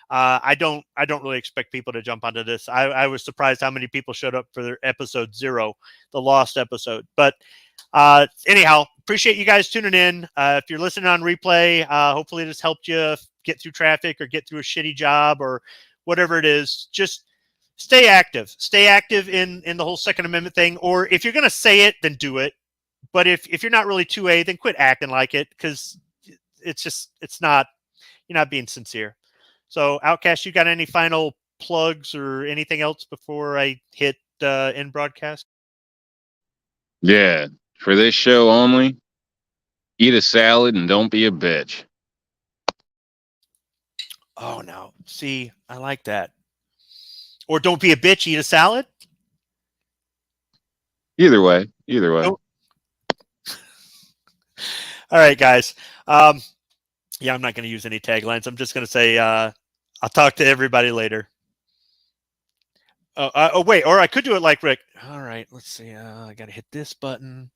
I don't really expect people to jump onto this. I was surprised how many people showed up for their episode 0, the lost episode. But anyhow, appreciate you guys tuning in. If you're listening on replay, hopefully this helped you get through traffic or get through a shitty job or whatever it is. Just stay active. Stay active in the whole Second Amendment thing. Or if you're going to say it, then do it. But if you're not really 2A, then quit acting like it, because it's not, you're not being sincere. So, Outcast, you got any final plugs or anything else before I hit end broadcast? Yeah, for this show only, eat a salad and don't be a bitch. Oh, no. See, I like that. Or don't be a bitch, eat a salad? Either way. Oh. All right, guys. Yeah, I'm not going to use any taglines. I'm just going to say I'll talk to everybody later. Oh, wait, or I could do it like Rick. All right, let's see. I got to hit this button.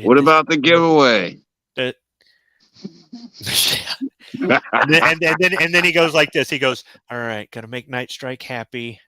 What about the giveaway? And then he goes like this. He goes, all right, got to make Night Strike happy.